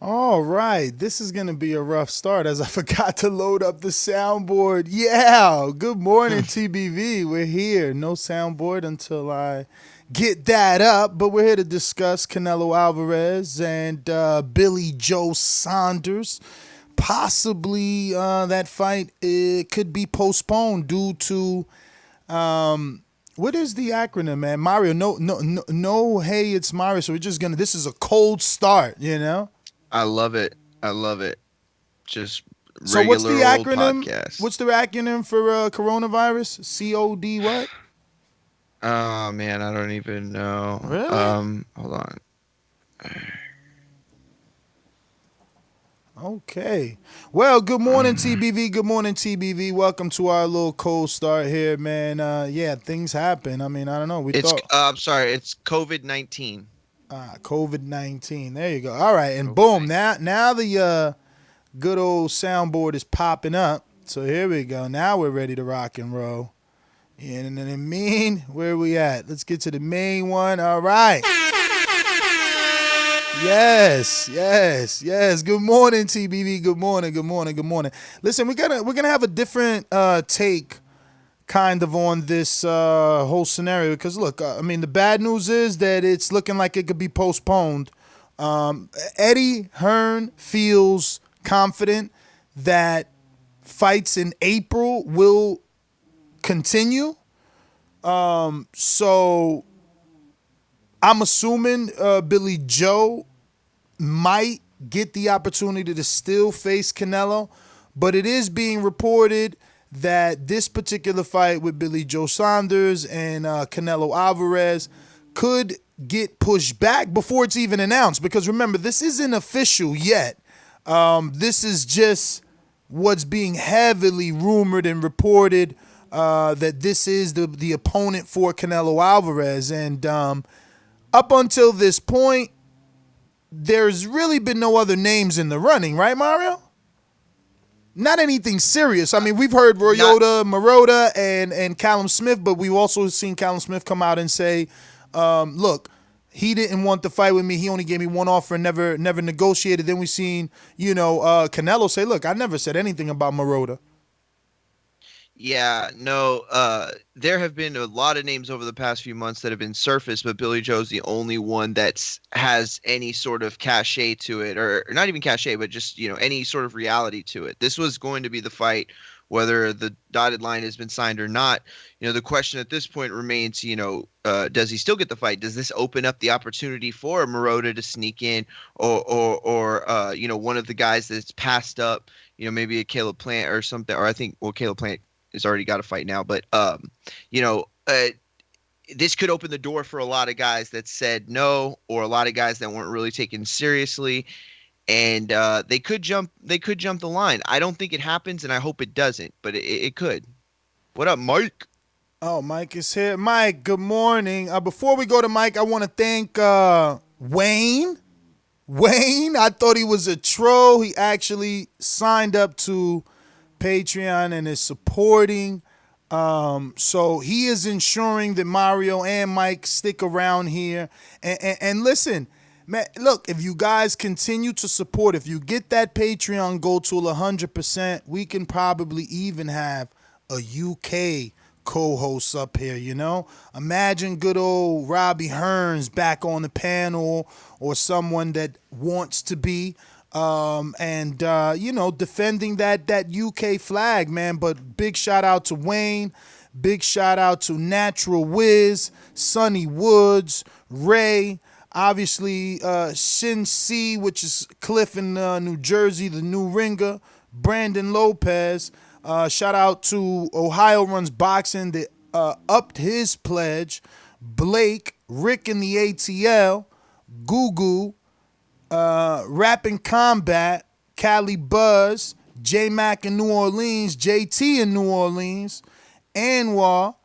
All right, this is going to be a rough start as I forgot to load up the soundboard. Yeah, good morning, TBV. We're here. No soundboard until I get that up, but we're here to discuss Canelo Alvarez and Billy Joe Saunders. Possibly that fight it could be postponed due to what is the acronym, man? Mario. No. Hey, it's Mario. So we're just gonna. This is a cold start, you know. I love it. I love it. Just So what's the regular old acronym? podcast. What's the acronym for coronavirus? COD what? Oh man, I don't even know. Really? Hold on. Okay. Well, good morning, TBV. Good morning, TBV. Welcome to our little cold start here, man. Yeah, things happen. I mean, I don't know. We It's thought I'm sorry. It's COVID-19. COVID-19. There you go. All right, and boom. COVID-19. Now the good old soundboard is popping up. So here we go. Now we're ready to rock and roll. And then the main, where are we at? Let's get to the main one. All right. Yes. Good morning, TBV. Good morning. Good morning. Good morning. Listen, we're gonna have a different take kind of on this whole scenario because look, I mean, the bad news is that it's looking like it could be postponed. Eddie Hearn feels confident that fights in April will continue. So I'm assuming Billy Joe might get the opportunity to still face Canelo, but it is being reported that this particular fight with Billy Joe Saunders and Canelo Alvarez could get pushed back before it's even announced. Because remember, this isn't official yet. This is just what's being heavily rumored and reported that this is the opponent for Canelo Alvarez. And up until this point, there's really been no other names in the running, right, Mario? Not anything serious. I mean, we've heard Not Royota, Marota, and Callum Smith, but we've also seen Callum Smith come out and say, look, he didn't want to fight with me. He only gave me one offer and never negotiated. Then we seen, Canelo say, look, I never said anything about Marota. Yeah, no. There have been a lot of names over the past few months that have been surfaced, but Billy Joe's the only one that's has any sort of cachet to it, or not even cachet, but just any sort of reality to it. This was going to be the fight, whether the dotted line has been signed or not. The question at this point remains, does he still get the fight? Does this open up the opportunity for Marotta to sneak in, or one of the guys that's passed up, maybe a Caleb Plant or something, or I think, well, Caleb Plant has already got a fight now, but you know, uh, this could open the door for a lot of guys that said no, or a lot of guys that weren't really taken seriously, and they could jump. They could jump the line. I don't think it happens, and I hope it doesn't, but it could. What up, Mike? Oh, Mike is here. Mike, good morning. Before we go to Mike, I want to thank Wayne. Wayne, I thought he was a troll. He actually signed up to Patreon and is supporting. So he is ensuring that Mario and Mike stick around here. And listen, man, look, if you guys continue to support, if you get that Patreon goal to 100%, we can probably even have a UK co-host up here, you know? Imagine good old Robbie Hearns back on the panel or someone that wants to be and defending that UK flag, man. But big shout out to Wayne, big shout out to Natural Wiz, Sonny Woods, Ray, obviously Shin C, which is Cliff in New Jersey, the new ringer, Brandon Lopez. Shout out to Ohio Runs Boxing that upped his pledge. Blake, Rick in the ATL, Gugu, Rapping Combat, Cali Buzz, J Mac in New Orleans, JT in New Orleans, Anwar,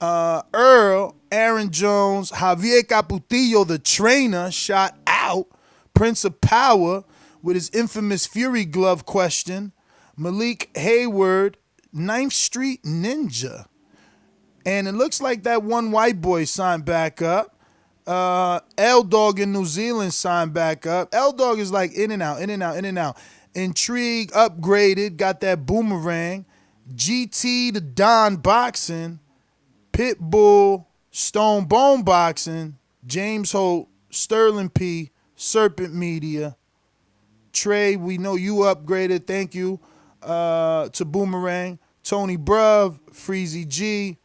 Earl, Aaron Jones, Javier Caputillo, the trainer, shot out, Prince of Power with his infamous Fury glove question, Malik Hayward, Ninth Street Ninja. And it looks like that one white boy signed back up. L Dog in New Zealand signed back up. L Dog is like in and out, in and out, in and out. Intrigue upgraded, got that boomerang. GT to Don Boxing. Pitbull, Stone Bone Boxing. James Holt, Sterling P, Serpent Media. Trey, we know you upgraded. Thank you to Boomerang. Tony Bruv, Freezy G,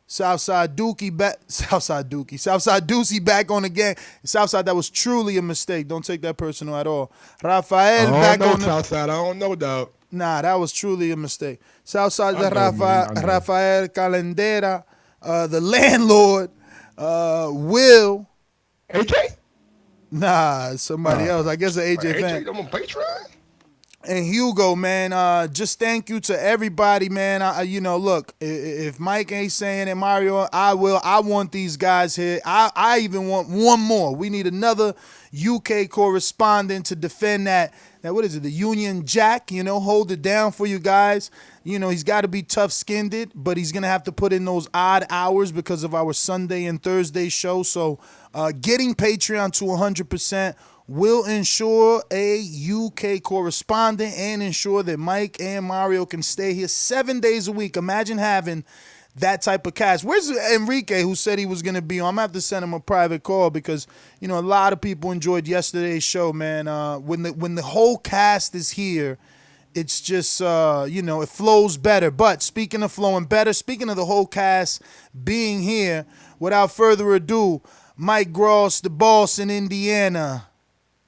Southside Dookie back. Southside Dookie back on the game. Southside, that was truly a mistake. Don't take that personal at all. Rafael back on the Southside. I don't know, dog. Nah, that was truly a mistake. Southside Rafael Calendera, the landlord, Will. AJ? Nah, somebody else. I guess an AJ fan. AJ, I'm on Patreon. And Hugo, man, just thank you to everybody, man. Look, if Mike ain't saying it, Mario, I will. I want these guys here. I even want one more. We need another UK correspondent to defend that what is it, the Union Jack, hold it down for you guys. He's got to be tough-skinned, but he's going to have to put in those odd hours because of our Sunday and Thursday show. So getting Patreon to 100% will ensure a UK correspondent and ensure that Mike and Mario can stay here 7 days a week. Imagine having that type of cast. Where's Enrique, who said he was going to be on? I'm going to have to send him a private call because, a lot of people enjoyed yesterday's show, man. When the whole cast is here, it's just, it flows better. But speaking of flowing better, speaking of the whole cast being here, without further ado, Mike Gross, the boss in Indiana.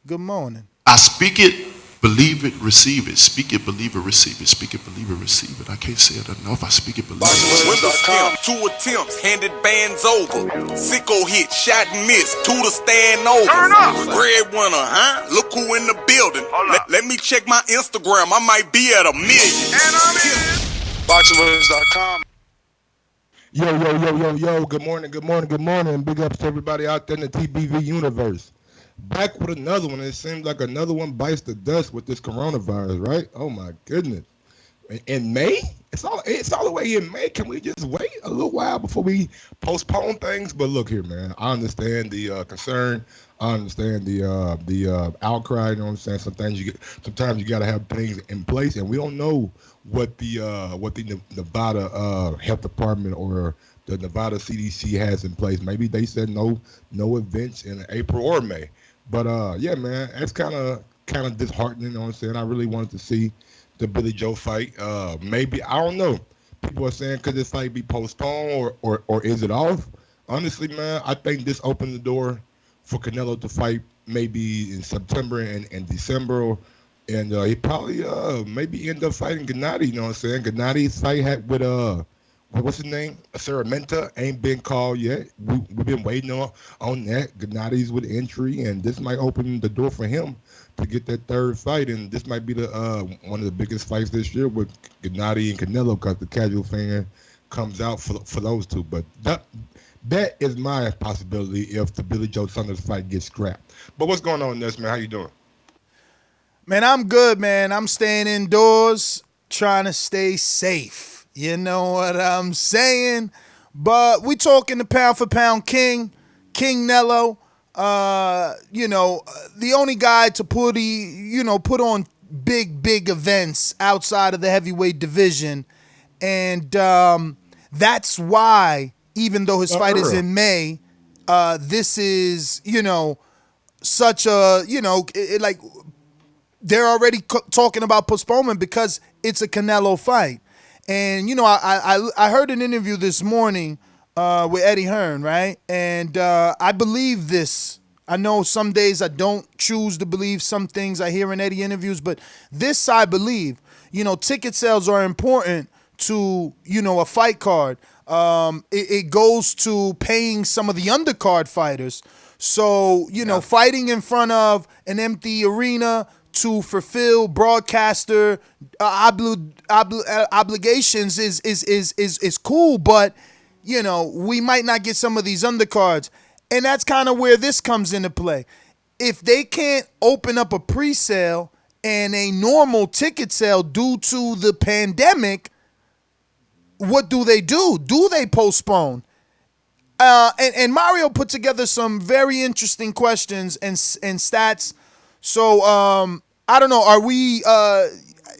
Good morning. I speak it, believe it, receive it. Speak it, believe it, receive it. Speak it, believe it, receive it. I can't say it enough. I speak it, believe it. Windows stem, 2 attempts, handed bands over. Sicko hit, shot and miss, 2 to stand over. Turn up. Breadwinner, huh? Look who in the building. Let me check my Instagram. I might be at 1 million. And I'm in. BoxingWinners.com. Yo. Good morning. Big ups to everybody out there in the TBV universe. Back with another one. It seems like another one bites the dust with this coronavirus, right? Oh my goodness. In May? It's all the way in May. Can we just wait a little while before we postpone things? But look here, man. I understand the concern. I understand the outcry. You know what I'm saying? Sometimes you got to have things in place, and we don't know what the Nevada Health Department or the Nevada CDC has in place. Maybe they said no events in April or May. But yeah, man, it's kind of disheartening. You know what I'm saying? I really wanted to see the Billy Joe fight. Maybe, I don't know. People are saying could this fight be postponed or is it off? Honestly, man, I think this opened the door for Canelo to fight maybe in September and December, and he probably maybe end up fighting Gennady. You know what I'm saying? Gennady's fight had with what's his name? Saramenta ain't been called yet. We've been waiting on that. Gennady's with entry, and this might open the door for him to get that third fight. And this might be the one of the biggest fights this year with Gennady and Canelo, because the casual fan comes out for those two. But that is my possibility if the Billy Joe Saunders fight gets scrapped. But what's going on, Ness, man? How you doing? Man, I'm good, man. I'm staying indoors, trying to stay safe. You know what I'm saying? But we talking the pound for pound king Nello. The only guy to put on big events outside of the heavyweight division. And that's why, even though his fight is in May, this is, such a, like they're already talking about postponement because it's a Canelo fight. And, I heard an interview this morning with Eddie Hearn, right? And I believe this. I know some days I don't choose to believe some things I hear in Eddie interviews, but this I believe. Ticket sales are important to, a fight card. It goes to paying some of the undercard fighters. So, fighting in front of an empty arena to fulfill broadcaster obligations is cool, but we might not get some of these undercards, and that's kind of where this comes into play. If they can't open up a pre-sale and a normal ticket sale due to the pandemic, what do? Do they postpone? and Mario put together some very interesting questions and stats. So I don't know. Are we?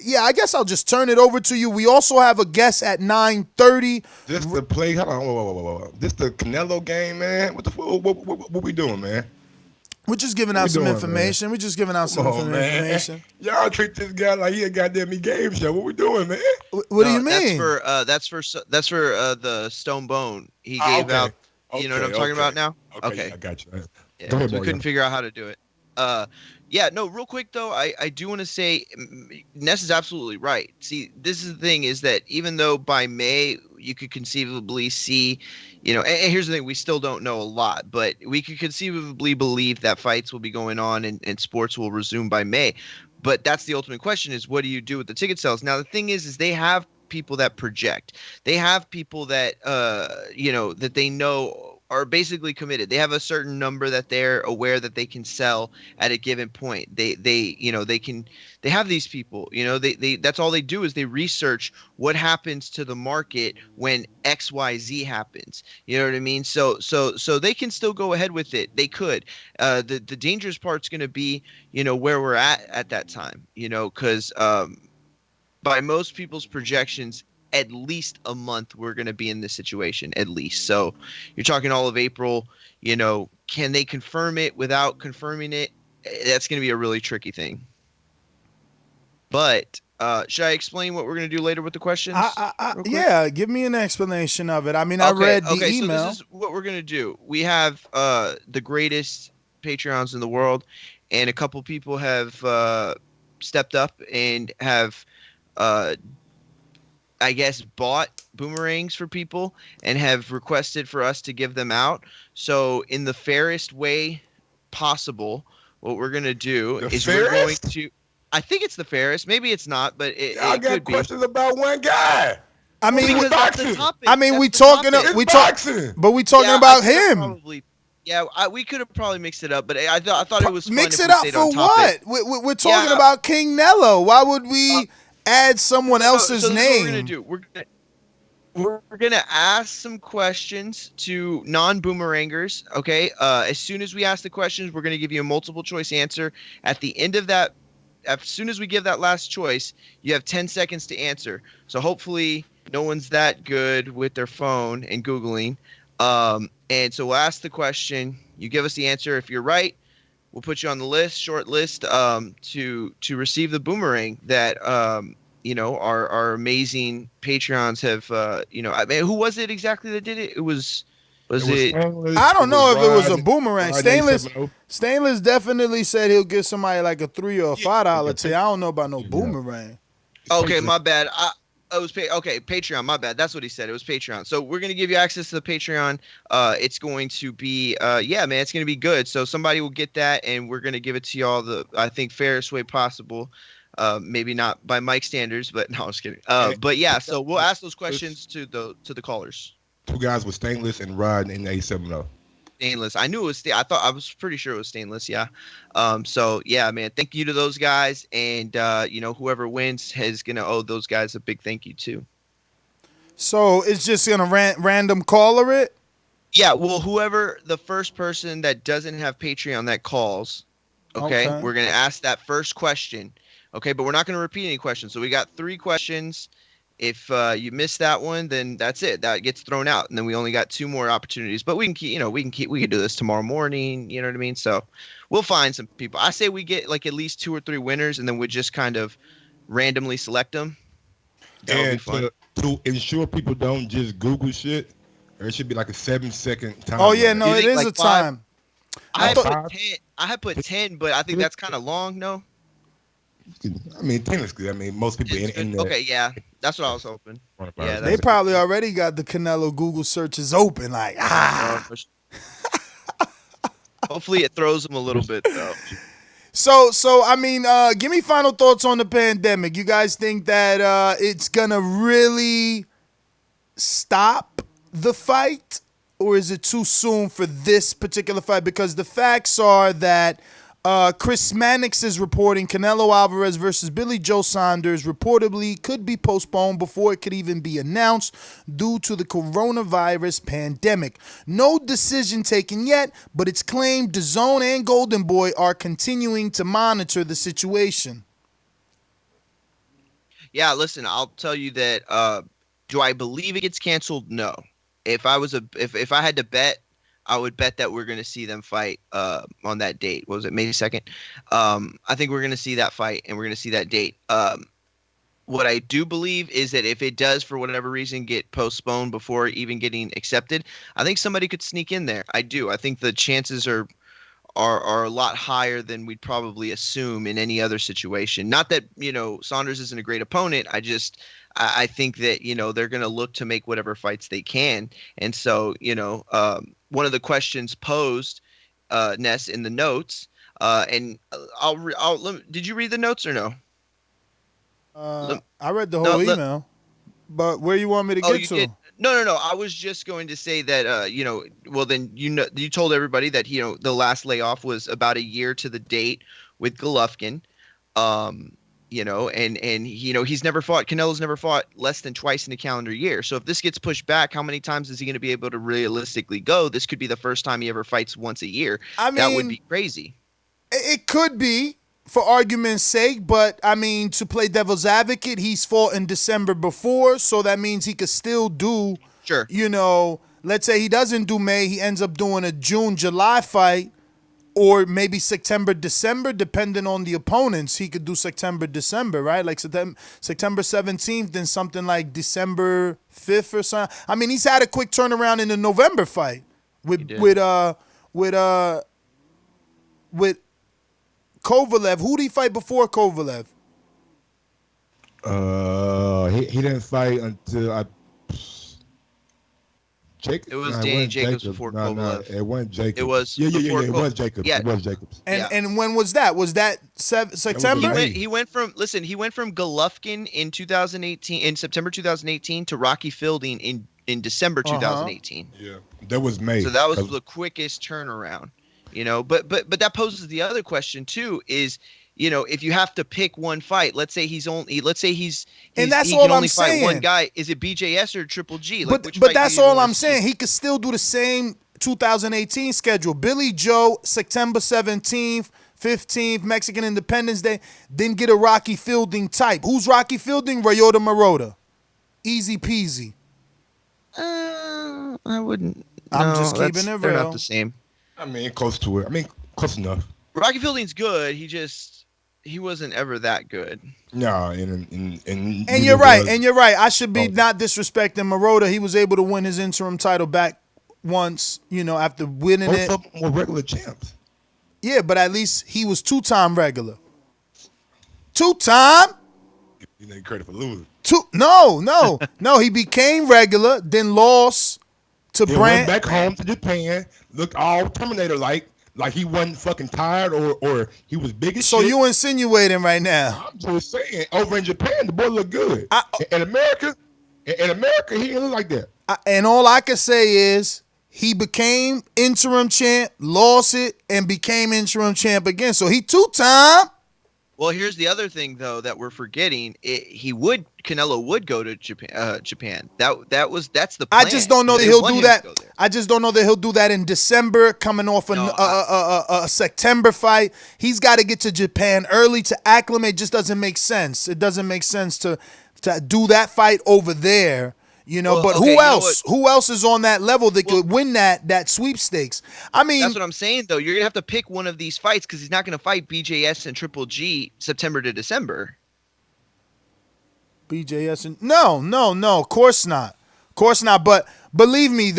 Yeah, I guess I'll just turn it over to you. We also have a guest at 9:30. This the play. Hold on. Whoa. This the Canelo game, man. What we doing, man? We're just giving out some information. We're just giving out some information. Y'all treat this guy like he a goddamn game show. What we doing, man? What do you mean? That's for the Stone Bone. He gave out. You know what I'm talking about now? Okay. I got you. Yeah, Go ahead, we couldn't figure out how to do it. Yeah, no, real quick though, I do want to say Ness is absolutely right. See, this is the thing is that even though by May you could conceivably see, and here's the thing, we still don't know a lot, but we could conceivably believe that fights will be going on and sports will resume by May. But that's the ultimate question is what do you do with the ticket sales? Now, the thing is they have people that project. They have people that, that they know are basically committed. They have a certain number that they're aware that they can sell at a given point. They have these people, they that's all they do is they research what happens to the market when XYZ happens. You know what I mean? So they can still go ahead with it. They could. The dangerous part's going to be, where we're at that time, because by most people's projections, at least a month we're going to be in this situation, at least. So you're talking all of April, can they confirm it without confirming it? That's going to be a really tricky thing. But should I explain what we're going to do later with the questions? Yeah, give me an explanation of it. I mean, I read the email. So this is what we're going to do. We have the greatest Patreons in the world, and a couple people have stepped up and have I guess bought boomerangs for people and have requested for us to give them out. So in the fairest way possible, what we're going to do we're going to, I think it's the fairest. Maybe it's not, but it I got could questions about one guy. I mean, because that's the topic. I mean, That's we the talking, topic. we talking, but we talking about him. We could have probably mixed it up, but I thought it was fun mix if it we up stayed for on topic. what? We're talking about King Nello. Why would we add someone else's so name? This is what we're gonna do. We're gonna ask some questions to non-boomerangers. Okay. As soon as we ask the questions, we're gonna give you a multiple choice answer. At the end of that, as soon as we give that last choice, you have 10 seconds to answer. So hopefully no one's that good with their phone and Googling. And so we'll ask the question. You give us the answer. If you're right, we'll put you on the short list, to receive the boomerang that, our amazing Patreons have, I mean, who was it exactly that did it? Was it? I don't know if it was a boomerang. Stainless definitely said he'll give somebody like a $3 or $5 tip. I don't know about no boomerang. Okay, my bad. It was Patreon. My bad. That's what he said. It was Patreon. So we're gonna give you access to the Patreon. It's going to be, it's gonna be good. So somebody will get that, and we're gonna give it to y'all I think fairest way possible. Maybe not by Mike standards, but no, I was kidding. But yeah, so we'll ask those questions to the callers. Two guys with Stainless and Rod in A70. Stainless. I knew it was. I was pretty sure it was Stainless. Yeah. So yeah, man. Thank you to those guys, and whoever wins is gonna owe those guys a big thank you too. So it's just gonna random caller it. Yeah. Well, whoever the first person that doesn't have Patreon that calls, okay. We're gonna ask that first question. Okay, but we're not going to repeat any questions. So we got 3 questions. If you miss that one, then that's it. That gets thrown out, and then we only got 2 more opportunities. But we can do this tomorrow morning. You know what I mean? So we'll find some people. I say we get like at least 2 or 3 winners, and then we just kind of randomly select them. That'll be fun. To ensure people don't just Google shit, there should be like a 7-second time. Oh yeah, no, it is like a time. I had put 10, but I think that's kind of long. No. I mean, 10 is good. I mean, most people in there. Okay, yeah, that's what I was hoping. Yeah, they probably already got the Canelo Google searches open. Like, Hopefully, it throws them a little bit though. So I mean, give me final thoughts on the pandemic. You guys think that it's gonna really stop the fight, or is it too soon for this particular fight? Because the facts are that Chris Mannix is reporting Canelo Alvarez versus Billy Joe Saunders reportedly could be postponed before it could even be announced due to the coronavirus pandemic. No decision taken yet, but it's claimed DAZN and Golden Boy are continuing to monitor the situation. Yeah, listen, I'll tell you that. Do I believe it gets canceled? No. If I had to bet, I would bet that we're going to see them fight on that date. What was it, May 2nd? I think we're going to see that fight, and we're going to see that date. What I do believe is that if it does, for whatever reason, get postponed before even getting accepted, I think somebody could sneak in there. I do. I think the chances are a lot higher than we'd probably assume in any other situation. Not that, Saunders isn't a great opponent. I think that, they're going to look to make whatever fights they can. And so, one of the questions posed, Ness, in the notes, and did you read the notes or no? I read the whole email, but where you want me to get to? Did? No. I was just going to say that, well, then, you told everybody that, the last layoff was about a year to the date with Golovkin. And he's never fought. Canelo's never fought less than twice in a calendar year. So if this gets pushed back, how many times is he going to be able to realistically go? This could be the first time he ever fights once a year. That would be crazy. It could be, for argument's sake, but to play devil's advocate, he's fought in December before, so that means he could still do. Sure. Let's say he doesn't do May, he ends up doing a June, July fight. Or maybe September, December, depending on the opponents. He could do September, December, right? Like September 17th, then something like December 5th or something. He's had a quick turnaround in the November fight with Kovalev. Who did he fight before Kovalev? He didn't fight until Jacob? It was Danny Jacobs before Kovalev. It wasn't Jacobs. It was it was Jacobs. Yeah. It was Jacobs. And when was that? Was that September? He went from Golovkin in 2018, in September 2018, to Rocky Fielding in December 2018. Yeah, that was May. So that was the quickest turnaround. But that poses the other question too: is if you have to pick one fight, let's say he's and that's he all can only I'm fight saying. One guy. Is it BJS or Triple G? But that's all I'm saying. He could still do the same 2018 schedule. Billy Joe, September 17th, 15th, Mexican Independence Day. Then get a Rocky Fielding type. Who's Rocky Fielding? Ryota Marotta. Easy peasy. I wouldn't. I'm just keeping it real. They're not the same. Close to it. Close enough. Rocky Fielding's good. He wasn't ever that good. No, and you're right. And you're right. I should be not disrespecting Marotta. He was able to win his interim title back once, after winning it. Both of them were regular champs. Yeah, but at least he was two-time regular. Two-time? You need credit for losing. No. He became regular, then lost to Brand. Went back home to Japan, looked all Terminator-like. Like he wasn't fucking tired or he was big as shit. So you insinuating right now? I'm just saying, over in Japan, the boy looked good. In America, he didn't look like that. And all I can say is he became interim champ, lost it, and became interim champ again. So he two-time. Well, here's the other thing though that we're forgetting. Canelo would go to Japan. That's the plan. I just don't know that he'll do that. I just don't know that he'll do that in December, coming off a September fight. He's got to get to Japan early to acclimate. It just doesn't make sense. It doesn't make sense to do that fight over there. But who else? Who else is on that level that could win that sweepstakes? That's what I'm saying, though. You're gonna have to pick one of these fights because he's not gonna fight BJS and Triple G September to December. BJS and no, of course not. But believe me,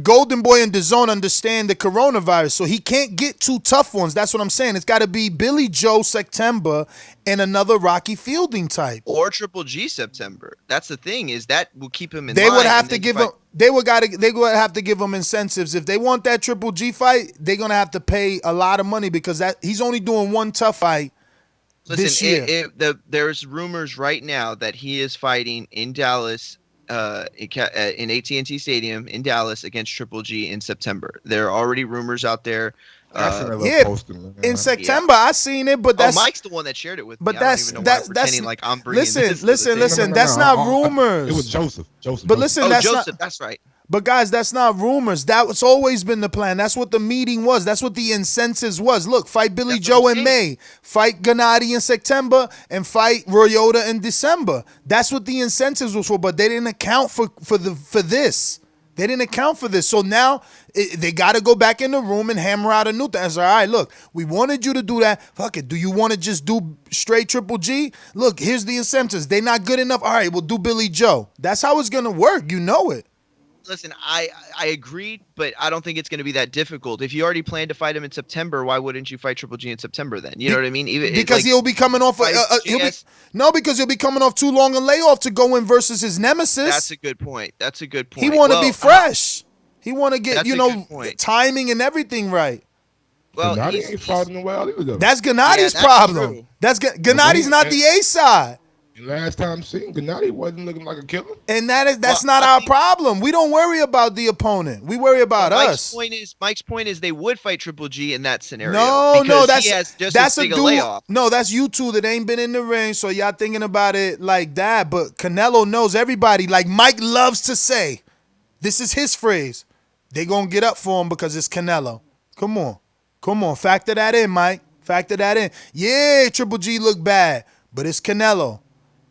Golden Boy and DAZN understand the coronavirus, so he can't get two tough ones. That's what I'm saying. It's got to be Billy Joe September and another Rocky Fielding type, or Triple G September. That's the thing, is that will keep him in. They would have to give him. They would have to give him incentives if they want that Triple G fight. They're gonna have to pay a lot of money because he's only doing one tough fight. This year. There's rumors right now that he is fighting in Dallas. In AT&T Stadium in Dallas against Triple G in September. There are already rumors out there. I seen that little Yeah, poster, man. in September I seen it, but that's Mike's the one that shared it with but me. I don't even know why I'm pretending like I'm bringing listen, this to listen, the table. listen. That's not rumors. It was Joseph. But listen, Oh, that's Joseph, not. that's right. But guys, that's not rumors. That's always been the plan. That's what the meeting was. That's what the incentives was. Look, fight Billy That's what Joe I'm in saying. May, fight Gennady in September, and fight Royota in December. That's what the incentives was for. But they didn't account for this. They didn't account for this. So now they got to go back in the room and hammer out a new thing. It's all right, look, we wanted you to do that. Fuck it. Do you want to just do straight Triple G? Look, here's the incentives. They're not good enough. All right, we'll do Billy Joe. That's how it's going to work. You know it. Listen, I agreed, but I don't think it's going to be that difficult. If you already planned to fight him in September, why wouldn't you fight Triple G in September then? You know what I mean? Even because he'll be coming off. Because he'll be coming off too long a layoff to go in versus his nemesis. That's a good point. That's a good point. He want to be fresh. He want to get timing and everything right. Well, Gennady ain't fought in a while either, though. That's Gennady's problem. True. That's Gennady's not the A side. Last time seen, Gennady wasn't looking like a killer. And that's not our problem. We don't worry about the opponent. We worry about us. Mike's point is they would fight Triple G in that scenario. No, he has just as big a layoff. No, that's you two that ain't been in the ring, so y'all thinking about it like that. But Canelo knows everybody. Like Mike loves to say, this is his phrase. They gonna get up for him because it's Canelo. Come on. Factor that in, Mike. Factor that in. Yeah, Triple G look bad, but it's Canelo.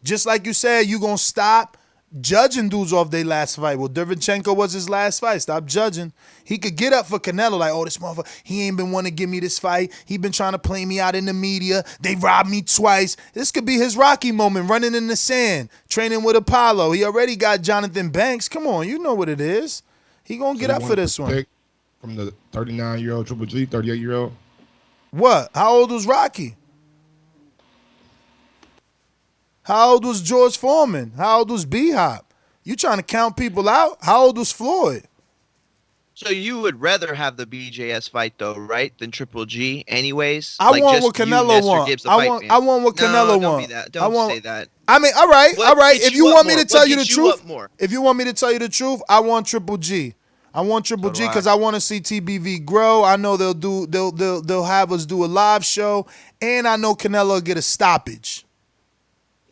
Just like you said, you going to stop judging dudes off their last fight. Well, Derevchenko was his last fight. Stop judging. He could get up for Canelo like, oh, this motherfucker, he ain't been wanting to give me this fight. He been trying to play me out in the media. They robbed me twice. This could be his Rocky moment, running in the sand, training with Apollo. He already got Jonathan Banks. Come on, you know what it is. He going to get up for this one. From the 39-year-old Triple G, 38-year-old? What? How old was Rocky? How old was George Foreman? How old was B-Hop? You trying to count people out? How old was Floyd? So you would rather have the BJS fight though, right, than Triple G anyways? I want what Canelo wants. I want what Canelo wants. Don't say that. I mean, all right. If you want me to tell you the truth, if you want me to tell you the truth, I want Triple G. I want Triple G because I want to see TBV grow. I know they'll have us do a live show, and I know Canelo will get a stoppage.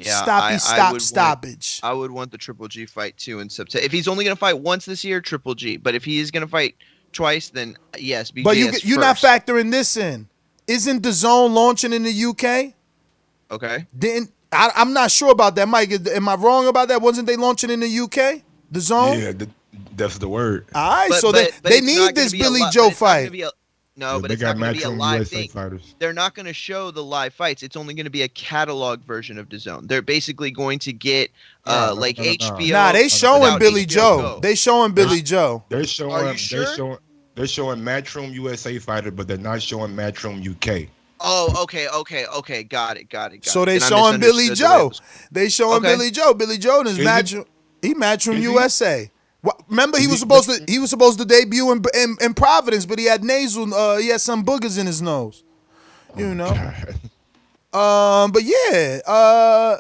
Yeah, stoppage. I would want the Triple G fight too in September. If he's only going to fight once this year, Triple G. But if he is going to fight twice, then yes, BJS. But you're not factoring this in. Isn't DAZN launching in the UK? Okay. I'm not sure about that, Mike. Am I wrong about that? Wasn't they launching in the UK? DAZN? Yeah, that's the word. All right, so they need this Billy Joe fight. But it's not going to be a live thing. Fighters. They're not going to show the live fights. It's only going to be a catalog version of DAZN. They're basically going to get HBO. Nah, they showing Billy Joe. They showing Billy Joe. They're showing. Are you sure? They're showing Matchroom USA fighter, but they're not showing Matchroom UK. Oh, okay. Got it. So they showing Billy Joe. They showing Billy Joe. Billy Joe is Matchroom. He Matchroom USA. Remember, he was supposed to debut in Providence, but he had he had some boogers in his nose. You know. But yeah, I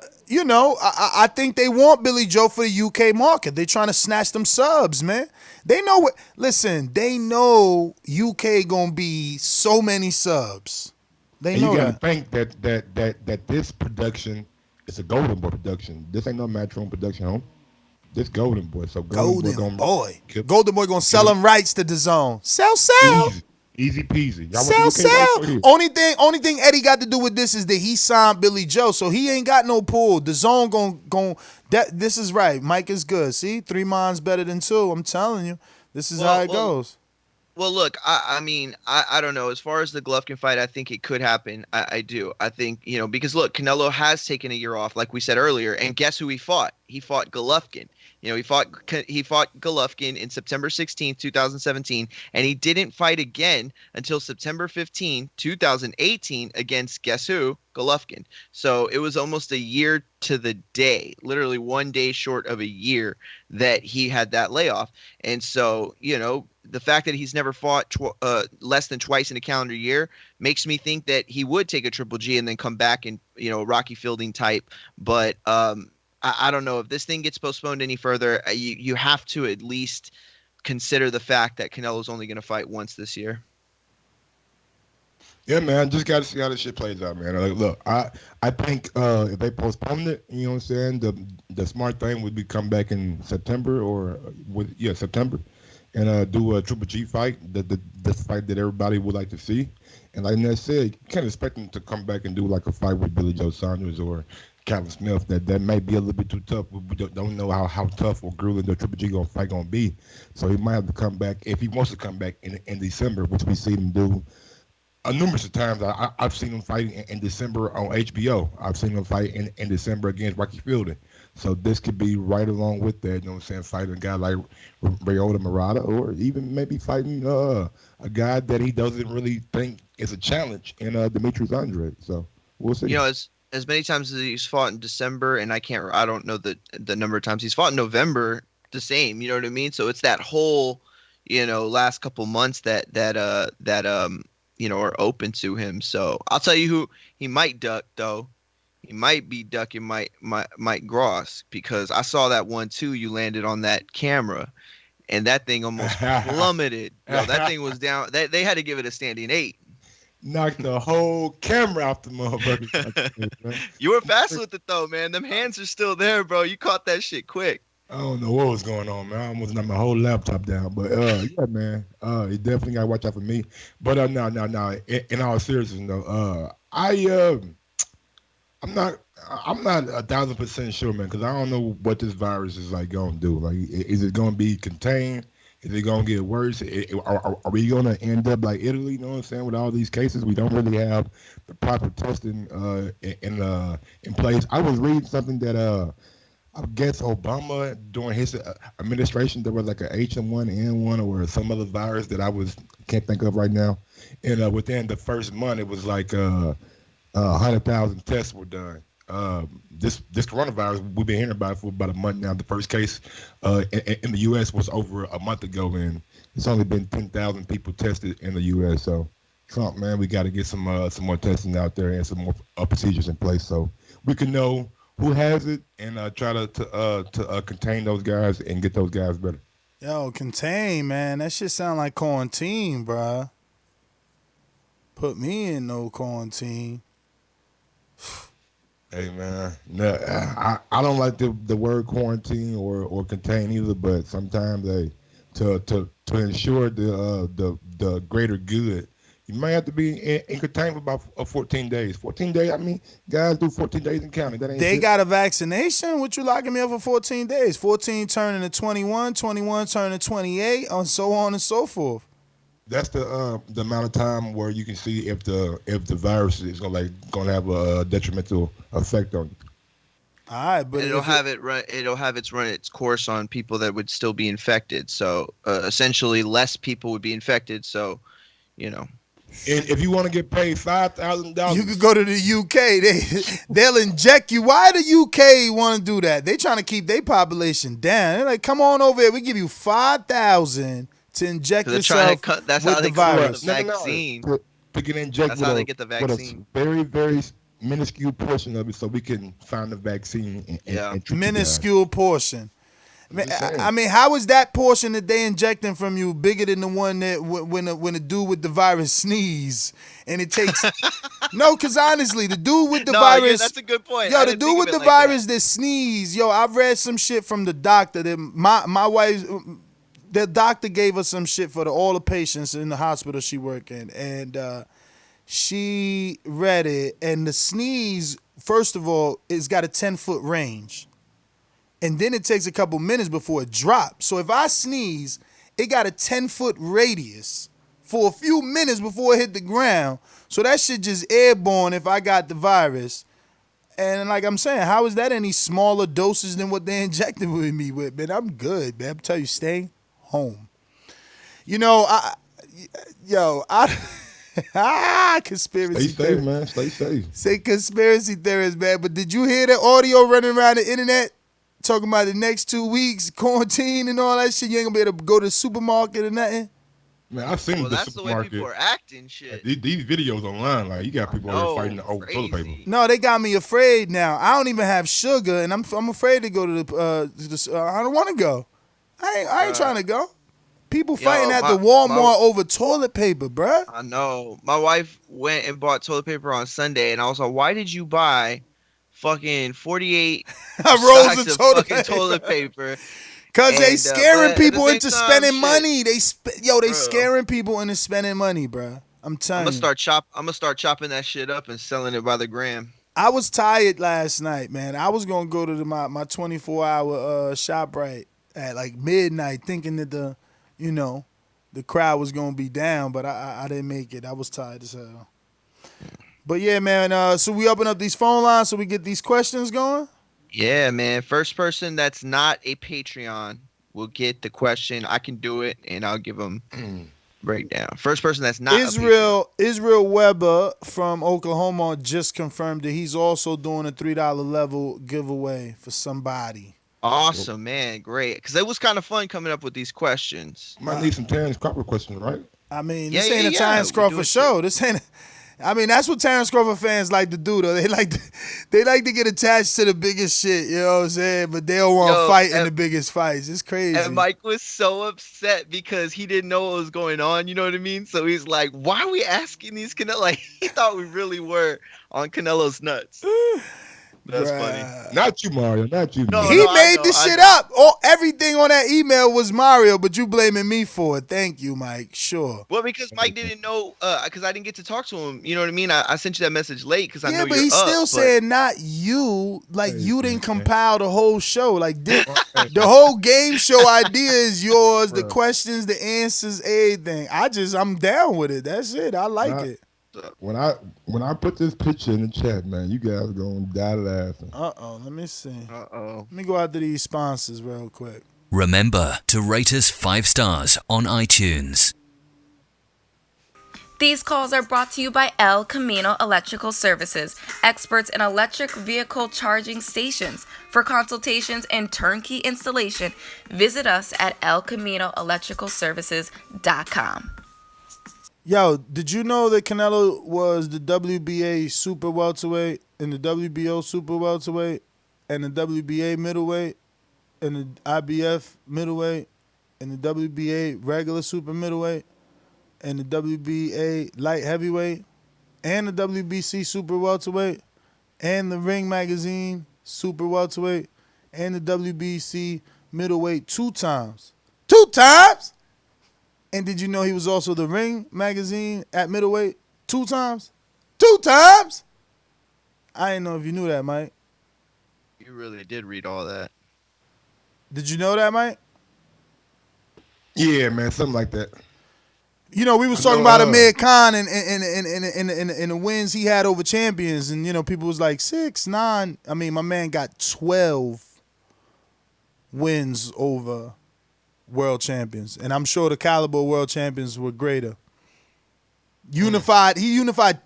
think they want Billy Joe for the UK market. They trying to snatch them subs, man. They know what. Listen, they know UK gonna be so many subs. They know you that. gotta think that this production is a Golden Boy production. This ain't no Matchroom production, home. This Golden Boy. So Golden Boy gonna sell them rights to DAZN. Sell. Easy peasy. Sell. Only thing Eddie got to do with this is that he signed Billy Joe, so he ain't got no pull. DAZN gon' this is right. Mike is good. See, 3 minds better than 2. I'm telling you, this is how it goes. Well, look, I mean, I don't know. As far as the Golovkin fight, I think it could happen. I do. I think, because look, Canelo has taken a year off, like we said earlier, and guess who he fought? He fought Golovkin. He fought Golovkin in September 16th, 2017, and he didn't fight again until September 15th, 2018 against guess who? Golovkin. So it was almost a year to the day, literally 1 day short of a year that he had that layoff. And so, the fact that he's never fought less than twice in a calendar year makes me think that he would take a Triple G and then come back and, Rocky Fielding type. But I don't know if this thing gets postponed any further. You have to at least consider the fact that Canelo's only going to fight once this year. Yeah, man, just got to see how this shit plays out, man. Like, look, I think if they postponed it, you know what I'm saying, the smart thing would be come back in September or September, and do a Triple G fight, the fight that everybody would like to see. And like Ned said, you can't expect him to come back and do like a fight with Billy Joe Saunders or Calvin Smith. That may be a little bit too tough. We don't know how tough or grueling the Triple G fight gonna be. So he might have to come back if he wants to come back in December, which we see him do numerous of times. I've seen him fight in December on HBO. I've seen him fight in December against Rocky Fielding. So this could be right along with that, you know what I'm saying, fighting a guy like Ryota Murata, or even maybe fighting a guy that he doesn't really think is a challenge in Demetrius Andrade. So we'll see. You know, as many times as he's fought in December, and I don't know the number of times he's fought in November, the same, you know what I mean? So it's that whole, last couple months that are open to him. So I'll tell you who he might duck, though. He might be ducking Mike Gross, because I saw that one too. You landed on that camera, and that thing almost plummeted. That thing was down. They had to give it a standing 8. Knocked the whole camera off the motherfucker. You were fast with it though, man. Them hands are still there, bro. You caught that shit quick. I don't know what was going on, man. I almost knocked my whole laptop down. But yeah, man. You definitely gotta watch out for me. But no. In all seriousness, though, I'm not 1,000% sure, man, because I don't know what this virus is like gonna do. Like, is it gonna be contained? Is it gonna get worse? Are we gonna end up like Italy? You know what I'm saying? With all these cases, we don't really have the proper testing in place. I was reading something that I guess Obama during his administration, there was like a H1N1 or some other virus that can't think of right now. And within the first month, it was like 100,000 tests were done. This coronavirus, we've been hearing about it for about a month now. The first case in the U.S. was over a month ago, and it's only been 10,000 people tested in the U.S. So, Trump, man, we got to get some more testing out there and some more procedures in place so we can know who has it and try to contain those guys and get those guys better. Yo, contain, man. That shit sound like quarantine, bruh. Put me in no quarantine. Hey, man, no, I don't like the word quarantine or contain either, but sometimes to ensure the greater good, you might have to be in containment for about 14 days. 14 days, I mean, guys do 14 days and counting. That ain't They shit. got a vaccination? What you locking me up for 14 days? 14 turning to 21, 21 turning to 28, and so on and so forth. That's the amount of time where you can see if the virus is gonna have a detrimental effect on you. All right, but It'll have run its course on people that would still be infected. So essentially, less people would be infected. So, And if you want to get paid $5,000, you could go to the UK. They'll inject you. Why the UK want to do that? They trying to keep their population down. They're like, come on over here. We give you $5,000 to inject yourself that's with how the they virus. cut the vaccine. To get injected. That's how they get the vaccine. With a very, very minuscule portion of it, so we can find the vaccine. And treat Minuscule portion. I mean, how is that portion that they injecting from you bigger than the one that when a dude with the virus sneeze and it takes? No, because honestly, the dude with the virus. Yeah, that's a good point. Yo, the dude with the virus that sneeze. Yo, I've read some shit from the doctor that my wife. The doctor gave us some shit for all the patients in the hospital she worked in, and she read it. And the sneeze, first of all, it's got a 10-foot range. And then it takes a couple minutes before it drops. So if I sneeze, it got a 10-foot radius for a few minutes before it hit the ground. So that shit just airborne if I got the virus. And like I'm saying, how is that any smaller doses than what they injected with me with? Man, I'm good, man. I'm telling you, stay home. Conspiracy Stay safe, man. Stay safe. Say conspiracy theorists, man. But did you hear the audio running around the internet talking about the next 2 weeks, quarantine and all that shit? You ain't gonna be able to go to the supermarket or nothing? Man, I've seen the that's supermarket. The way people are acting, shit. These videos online, like you got people already fighting over toilet paper. No, they got me afraid now. I don't even have sugar, and I'm afraid to go to the. I don't want to go. I ain't trying to go. People fighting at my- the Walmart over toilet paper, bruh. I know. My wife went and bought toilet paper on Sunday, and I was like, "Why did you buy fucking 48 Rolls sacks of of toilet fucking toilet paper?" Cause they And, scaring but at the people same into time, spending shit, money. They bro. scaring people into spending money, bruh. I'm telling you. I'm gonna start chopping that shit up and selling it by the gram. I was tired last night, man. I was gonna go to my 24-hour shop right at like midnight, thinking that the crowd was gonna be down, but I didn't make it. I was tired as hell. But yeah, man. So we open up these phone lines so we get these questions going. Yeah, man. First person that's not a Patreon will get the question. I can do it, and I'll give them breakdown. First person that's not Israel Weber from Oklahoma just confirmed that he's also doing a $3 level giveaway for somebody. Awesome, man. Great. Because it was kind of fun coming up with these questions. Might need some Terrence Cropper questions, right? I mean, Yeah, this ain't a yeah, Terrence we do Crawford it show. This ain't. I mean, that's what Terrence Crawford fans like to do, though. They like to get attached to the biggest shit. You know what I'm saying? But they don't want to fight in the biggest fights. It's crazy. And Mike was so upset because he didn't know what was going on. You know what I mean? So he's like, "Why are we asking these Canelo?" Like he thought we really were on Canelo's nuts. That's funny. Not you, Mario. Not you. No, Mario. He I made know, this I shit know. up. Everything on that email was Mario, but you blaming me for it. Thank you, Mike. Sure. Well, because Mike didn't know, because I didn't get to talk to him. You know what I mean? I sent you that message late because I know but you're he's up. still but- saying not you. Like you didn't man. compile the whole show. Like the whole game show idea is yours. The questions, the answers, everything. I'm down with it. That's it. I like it. When I put this picture in the chat, man, you guys are gonna die laughing. Let me see. Uh-oh. Let me go out to these sponsors real quick. Remember to rate us 5 stars on iTunes. These calls are brought to you by El Camino Electrical Services, experts in electric vehicle charging stations. For consultations and turnkey installation, visit us at elcaminoelectricalservices.com. Yo, did you know that Canelo was the WBA super welterweight and the WBO super welterweight and the WBA middleweight and the IBF middleweight and the WBA regular super middleweight and the WBA light heavyweight and the WBC super welterweight and the Ring Magazine super welterweight and the WBC middleweight 2 times. 2 times? And did you know he was also the Ring Magazine at middleweight 2 times? 2 times? I didn't know if you knew that, Mike. You really did read all that. Did you know that, Mike? Yeah, man, something like that. You know, we was talking about Amir Khan and the wins he had over champions, and people was like 6, 9. I mean, my man got 12 wins over world champions, and I'm sure the caliber of world champions were greater. He unified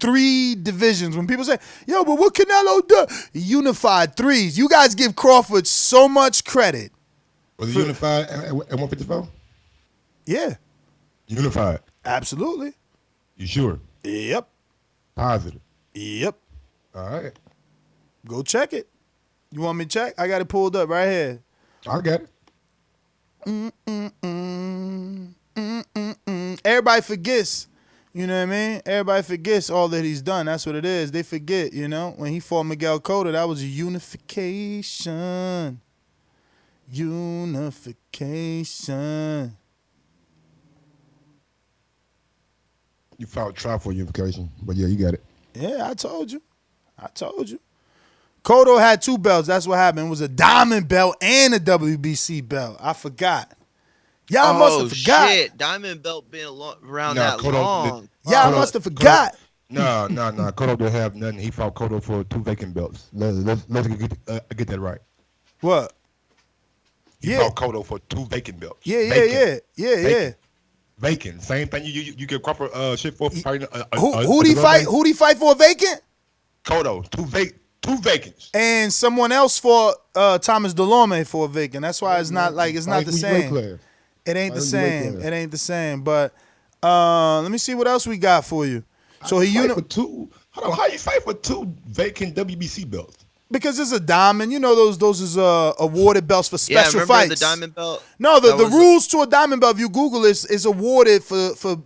3 divisions. When people say, "Yo, but what Canelo do?" He unified 3s. You guys give Crawford so much credit. Was it unified at 154? Yeah, Unified. absolutely. You sure? Yep. Positive. Yep. All right. Go check it. You want me to check? I got it pulled up right here. I got it. Everybody forgets. You know what I mean? Everybody forgets all that he's done. That's what it is. They forget, when he fought Miguel Cotto, that was a unification. Unification. You filed trial for unification, but yeah, you got it. Yeah, I told you. Cotto had 2 belts. That's what happened. It was a diamond belt and a WBC belt. I forgot. Y'all must have forgot. Shit. Diamond belt been around Nah, that Cotto- long. Y'all must have forgot. No. Cotto didn't have nothing. He fought Cotto for 2 vacant belts. Let's get that right. What? He fought Cotto for 2 vacant belts. Yeah. Vacant. Same thing you get Crawford shit for fighting. Who'd he fight? Who'd he fight for a vacant? Cotto. 2 vacants. And someone else for Thomas Delorme for a vacant. That's why it's not the same. It ain't the same. It ain't the same. But let me see what else we got for you. So for 2. Hold on. How you fight for 2 vacant WBC belts? Because it's a diamond. You know those is awarded belts for Yeah, special remember fights. the diamond belt? No, the That was- rules to a diamond belt, if you Google it, is awarded for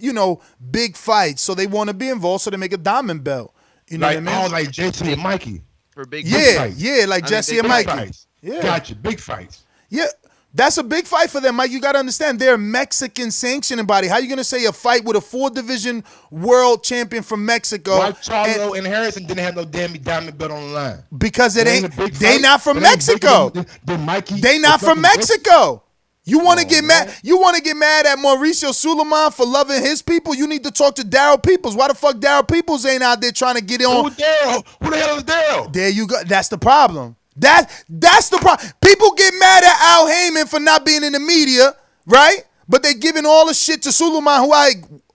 big fights. So they want to be involved, so they make a diamond belt. You know Like what I mean? like JC and Mikey. for big Yeah, fights. yeah, like I mean, Jesse they and big Mikey. Fights. Yeah. Gotcha. Big fights. Yeah, that's a big fight for them, Mike. You got to understand, they're a Mexican sanctioning body. How you going to say a fight with a 4-division world champion from Mexico? Why Charlo and Harrison didn't have no damn diamond belt on the line? Because it ain't, a big they fight. not from It ain't Mexico. bigger than Mikey. They not from fucking Mexico. You want to on, get man. mad? You want to get mad at Mauricio Suleiman for loving his people? You need to talk to Daryl Peoples. Why the fuck Daryl Peoples ain't out there trying to get on? Who Daryl? Who the hell is Daryl? There you go. That's the problem. That's the problem. People get mad at Al Heyman for not being in the media, right? But they giving all the shit to Suleiman.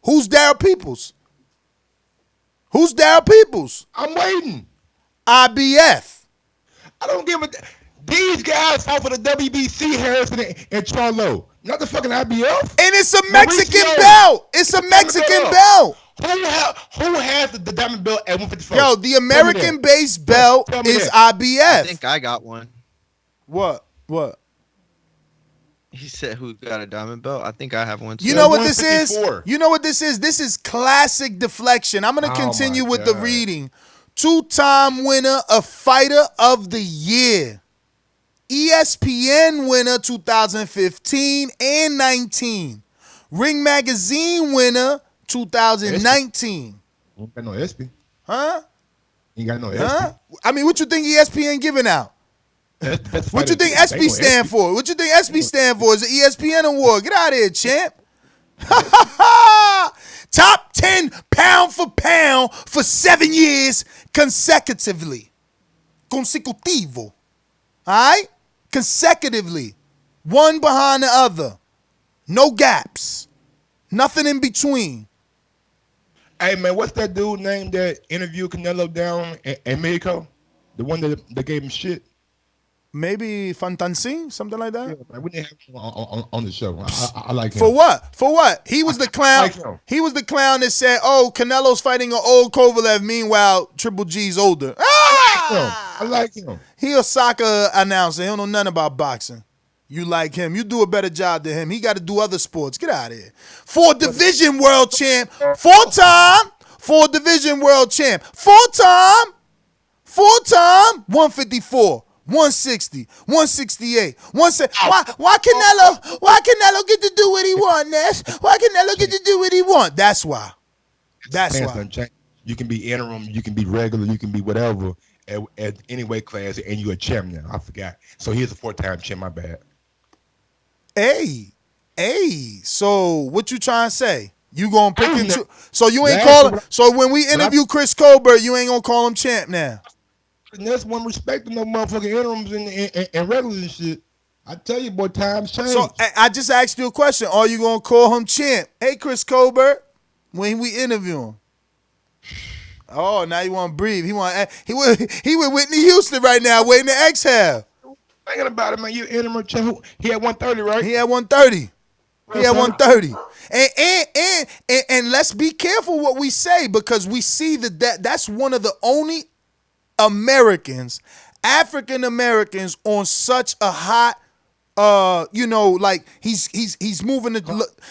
Who's Daryl Peoples? Who's Daryl Peoples? I'm waiting. IBF. I don't give a. These guys fought for the WBC, Harrison and Charlo, not the fucking IBF. And it's a Mexican Mauricio. belt. It's a Mexican belt. Who has the diamond belt at 154? Yo, the American-based belt Tell me is that. IBF. I think I got one. What? He said, "Who got a diamond belt?" I think I have one too. You know what this is? 154. You know what this is? This is classic deflection. I'm going to Oh continue my with the God. reading. 2-time winner of Fighter of the Year. ESPN winner 2015 and 19. Ring Magazine winner 2019. Ain't got no SP. Huh? Ain't got no SP. Huh? I mean, what you think ESPN giving out? That's What you think fighter- SB stand for? What you think SB stand for? It's an ESPN award. Get out of here, champ. Top 10 pound for pound for 7 years consecutively. Consecutivo. All right? Consecutively. One behind the other. No gaps. Nothing in between. Hey man, what's that dude name that interviewed Canelo down in Mexico? The one that gave him shit. Maybe Fantansin, something like that. Yeah, we didn't have him on the show. I like him. For what? For what? He was the clown. like him. He was the clown that said, "Oh, Canelo's fighting an old Kovalev. Meanwhile, Triple G's older." I like him. He a soccer announcer. He don't know nothing about boxing. You like him. You do a better job than him. He got to do other sports. Get out of here. 4-division world champ. 4-time. 4-division world champ. 4-time. 4-time. 154. 160, 168, 170. Why Canelo get to do what he want, Nash? Why Canelo get to do what he want? That's why. That's Pants why. done changed. You can be interim, you can be regular, you can be whatever at any weight class, and you're a champ now. I forgot. So he's a 4-time champ. My bad. Hey. So what you trying to say? You gonna pick and choose? So you ain't That's calling. what So when we interview Chris Colbert, you ain't gonna call him champ now. And that's one respecting no motherfucking interims and regulars and shit. I tell you, boy, times change. So I just asked you a question. Are you gonna call him champ? Hey, Chris Colbert, when we interview him. Oh, now you want to breathe. He with Whitney Houston right now, waiting to exhale. Thinking about it, man. You interim champ. He had 130, right? He had 130. He had 130. And let's be careful what we say, because we see that's one of the only Americans, African Americans, on such a hot like he's moving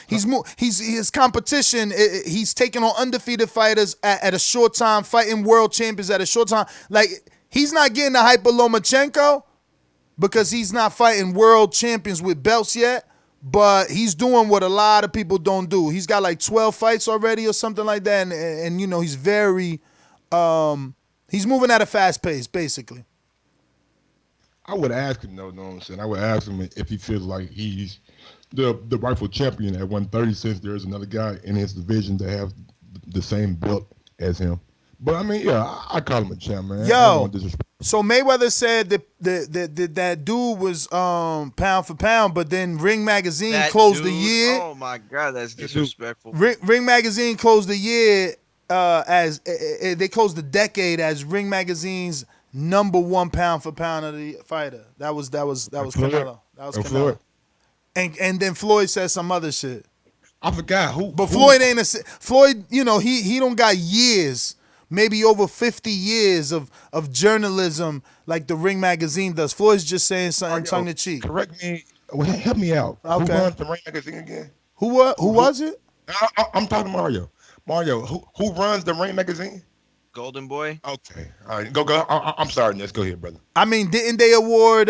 his competition. He's taking on undefeated fighters at a short time, fighting world champions at a short time. Like, he's not getting the hype of Lomachenko because he's not fighting world champions with belts yet. But he's doing what a lot of people don't do. He's got like 12 fights already or something like that, and he's very he's moving at a fast pace, basically. I would ask him, though, know what I'm saying? I would ask him if he feels like he's the rightful champion at 130, since there's another guy in his division that have the same belt as him. But I mean, yeah, I call him a champ, man. Yo, so Mayweather said that dude was pound for pound, but then Ring Magazine closed the year. Oh my God, that's disrespectful. Ring Magazine closed the year as they closed the decade as Ring Magazine's #1 pound for pound of the fighter. That was Canelo. That was Canelo. Floyd. And then Floyd said some other shit. I forgot who. But Floyd ain't Floyd. He don't got years. maybe over 50 years of journalism like the Ring magazine does. Floyd's just saying something tongue in cheek. Correct me. Well, help me out. Okay. Who runs the Ring magazine again? Who was it? I'm talking to Mario. Mario, who runs the Ring magazine? Golden Boy. Okay. All right. Go. I'm sorry. Let's go ahead, brother. I mean, didn't they award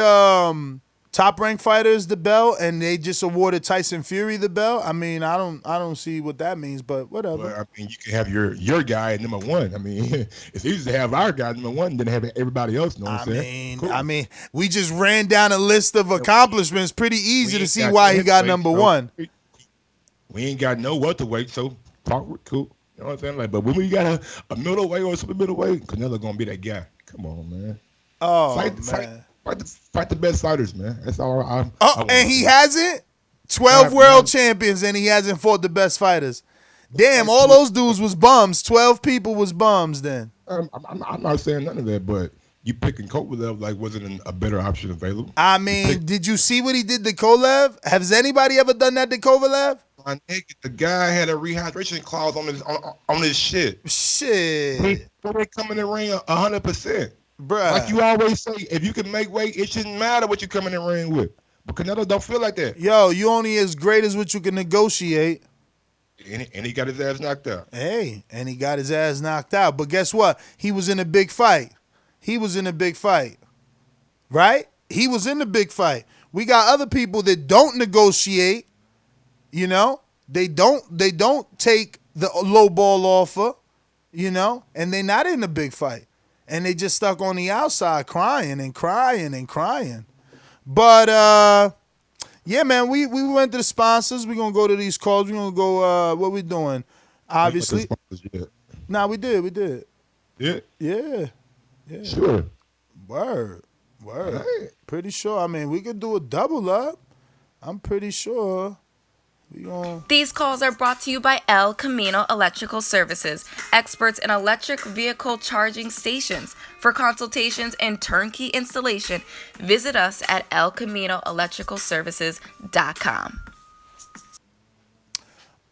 top ranked fighters the belt, and they just awarded Tyson Fury the belt? I mean, I don't see what that means, but whatever. Well, I mean, you can have your guy at number one. I mean, it's easy to have our guy at number one than have everybody else. Know what I'm saying? Cool. I mean, we just ran down a list of accomplishments. Pretty easy to see why he got number one. We ain't got no welterweight, so cool. You know what I'm saying? Like, but when we got a middleweight or super middleweight, Canelo gonna be that guy. Come on, man. Oh, man. Fight the best fighters, man. That's all I and he hasn't? 12 world champions, and he hasn't fought the best fighters. Damn, all those dudes was bums. 12 people was bums then. I'm not saying none of that, but you picking Kovalev like wasn't a better option available. I mean, did you see what he did to Kovalev? Has anybody ever done that to Kovalev? My nigga, the guy had a rehydration clause on his shit. Shit. They come in the ring 100%. Bruh. Like you always say, if you can make weight, it shouldn't matter what you come in the ring with. But Canelo don't feel like that. Yo, you only as great as what you can negotiate. And he got his ass knocked out. Hey, and he got his ass knocked out. But guess what? He was in a big fight. Right? He was in the big fight. We got other people that don't negotiate. You know, they don't take the low ball offer, you know, and they not in the big fight. And they just stuck on the outside crying and crying and crying. But yeah, man, we went to the sponsors. We're gonna go to these calls. We're gonna go what we doing? Obviously. Nah, we did. Yeah. Sure. Word. Right. Pretty sure. I mean, we could do a double up. I'm pretty sure. These calls are brought to you by El Camino Electrical Services, experts in electric vehicle charging stations. For consultations and turnkey installation, visit us at elcaminoelectricalservices.com.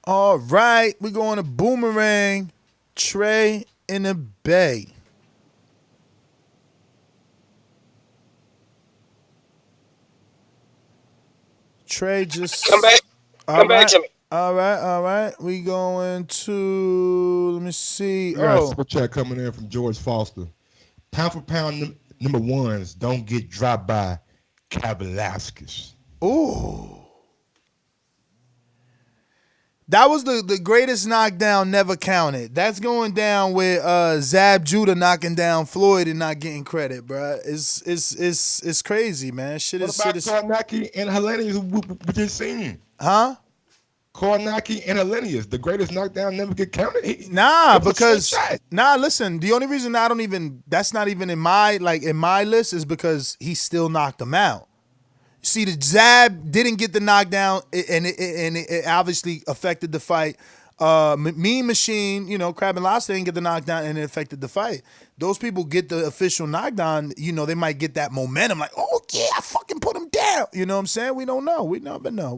All right, we're going to Boomerang. Trey in the Bay. Trey just come back to me. All right. We going to, let me see. Super chat coming in from George Foster. Pound for pound number ones don't get dropped by Kavalauskas. Ooh. That was the greatest knockdown never counted. That's going down with Zab Judah knocking down Floyd and not getting credit, bro. It's crazy, man. Shit is. What about Kornacki and Hellenius we just seen? Huh? Kornacki and Hellenius, the greatest knockdown never get counted. Listen. The only reason that's not even in my list is because he still knocked him out. See, the Zab didn't get the knockdown, and it obviously affected the fight. Mean Machine, Crab and Lobster didn't get the knockdown, and it affected the fight. Those people get the official knockdown, they might get that momentum, like, oh, yeah, I fucking put him down. You know what I'm saying? We don't know. We never know.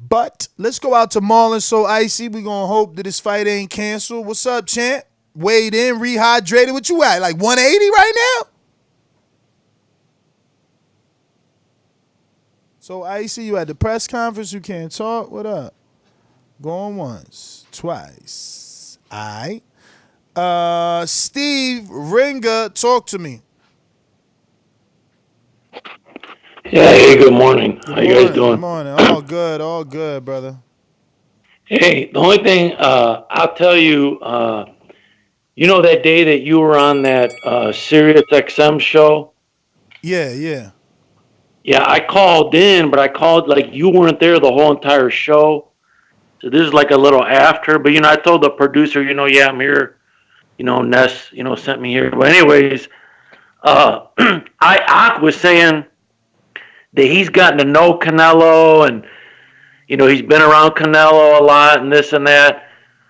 But let's go out to Marlon So Icy. We're going to hope that this fight ain't canceled. What's up, champ? Weighed in, rehydrated. What you at, like 180 right now? So Icy, you at the press conference, you can't talk. What up? Going once, twice. All right. Steve Ringer, talk to me. Yeah, hey, good morning. How you guys doing? Good morning. All good, brother. Hey, the only thing I'll tell you, that day that you were on that Sirius XM show? Yeah. Yeah, I called in, but I called like you weren't there the whole entire show. So this is like a little after. But, I told the producer, yeah, I'm here. Ness, sent me here. But anyways, I was saying that he's gotten to know Canelo and, he's been around Canelo a lot and this and that.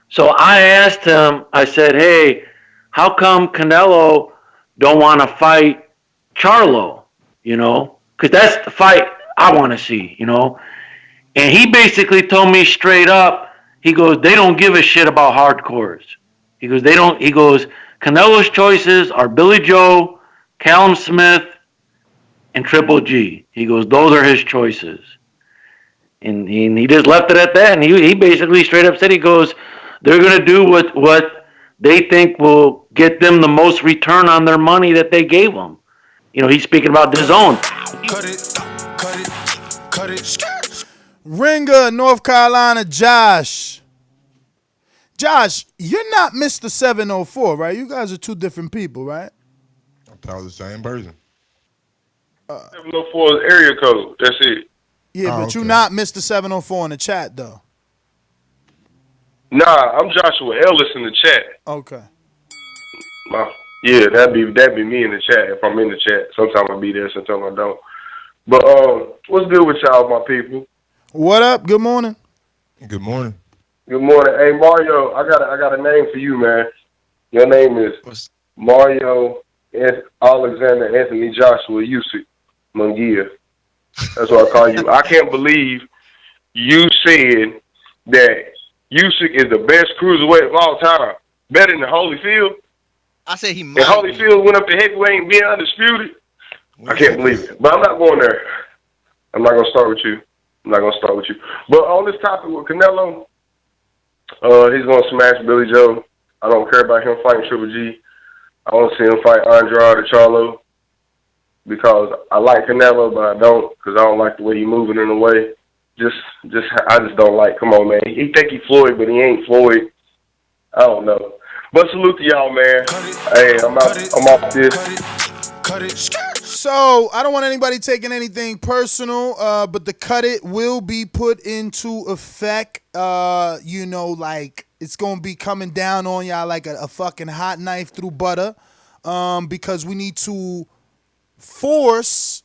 So I asked him, I said, hey, how come Canelo don't want to fight Charlo, Because that's the fight I want to see, And he basically told me straight up, He goes, they don't give a shit about hardcores. He goes, they don't. He goes, Canelo's choices are Billy Joe, Callum Smith, and Triple G. He goes, those are his choices. And he just left it at that. And he basically straight up said, he goes, they're going to do what they think will get them the most return on their money that they gave them. You know, he's speaking about DAZN. Cut it. Ringer, North Carolina, Josh. Josh, you're not Mr. 704, right? You guys are two different people, right? I'm telling the same person. 704 is area code. That's it. Yeah, but okay. you're not Mr. 704 in the chat, though. Nah, I'm Joshua Ellis in the chat. Okay. Yeah, that'd be me in the chat if I'm in the chat. Sometimes I'll be there, sometimes I don't. But what's good with y'all, my people? What up? Good morning. Good morning. Good morning. Hey Mario, I got a name for you, man. Your name is Mario Alexander Anthony Joshua Usyk Munguia. That's what I call you. I can't believe you said that Usyk is the best cruiserweight of all time. Better than Holyfield. I said he And might. Holyfield went up to heavyweight and being undisputed. I can't believe it. But I'm not going there. I'm not going to start with you. But on this topic with Canelo, he's going to smash Billy Joe. I don't care about him fighting Triple G. I want to see him fight Andrade or Charlo because I like Canelo, but I don't because I don't like the way he's moving in a way. I just don't like. Come on, man. He think he Floyd, but he ain't Floyd. I don't know. But salute to y'all, man. Hey, I'm off this. So, I don't want anybody taking anything personal, but the cut it will be put into effect. Like it's going to be coming down on y'all like a fucking hot knife through butter because we need to force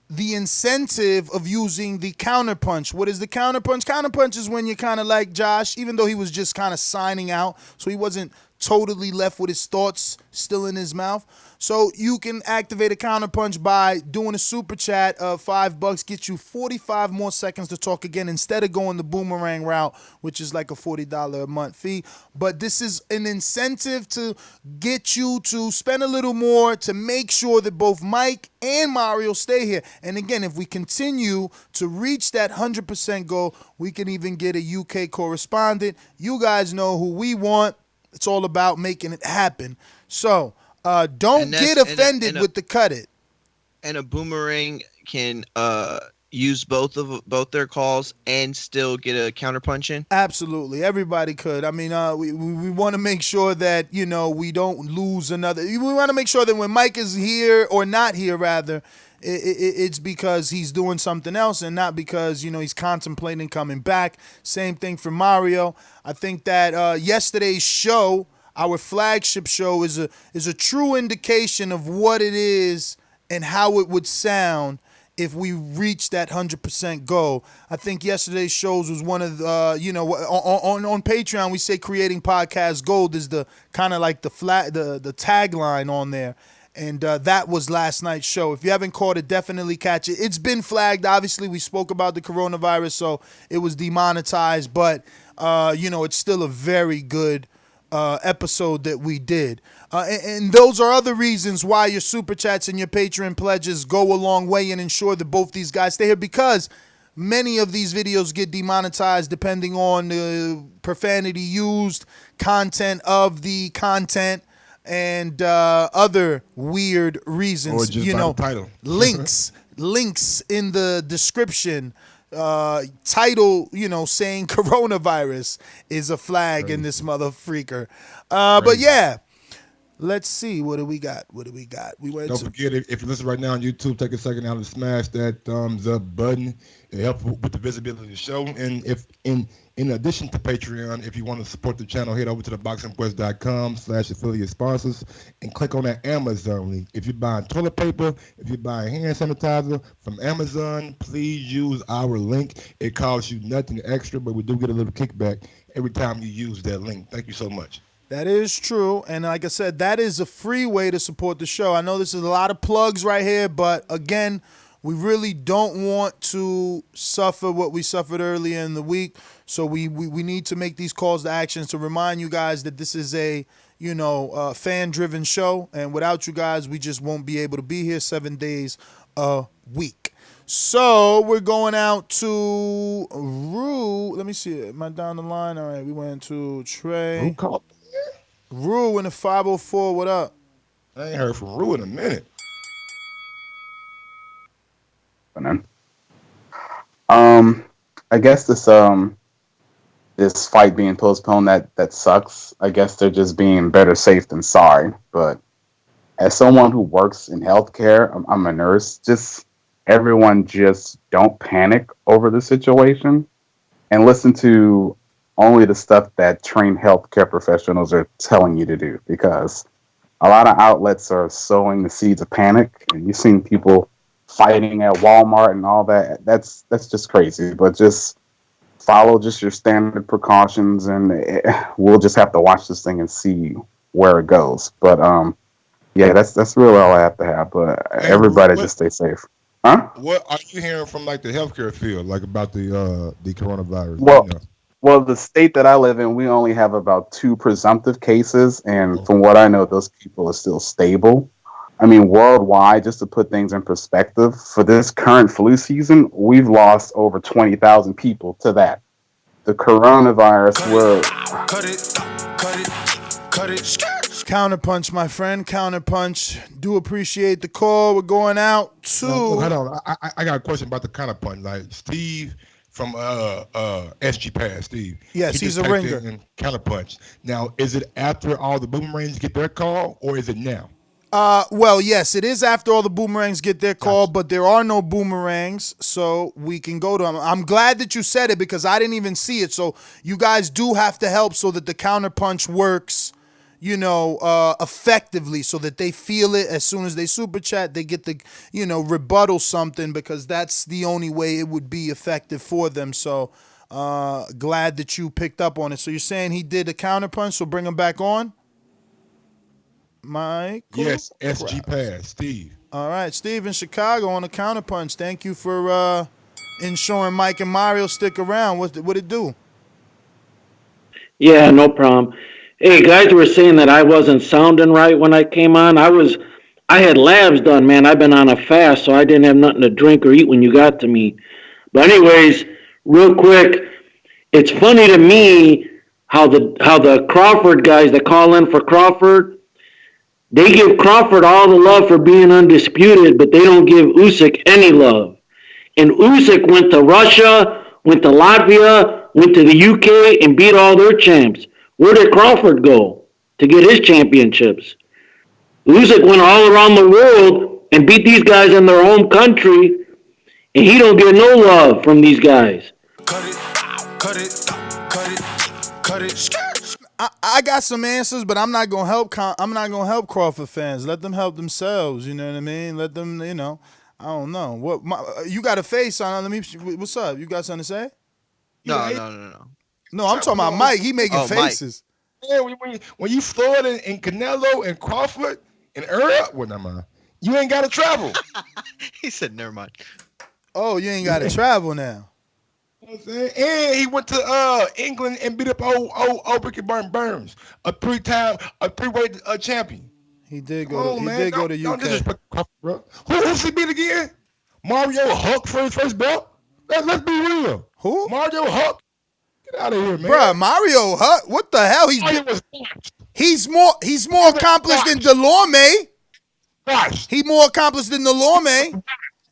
the incentive of using the counterpunch. What is the counterpunch? Counterpunch is when you're kind of like Josh, even though he was just kind of signing out, so he wasn't totally left with his thoughts still in his mouth. So you can activate a counterpunch by doing a super chat of $5, get you 45 more seconds to talk again instead of going the boomerang route, which is like a $40 a month fee. But this is an incentive to get you to spend a little more to make sure that both Mike and Mario stay here. And again, if we continue to reach that 100% goal, we can even get a UK correspondent. You guys know who we want. It's all about making it happen. So don't get offended with the cut it. And a boomerang can use both their calls and still get a counterpunch in? Absolutely. Everybody could. I mean, we want to make sure that, we don't lose another. We want to make sure that when Mike is here or not here, rather, it's because he's doing something else and not because, he's contemplating coming back. Same thing for Mario. I think that yesterday's show, our flagship show, is a true indication of what it is and how it would sound if we reach that 100% goal. I think yesterday's shows was one of the, on Patreon we say creating podcast gold is the kind of like the tagline on there. And that was last night's show. If you haven't caught it, definitely catch it. It's been flagged. Obviously, we spoke about the coronavirus, so it was demonetized. But, it's still a very good episode that we did. And those are other reasons why your super chats and your Patreon pledges go a long way and ensure that both these guys stay here, because many of these videos get demonetized depending on the profanity used, content of the content, and other weird reasons. Or just by the title. links in the description. Title, saying coronavirus is a flag in this mother freaker. But yeah, let's see. What do we got? Don't forget, if you listen right now on YouTube, take a second out and smash that thumbs up button. It helps with the visibility of the show. And if in addition to Patreon, if you want to support the channel, head over to theboxingquest.com/affiliate sponsors and click on that Amazon link. If you're buying toilet paper, if you're buying hand sanitizer from Amazon, please use our link. It costs you nothing extra, but we do get a little kickback every time you use that link. Thank you so much. That is true. And like I said, that is a free way to support the show. I know this is a lot of plugs right here, but again, We really don't want to suffer what we suffered earlier in the week. So we need to make these calls to action to remind you guys that this is a fan-driven show, and without you guys, we just won't be able to be here 7 days a week. So we're going out to Rue. Let me see. Am I down the line? All right, we went to Trey. Rue in the 504. What up? I ain't heard from Rue in a minute. I guess this fight being postponed, that sucks. I guess they're just being better safe than sorry. But as someone who works in healthcare, I'm a nurse. Everyone just don't panic over the situation and listen to only the stuff that trained healthcare professionals are telling you to do, because a lot of outlets are sowing the seeds of panic, and you've seen people fighting at Walmart and all that. That's just crazy. But just follow just your standard precautions, and we'll just have to watch this thing and see where it goes. But yeah, that's really all I have to have. But everybody just stay safe. Huh? What are you hearing from like the healthcare field, like about the coronavirus? Well, the state that I live in, we only have about 2 presumptive cases, and from what I know, those people are still stable. I mean, worldwide, just to put things in perspective, for this current flu season, we've lost over 20,000 people to that. The coronavirus will... Cut it. Counterpunch, my friend. Counterpunch. Do appreciate the call. We're going out to... Hold on. I got a question about the counterpunch. Like, Steve from SG Pass, Steve. Yes, he's a ringer. Counterpunch. Now, is it after all the boomerangs get their call, or is it now? Well, yes, it is after all the boomerangs get their call, but there are no boomerangs, so we can go to them. I'm glad that you said it because I didn't even see it. So you guys do have to help so that the counterpunch works, effectively, so that they feel it as soon as they super chat, they get the, rebuttal something, because that's the only way it would be effective for them. So glad that you picked up on it. So you're saying he did a counterpunch, so bring him back on? Mike? Yes, SG Pass, Steve. All right, Steve in Chicago on a counterpunch. Thank you for ensuring Mike and Mario stick around. What it do? Yeah, no problem. Hey, guys were saying that I wasn't sounding right when I came on. I had labs done, man. I've been on a fast, so I didn't have nothing to drink or eat when you got to me. But anyways, real quick, it's funny to me how the Crawford guys that call in for Crawford, they give Crawford all the love for being undisputed, but they don't give Usyk any love. And Usyk went to Russia, went to Latvia, went to the UK, and beat all their champs. Where did Crawford go to get his championships? Usyk went all around the world and beat these guys in their home country, and he don't get no love from these guys. Cut it. I got some answers, but I'm not gonna help. I'm not gonna help Crawford fans. Let them help themselves. You know what I mean? Let them. I don't know what you got a face on. Let me. What's up? You got something to say? No. No, I'm talking about Mike. He making faces. Yeah, when you Floyd and Canelo and Crawford and Earl, you ain't got to travel. He said, "Never mind." Oh, you ain't got to travel now. You know what I'm saying? And he went to England and beat up old Ricky Burns, a three-weight champion. He did go. He did go to UK. Don't disrespect Crawford, bro. Who's he beat again? Mario Huck for his first belt. Let's be real. Who? Mario Huck. Get out of here, man. Bruh, Mario Huck. What the hell? He's more accomplished than Delorme. He's more accomplished than Delorme.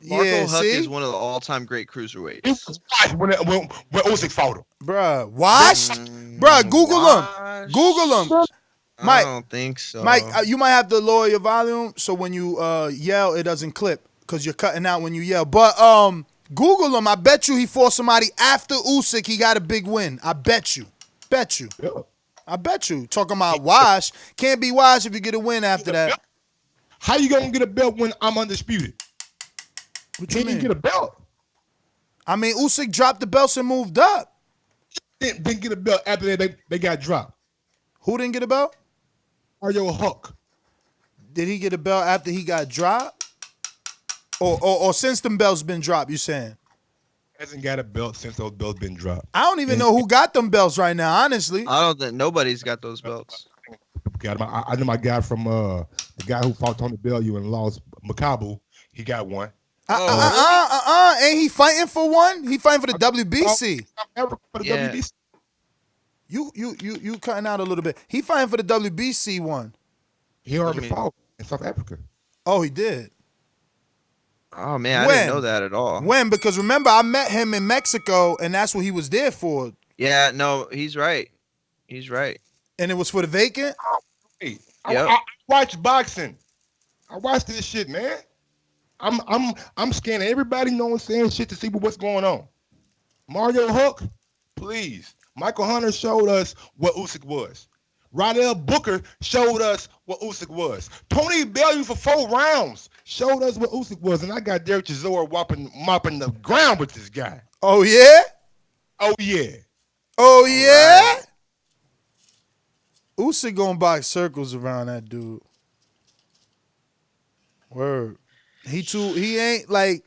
Marco Huck is one of the all-time great cruiserweights. He was washed when Usyk fought him. Bruh, washed? Bruh, Google him. Google him. Mike, I don't think so. Mike, you might have to lower your volume so when you yell, it doesn't clip because you're cutting out when you yell. But Google him. I bet you he fought somebody after Usyk. He got a big win. I bet you. Yeah. I bet you. Talking about wash. Can't be wash if you get a win after that. How you going to get a belt when I'm undisputed? What you mean? You get a belt. I mean, Usyk dropped the belts and moved up. Didn't get a belt after they got dropped. Who didn't get a belt? Mario Huck. Did he get a belt after he got dropped? Or since them belts been dropped, you saying? Hasn't got a belt since those belts been dropped. I don't even know who got them belts right now, honestly. I don't think nobody's got those belts. I know my guy from the guy who fought Tony Bellew and lost Makabu. He got one. Ain't he fighting for one? He fighting for the WBC. Yeah. WBC. You cutting out a little bit. He fighting for the WBC one. He already fought in South Africa. Oh, he did. Oh man, I didn't know that at all. When? Because remember, I met him in Mexico, and that's what he was there for. Yeah, no, he's right. He's right. And it was for the vacant. Hey, Yep. I watch boxing. I watch this shit, man. I'm scanning everybody knowing saying shit to see what's going on. Mario Hook, please. Michael Hunter showed us what Usyk was. Rydell Booker showed us what Usyk was. Tony Bellew for 4 rounds showed us what Usyk was, and I got Derek Chisora mopping the ground with this guy. Oh yeah. Oh yeah. Oh yeah. Right. Usyk gonna box circles around that dude. Word. He ain't like,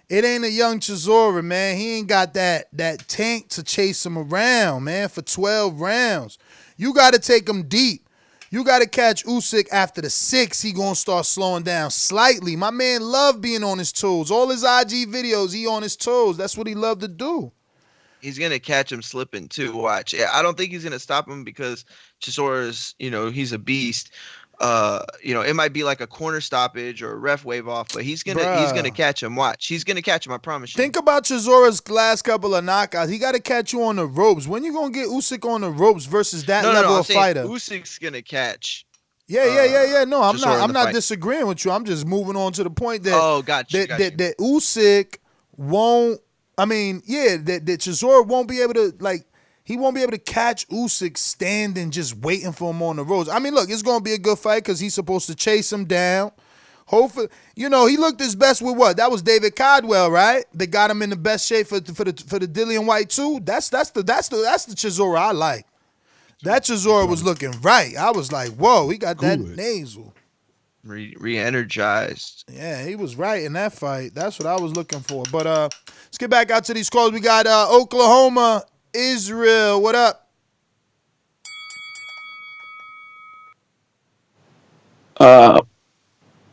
it ain't a young Chisora, man. He ain't got that tank to chase him around, man, for 12 rounds. You got to take him deep. You got to catch Usyk after the 6. He going to start slowing down slightly. My man love being on his toes. All his IG videos, he on his toes. That's what he love to do. He's going to catch him slipping too, watch. Yeah, I don't think he's going to stop him because Chisora's, he's a beast. It might be like a corner stoppage or a ref wave off, but he's gonna catch him. Watch, he's gonna catch him. I promise you. Think about Chisora's last couple of knockouts. He got to catch you on the ropes. When you gonna get Usyk on the ropes versus that level of fighter? Usyk's gonna catch. Yeah. No, I'm Chisora not disagreeing with you. I'm just moving on to the point that gotcha. That Usyk won't. I mean, that Chisora won't be able to like. He won't be able to catch Usyk standing just waiting for him on the ropes. I mean, look, it's going to be a good fight because he's supposed to chase him down. Hopefully, he looked his best with what? That was David Caldwell, right? That got him in the best shape for the Dillian White too. That's the Chisora I like. That Chisora was looking right. I was like, whoa, he got that nasal. Re-energized. Yeah, he was right in that fight. That's what I was looking for. But let's get back out to these calls. We got Oklahoma. Israel, what up?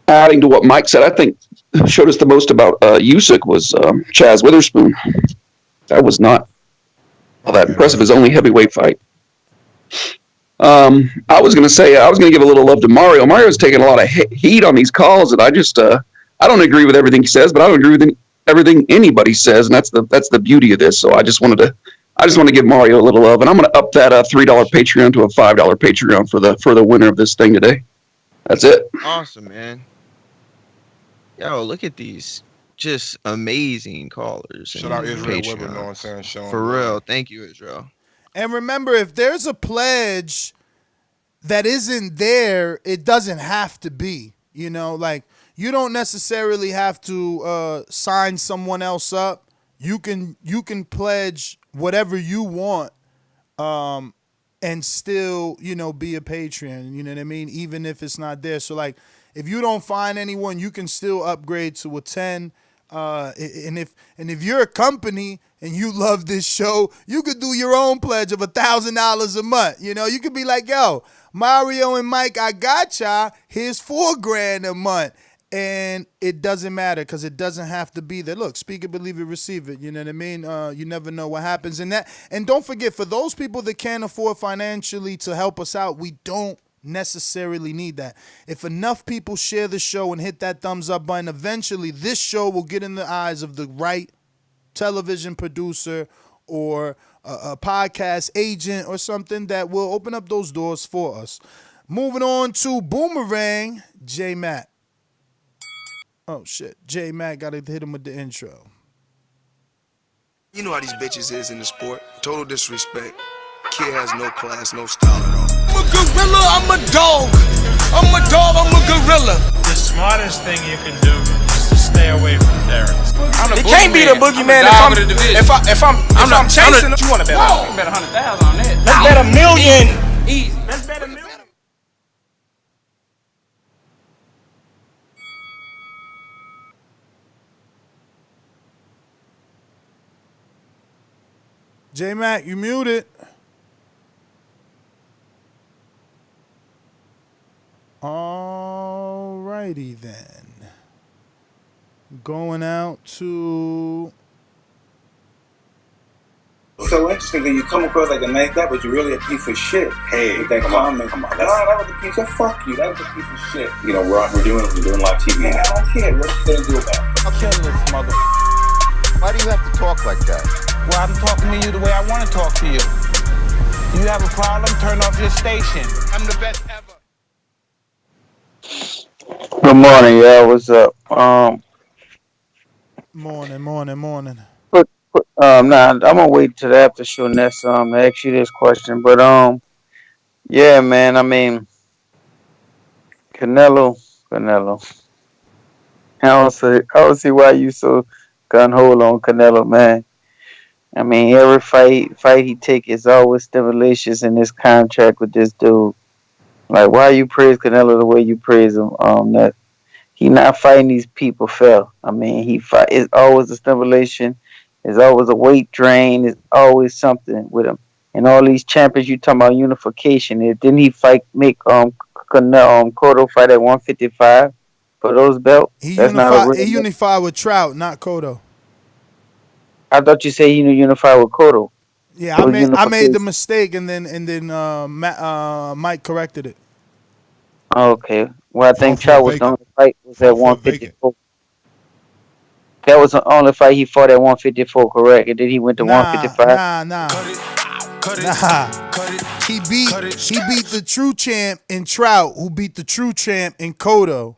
Adding to what Mike said, I think showed us the most about Usyk was Chaz Witherspoon. That was not all that impressive. His only heavyweight fight. I was going to give a little love to Mario. Mario's taking a lot of heat on these calls, and I don't agree with everything he says, but I don't agree with everything anybody says, and that's the beauty of this. So I just want to give Mario a little love, and I'm going to up that $3 Patreon to a $5 Patreon for the winner of this thing today. That's it. Awesome, man. Yo, look at these just amazing callers. Shout out Israel Weber, know what I'm saying? For real. Thank you, Israel. And remember, if there's a pledge that isn't there, it doesn't have to be. Like you don't necessarily have to sign someone else up. You can pledge whatever you want and still, be a Patreon. You know what I mean? Even if it's not there. So, like, if you don't find anyone, you can still upgrade to a 10. And if you're a company and you love this show, you could do your own pledge of $1,000 a month. You could be like, yo, Mario and Mike, I got y'all. Here's $4,000 a month. And it doesn't matter because it doesn't have to be there. Look, speak it, believe it, receive it. You know what I mean? You never know what happens in that. And don't forget, for those people that can't afford financially to help us out, we don't necessarily need that. If enough people share the show and hit that thumbs up button, eventually this show will get in the eyes of the right television producer or a podcast agent or something that will open up those doors for us. Moving on to Boomerang, J Matt. Oh, shit. J Matt got to hit him with the intro. You know how these bitches is in the sport. Total disrespect. Kid has no class, no style at all. I'm a gorilla, I'm a dog. I'm a dog, I'm a gorilla. The smartest thing you can do is to stay away from terrorists. It can't be the boogeyman if I'm chasing. What you want to bet on? You bet 100,000 on that. Let's bet $1 million. Easy. Let's bet $1 million. J-Mac, you muted. Alrighty then. Going out to... So interesting that you come across like a nice guy, but you're really a piece of shit. Hey, with that comment. Come on. No, that was a piece of fuck you. That was a piece of shit. You know, we're doing live TV. Man, I don't care. What you gonna do about it? I'll kill this mother. Why do you have to talk like that? Well, I'm talking to you the way I want to talk to you. You have a problem? Turn off your station. I'm the best ever. Good morning, y'all. What's up? Morning. Nah, I'm gonna wait till the after show next to ask you this question. But yeah, man. I mean, Canelo. I don't see why you so gun hold on Canelo, man. I mean, every fight he take is always stimulations in this contract with this dude. Like, why you praise Canelo the way you praise him? That he not fighting these people fair. I mean, he fight. It's always a stimulation. It's always a weight drain. It's always something with him. And all these champions you talking about unification. Didn't he make Cotto fight at 155 for those belts? He unified with Trout, not Cotto. I thought you said he unified with Cotto. Yeah, I made the mistake, and then Mike corrected it. Okay. Well, I think Trout was the only fight was at 154. That was the only fight he fought at 154, correct? And then he went to 155. Nah. He beat the true champ in Trout, who beat the true champ in Cotto.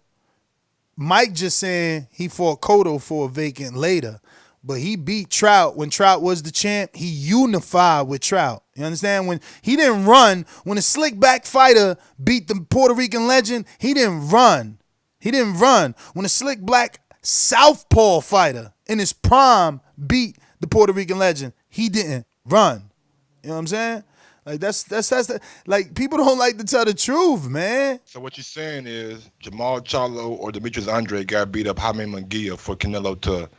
Mike just saying he fought Cotto for a vacant later. But he beat Trout when Trout was the champ. He unified with Trout. You understand? When he didn't run, when a slick back fighter beat the Puerto Rican legend, he didn't run. When a slick black southpaw fighter in his prime beat the Puerto Rican legend, he didn't run. You know what I'm saying? Like that's like, people don't like to tell the truth, man. So what you're saying is Jamal Charlo or Demetrius Andre got beat up Jaime Munguia for Canelo to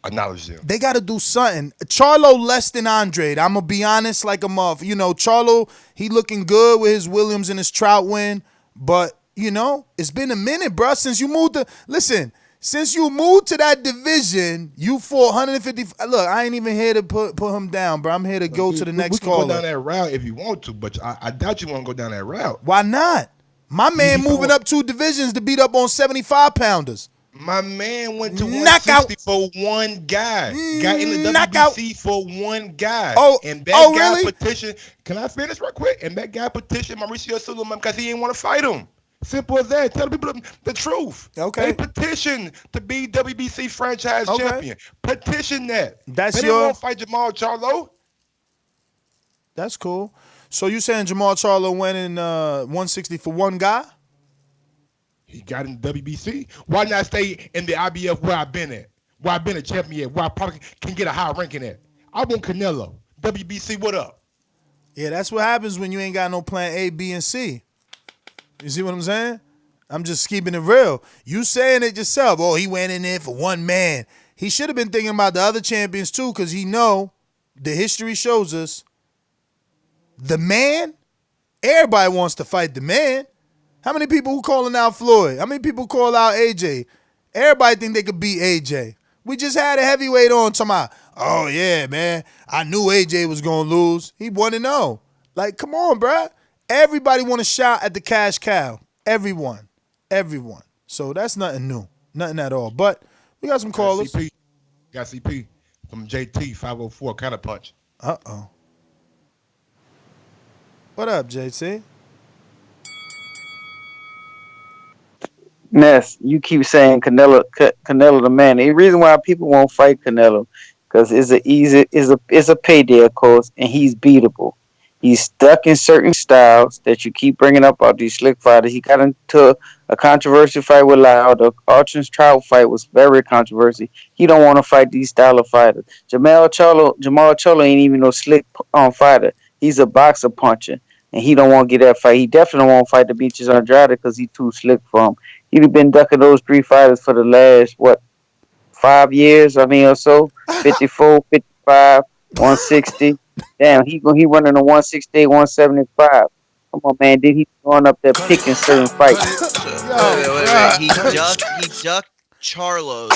acknowledge them. They got to do something. Charlo less than Andre. I'm going to be honest like a muff. You know, Charlo, he looking good with his Williams and his Trout win. But, you know, it's been a minute, bro, since you moved to... Listen, since you moved to that division, you fought 150... Look, I ain't even here to put him down, bro. I'm here to go to the next caller. We can go down that route if you want to, but I doubt you want to go down that route. Why not? My man moving up 2 divisions to beat up on 75-pounders. My man went to 160 for one guy. Got in the WBC for one guy. And that guy really? Petitioned. Can I finish real quick? And that guy petitioned Mauricio Sulaiman because he didn't want to fight him. Simple as that. Tell people the truth. Okay. They petitioned to be WBC franchise champion. Petition that. That's they didn't want to fight Jamal Charlo. That's cool. So you saying Jamal Charlo went in 160 for one guy? He got in the WBC. Why not stay in the IBF where I've been at? Where I've been a champion at? Where I probably can get a high ranking at? I want Canelo. WBC, what up? Yeah, that's what happens when you ain't got no plan A, B, and C. You see what I'm saying? I'm just keeping it real. You saying it yourself. Oh, he went in there for one man. He should have been thinking about the other champions too, because he know the history shows us the man, everybody wants to fight the man. How many people who calling out Floyd? How many people call out AJ? Everybody think they could beat AJ. We just had a heavyweight on talking about, oh yeah, man, I knew AJ was going to lose. He 1-0. Like, come on, bruh. Everybody want to shout at the cash cow. Everyone. So that's nothing new. Nothing at all. But we got some callers. Got CP from JT 504 Counterpunch. Uh-oh. What up, JT? Ness, you keep saying Canelo the man. The reason why people won't fight Canelo, because it's a payday, of course, and he's beatable. He's stuck in certain styles that you keep bringing up about these slick fighters. He got into a controversial fight with Lau. The Archers Trout fight was very controversial. He don't want to fight these style of fighters. Jamal Charlo ain't even no slick fighter. He's a boxer puncher, and he don't want to get that fight. He definitely don't want to fight Demetrius Andrade because he's too slick for him. He'd been ducking those 3 fighters for the last, 5 years, or so? 54, 55, 160. Damn, he running a 168, 175. Come on, man. Then he going up there picking certain fights. Wait. He ducked Charlo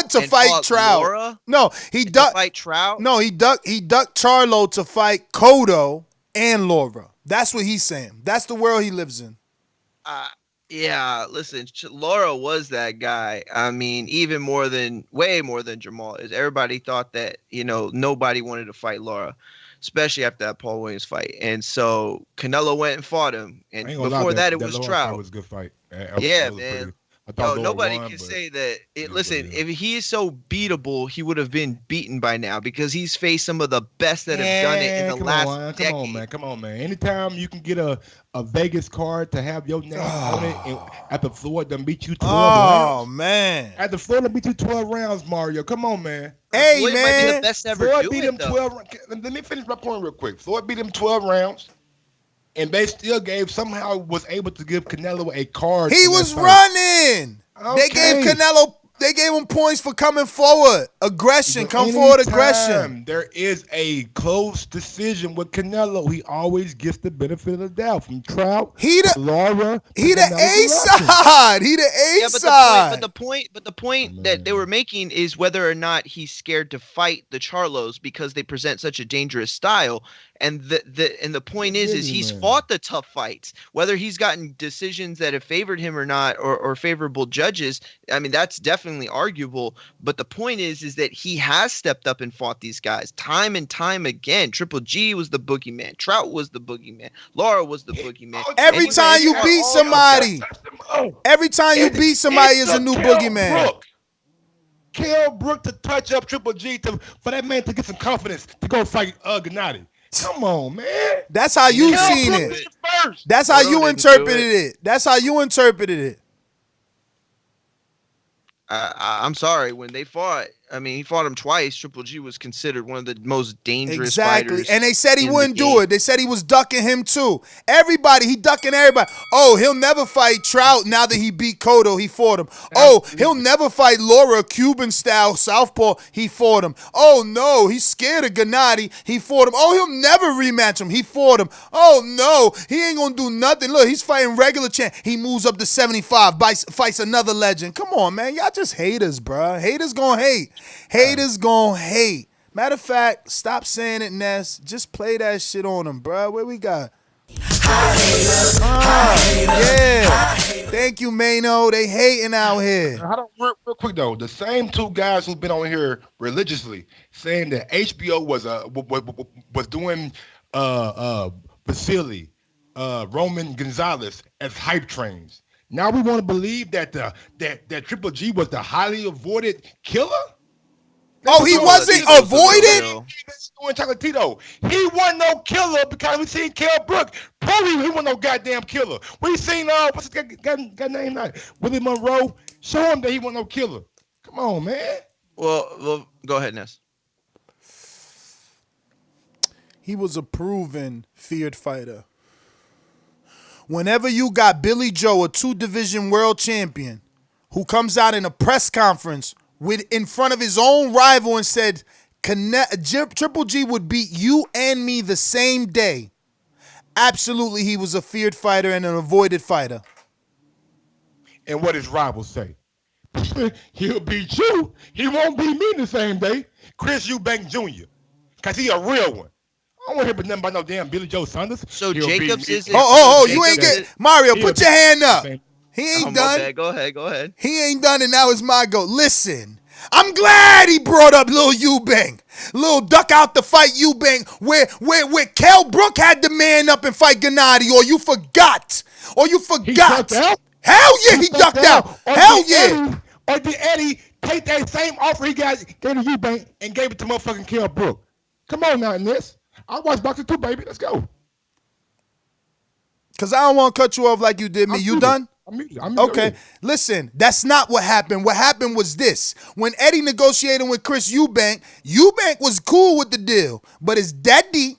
to and fight fought Trout. Laura? No, he ducked. To fight Trout? No, he ducked Charlo to fight Cotto and Laura. That's what he's saying. That's the world he lives in. Yeah, listen, Laura was that guy. I mean, way more than Jamal is. Everybody thought that, nobody wanted to fight Laura, especially after that Paul Williams fight. And so Canelo went and fought him. And before that, it was Trout. That was a good fight. Yeah, man. Nobody won, can say that. Listen, if he is so beatable, he would have been beaten by now because he's faced some of the best that have done it in the last decade. Come on, man. Anytime you can get a Vegas card to have your name on it, and after Floyd done beat you 12 rounds. Oh, man. After Floyd done beat you 12 rounds, Mario. Come on, man. Hey, Floyd man. might be the best ever Floyd do beat it, him though. 12. Let me finish my point real quick. Floyd beat him 12 rounds. And they still was able to give Canelo a card. He was running. Okay. They gave him points for coming forward. Aggression. Come forward, aggression. There is a close decision with Canelo. He always gets the benefit of the doubt from Trout, Laura. He the A side. He the A side. But the point that they were making is whether or not he's scared to fight the Charlos because they present such a dangerous style. And the point is he's fought the tough fights. Whether he's gotten decisions that have favored him or not, or favorable judges, I mean, that's definitely arguable. But the point is that he has stepped up and fought these guys time and time again. Triple G was the boogeyman. Trout was the boogeyman. Laura was the boogeyman. Every time you beat somebody, is a new boogeyman. Kell Brook to touch up Triple G for that man to get some confidence to go fight Gennady. Come on, man. That's how you seen it. That's how you interpreted it. That's how you interpreted it. I'm sorry. When they fought, he fought him twice. Triple G was considered one of the most dangerous fighters. And they said he wouldn't do it. They said he was ducking him too. He ducking everybody. Oh, he'll never fight Trout now that he beat Cotto. He fought him. Oh, he'll never fight Laura, Cuban style southpaw. He fought him. Oh no, he's scared of Gennady. He fought him. Oh, he'll never rematch him. He fought him. Oh no, he ain't gonna do nothing. Look, he's fighting regular champ. He moves up to 75, fights another legend. Come on, man, y'all just haters, bruh. Haters gonna hate. Haters gonna hate. Matter of fact, stop saying it, Ness. Just play that shit on them, bro. Where we got? Yeah. Thank you, Mano. They hating out here. Real quick though, the same two guys who've been on here religiously saying that HBO was doing Vasily, Roman Gonzalez as hype trains. Now we want to believe that that Triple G was the highly avoided killer. Oh, he wasn't avoided? He wasn't no killer because we seen Kell Brook. Probably he wasn't no goddamn killer. We seen what's his guy name now? Willie Monroe. Show him that he wasn't no killer. Come on, man. Well, go ahead, Ness. He was a proven feared fighter. Whenever you got Billy Joe, a 2-division world champion, who comes out in a press conference in front of his own rival and said, Triple G would beat you and me the same day. Absolutely, he was a feared fighter and an avoided fighter. And what his rivals say? He'll beat you. He won't beat me the same day. Chris Eubank Jr. Because he a real one. I don't want to hear nothing about no damn Billy Joe Saunders. So Jacobs is... you ain't get... Mario, put your hand up. He ain't done. Go ahead. He ain't done, and now it's my go. Listen, I'm glad he brought up Lil Eubank. Lil duck out the fight Eubank where Kell Brook had to man up and fight Gennady, or you forgot. He ducked out? Hell yeah, he ducked out. Hell yeah. Or did Eddie take that same offer he gave to Eubank and gave it to motherfucking Kell Brook? Come on now, in this. I watch boxing too, baby. Let's go. Because I don't want to cut you off like you did me. You done? I'm okay. Listen, that's not what happened. What happened was this. When Eddie negotiated with Chris Eubank was cool with the deal. But his daddy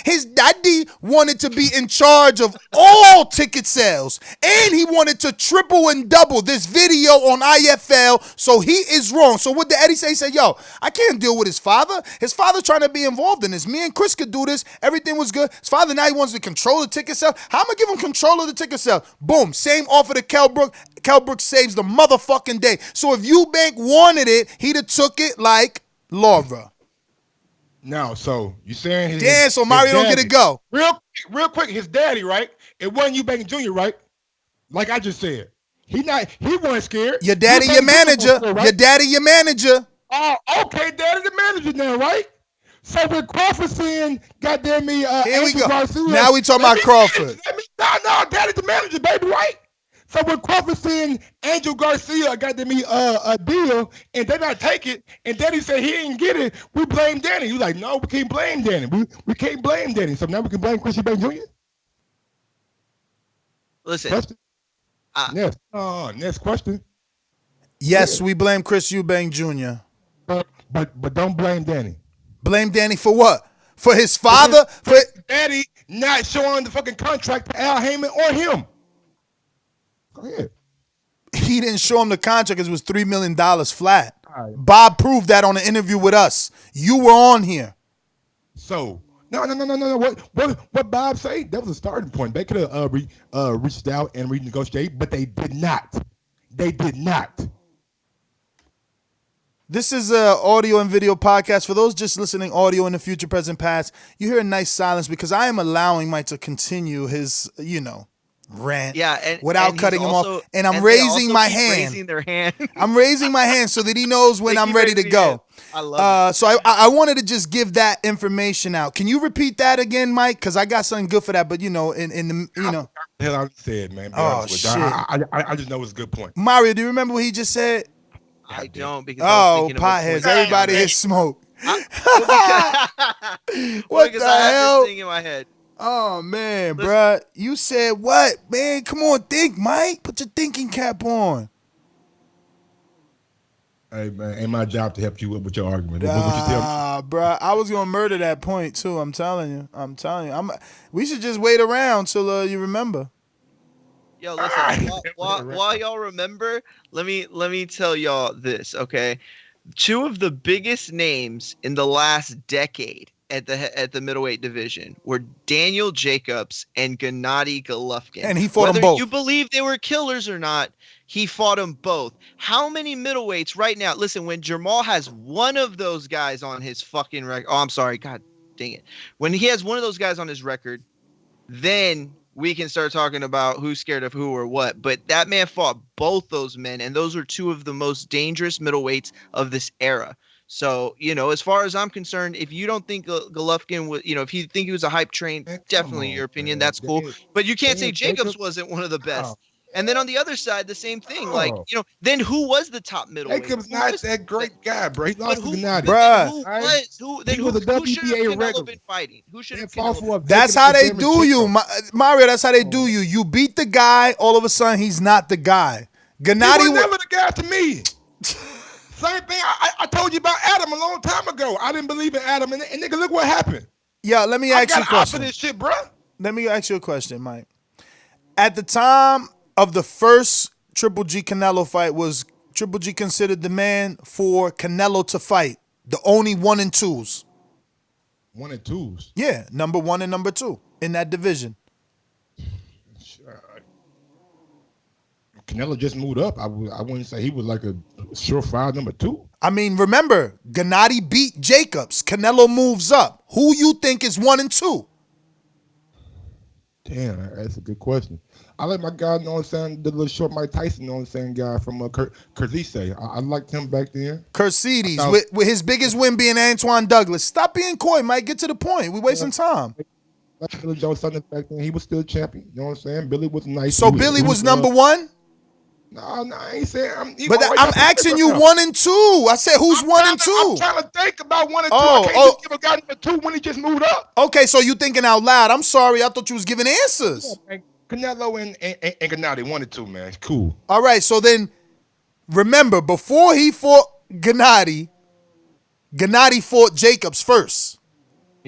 His daddy wanted to be in charge of all ticket sales, and he wanted to triple and double this video on IFL, so he is wrong. So what did Eddie say? He said, yo, I can't deal with his father. His father trying to be involved in this. Me and Chris could do this. Everything was good. His father now he wants to control the ticket sale. How am I give him control of the ticket sale? Boom, same offer to Kell Brook. Kell Brook saves the motherfucking day. So if Eubank wanted it, he'd have took it like Laura. Now, so you saying his damn, so Mario don't get to go. Real quick, his daddy, right? It wasn't Eubank Jr., right? Like I just said. He wasn't scared. Your daddy, your manager. Right? Your daddy, your manager. Oh, okay, daddy the manager now, right? So when Crawford saying, goddamn me, here we go. Garcia, now we talking about Crawford. No, daddy the manager, baby, right? So when Crawford saying Angel Garcia got me a deal and they not take it, and Danny said he didn't get it, we blame Danny. He was like, no, we can't blame Danny. We can't blame Danny. So now we can blame Chris Eubank Jr. Listen. Next question. Yes, we blame Chris Eubank Jr. But don't blame Danny. Blame Danny for what? For his father? For Danny not showing the fucking contract to Al Heyman or him. Go ahead. He didn't show him the contract because it was $3 million flat. Right. Bob proved that on an interview with us. You were on here. So, no. What Bob say? That was a starting point. They could have reached out and renegotiate, but they did not. They did not. This is a audio and video podcast. For those just listening, audio in the future, present, past, you hear a nice silence because I am allowing Mike to continue his, rant without cutting him off. And I'm raising my hand. Raising their hand. I'm raising my hand so that he knows when I'm ready to go. I love it. So I wanted to just give that information out. Can you repeat that again, Mike? Because I got something good for that. But in the hell I said, man. Oh shit! I just know it's a good point. Mario, do you remember what he just said? I don't because I was thinking potheads! Everybody hit smoke. What because the I had hell? this thing in my head. Oh man, bruh. You said what, man? Come on, think, Mike. Put your thinking cap on. Hey man, ain't my job to help you with your argument. Bruh, I was gonna murder that point too. I'm telling you. We should just wait around till you remember. Yo, listen. While y'all remember, let me tell y'all this, okay? Two of the biggest names in the last decade at the middleweight division were Daniel Jacobs and Gennady Golovkin. And he fought them both. Whether you believe they were killers or not, he fought them both. How many middleweights right now? Listen, when Jamal has one of those guys on his fucking record. Oh, I'm sorry. God dang it. When he has one of those guys on his record, then we can start talking about who's scared of who or what. But that man fought both those men, and those are two of the most dangerous middleweights of this era. So, as far as I'm concerned, if you don't think Golovkin was, if you think he was a hype train, definitely your opinion, that's cool. But you can't say Jacobs wasn't one of the best. And then on the other side, the same thing. Then who was the top middleweight? Jacobs not that great guy, bro. He lost to Gennady. Who should have Canelo been fighting? Who should have Canelo? That's how they do you, Mario. That's how they do you. You beat the guy, all of a sudden he's not the guy. Gennady was never the guy to me. Same thing. I told you about Adam a long time ago. I didn't believe in Adam, and nigga, look what happened. Yeah, let me ask you a question. This shit, bro. Let me ask you a question, Mike. At the time of the first Triple G Canelo fight, was Triple G considered the man for Canelo to fight? The only 1 and 2s. 1 and 2s? Yeah, number 1 and number 2 in that division. Canelo just moved up. I wouldn't say he was like a surefire number 2. I mean, remember, Gennady beat Jacobs. Canelo moves up. Who you think is 1 and 2? Damn, that's a good question. I like my guy, the little short Mike Tyson, guy from Curzice. I liked him back then. Curzice, with his biggest win being Antoine Douglas. Stop being coy, Mike. Get to the point. We're wasting time. Like Billy Joe Saunders back then, he was still champion. You know what I'm saying? Billy was nice. So Billy was number 1? No, I ain't saying. But I'm asking you 1 and 2. I said who's 1 and 2? I'm trying to think about 1 and 2. I can't just give a guy number 2 when he just moved up. Okay, so you thinking out loud. I'm sorry. I thought you was giving answers. Yeah, Canelo and Gennady 1 and 2, man. It's cool. All right, so then remember, before he fought Gennady fought Jacobs first.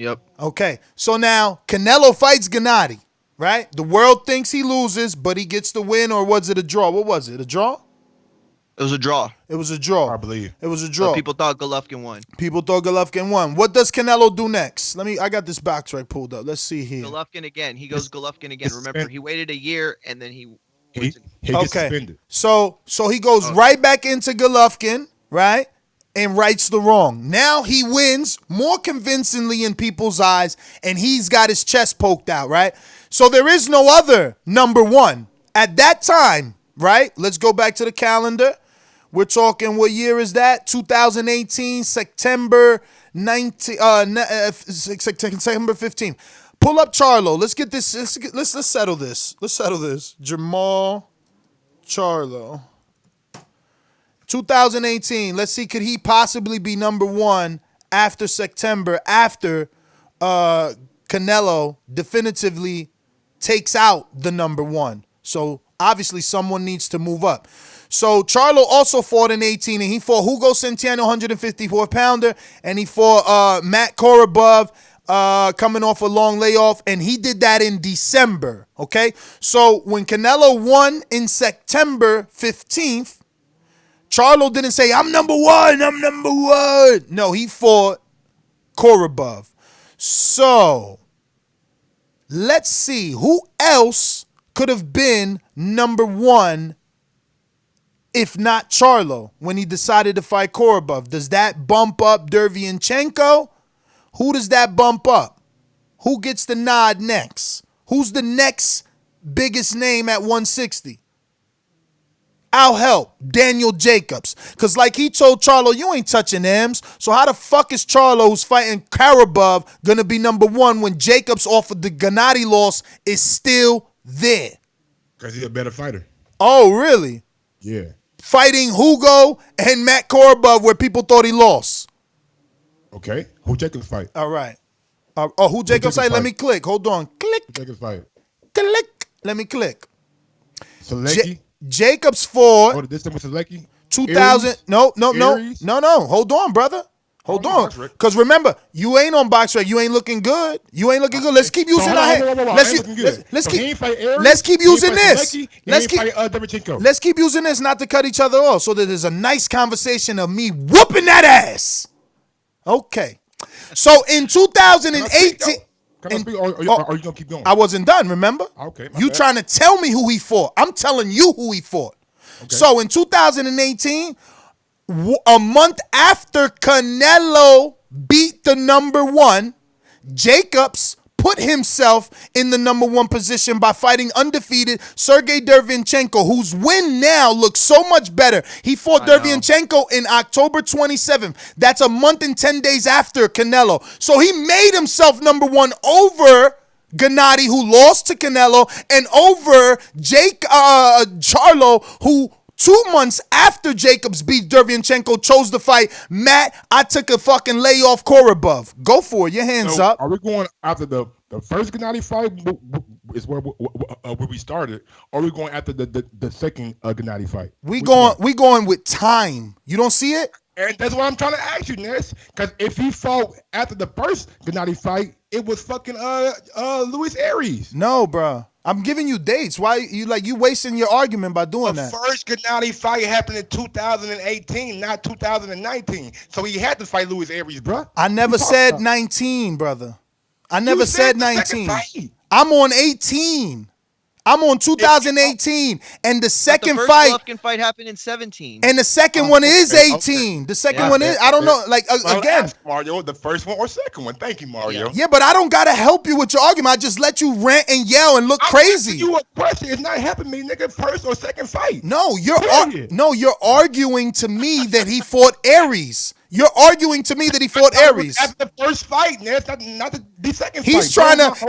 Yep. Okay, so now Canelo fights Gennady, right? The world thinks he loses, but he gets the win, or was it a draw? What was it? A draw? It was a draw. It was a draw. I believe it was a draw. But people thought Golovkin won. People thought Golovkin won. What does Canelo do next? I got this box right pulled up. Let's see here. Golovkin again. He goes Golovkin again. Remember, he waited a year and then he gets suspended. So he goes right back into Golovkin, right? And rights the wrong. Now he wins more convincingly in people's eyes, and he's got his chest poked out, right? So there is no other number one. At that time, right? Let's go back to the calendar. We're talking, what year is that? 2018, September 19, September 15th. Pull up Charlo. Let's get this. Let's settle this. Let's settle this. Jamal Charlo. 2018. Let's see, could he possibly be number one after September, after Canelo definitively takes out the number one? So obviously someone needs to move up. So Charlo also fought in 18, and he fought Hugo Centeno, 154-pounder, and he fought Matt Korobov, coming off a long layoff, and he did that in December, okay? So when Canelo won in September 15th, Charlo didn't say, I'm number one. No, he fought Korobov. So let's see, who else could have been number one if not Charlo when he decided to fight Korobov? Does that bump up Derevyanchenko? Who does that bump up? Who gets the nod next? Who's the next biggest name at 160? I'll help. Daniel Jacobs. Because like he told Charlo, you ain't touching M's. So how the fuck is Charlo, who's fighting Korobov, going to be number one when Jacobs off of the Gennady loss is still there? Because he's a better fighter. Oh, really? Yeah. Fighting Hugo and Matt Korobov where people thought he lost. Okay. Who Jacobs fight? All right. Who Jacobs fight? Let me click. Hold on. Click. Who Jacobs fight? Click. Let me click. Selecki? Jacobs fought. Oh, this time with Selecki? 2000. No. Hold on, brother. Hold on. Because remember, you ain't on BoxRec. You ain't looking good. Let's keep using our head. Let's keep using this. Let's keep using this not to cut each other off so that there's a nice conversation of me whooping that ass. Okay. So in 2018. Are you going to keep going? I wasn't done, remember? Okay. You trying to tell me who he fought. I'm telling you who he fought. Okay. So in 2018, a month after Canelo beat the number one, Jacobs put himself in the number one position by fighting undefeated Sergey Derevyanchenko, whose win now looks so much better. He fought Derevyanchenko in October 27th. That's a month and 10 days after Canelo. So he made himself number one over Gennady, who lost to Canelo, and over Charlo, who 2 months after Jacobs beat Derevyanchenko chose to fight Matt, I took a fucking layoff Korobov. Go for it. Your hands up. Are we going after the first Gennady fight is where we started, or are we going after the second Gennady fight? We going with time. You don't see it? And that's what I'm trying to ask you, Ness. Because if he fought after the first Gennady fight, it was fucking Luis Aries. No, bro. I'm giving you dates. Why you wasting your argument by doing that? The first Gennady fight happened in 2018, not 2019. So he had to fight Luis Aries, bro. I never said 19, brother. I never said 19. I'm on 18. I'm on 2018, and the second fight. The first Golovkin fight happened in 17, and the second one is 18. The second one is I don't know. Like again, ask Mario, the first one or second one? Thank you, Mario. Yeah, but I don't gotta help you with your argument. I just let you rant and yell and look crazy. You a question? It's not helping me, nigga. First or second fight? No, you're arguing to me that he fought Aries. You're arguing to me that he fought Aries. After the first fight, man. It's not the second fight.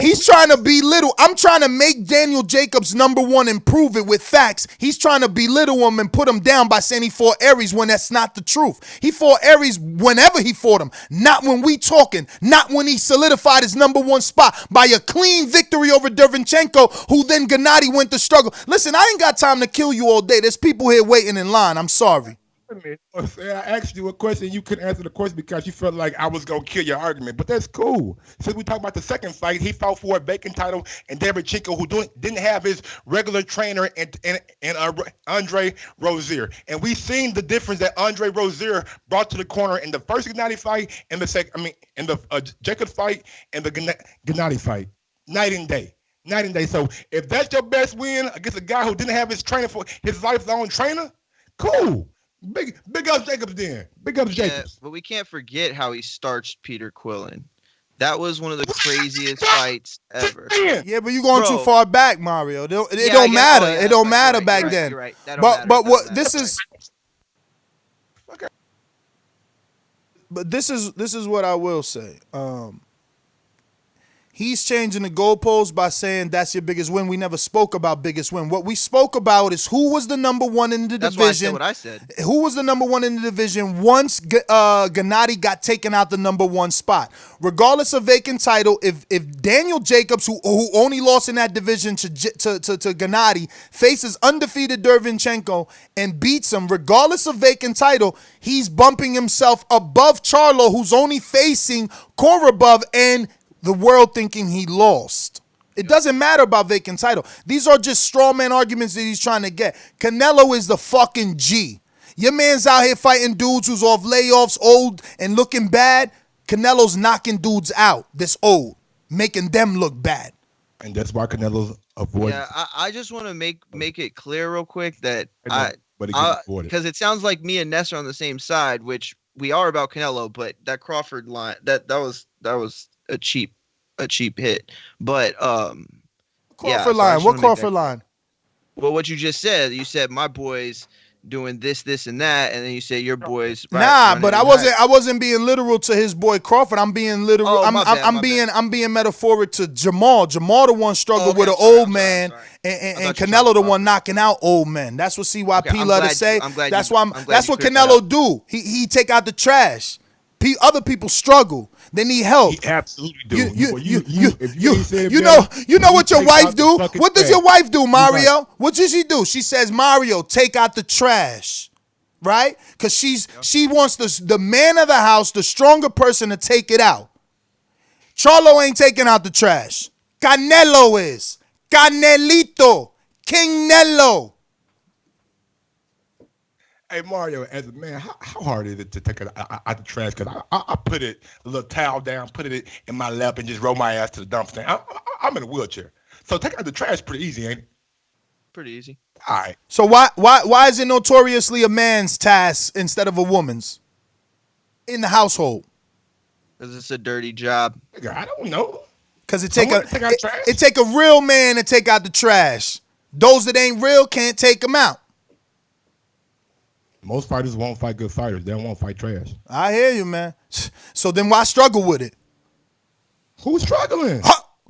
He's trying to belittle. I'm trying to make Daniel Jacobs number one and prove it with facts. He's trying to belittle him and put him down by saying he fought Aries when that's not the truth. He fought Aries whenever he fought him, not when we talking, not when he solidified his number one spot by a clean victory over Derevyanchenko, who then Gennady went to struggle. Listen, I ain't got time to kill you all day. There's people here waiting in line. I'm sorry. I asked you a question. You couldn't answer the question because you felt like I was gonna kill your argument. But that's cool. Since we talk about the second fight, he fought for a vacant title, and David Chico, who didn't have his regular trainer, and Andre Rozier. And we seen the difference that Andre Rozier brought to the corner in the first Gennady fight, and the second. I mean, in the Jacob fight and the Gennady fight, night and day. Night and day. So if that's your best win against a guy who didn't have his trainer for his lifelong trainer, cool. Big ups Jacobs then. Big ups Jacobs. But we can't forget how he starched Peter Quillen. That was one of the craziest fights ever. Yeah, but you're going too far back, Mario. It don't matter. It don't matter back then. Right. But what this is. But this is what I will say. He's changing the goalposts by saying that's your biggest win. We never spoke about biggest win. What we spoke about is who was the number one in the division. That's what I said. Who was the number one in the division once Gennady got taken out the number one spot. Regardless of vacant title, if Daniel Jacobs, who only lost in that division to Gennady, faces undefeated Derevyanchenko and beats him, regardless of vacant title, he's bumping himself above Charlo, who's only facing Korobov and the world thinking he lost. It doesn't matter about vacant title. These are just straw man arguments that he's trying to get. Canelo is the fucking G. Your man's out here fighting dudes who's off layoffs, old and looking bad. Canelo's knocking dudes out that's old, making them look bad. And that's why Canelo's avoiding. Yeah, I just want to make it clear real quick that because it sounds like me and Ness are on the same side, which we are about Canelo, but that Crawford line that was a cheap hit. But Crawford line. What Crawford line? Well, what you just said, you said my boys doing this, and that, and then you say your boys. Nah, but I wasn't being literal to his boy Crawford. I'm being literal. I'm being metaphoric to Jamal. Jamal the one struggled with an old man, and Canelo the one knocking out old men. That's what CYP love to say. That's what Canelo do. He take out the trash. Other people struggle. They need help. He absolutely do. You know what your wife do? What does your wife do, Mario? What does she do? She says, Mario, take out the trash. Right? Because she wants the man of the house, the stronger person, to take it out. Charlo ain't taking out the trash. Canelo is. Canelito. King Nello. Hey, Mario, as a man, how hard is it to take it out the trash? Because I put a little towel down, put it in my lap, and just roll my ass to the dumpster. I'm in a wheelchair. So taking out the trash pretty easy, ain't it? Pretty easy. All right. So why is it notoriously a man's task instead of a woman's in the household? Because it's a dirty job. I don't know. Because it take a real man to take out the trash. Those that ain't real can't take them out. Most fighters won't fight good fighters. They won't fight trash. I hear you, man. So then why struggle with it? Who's struggling?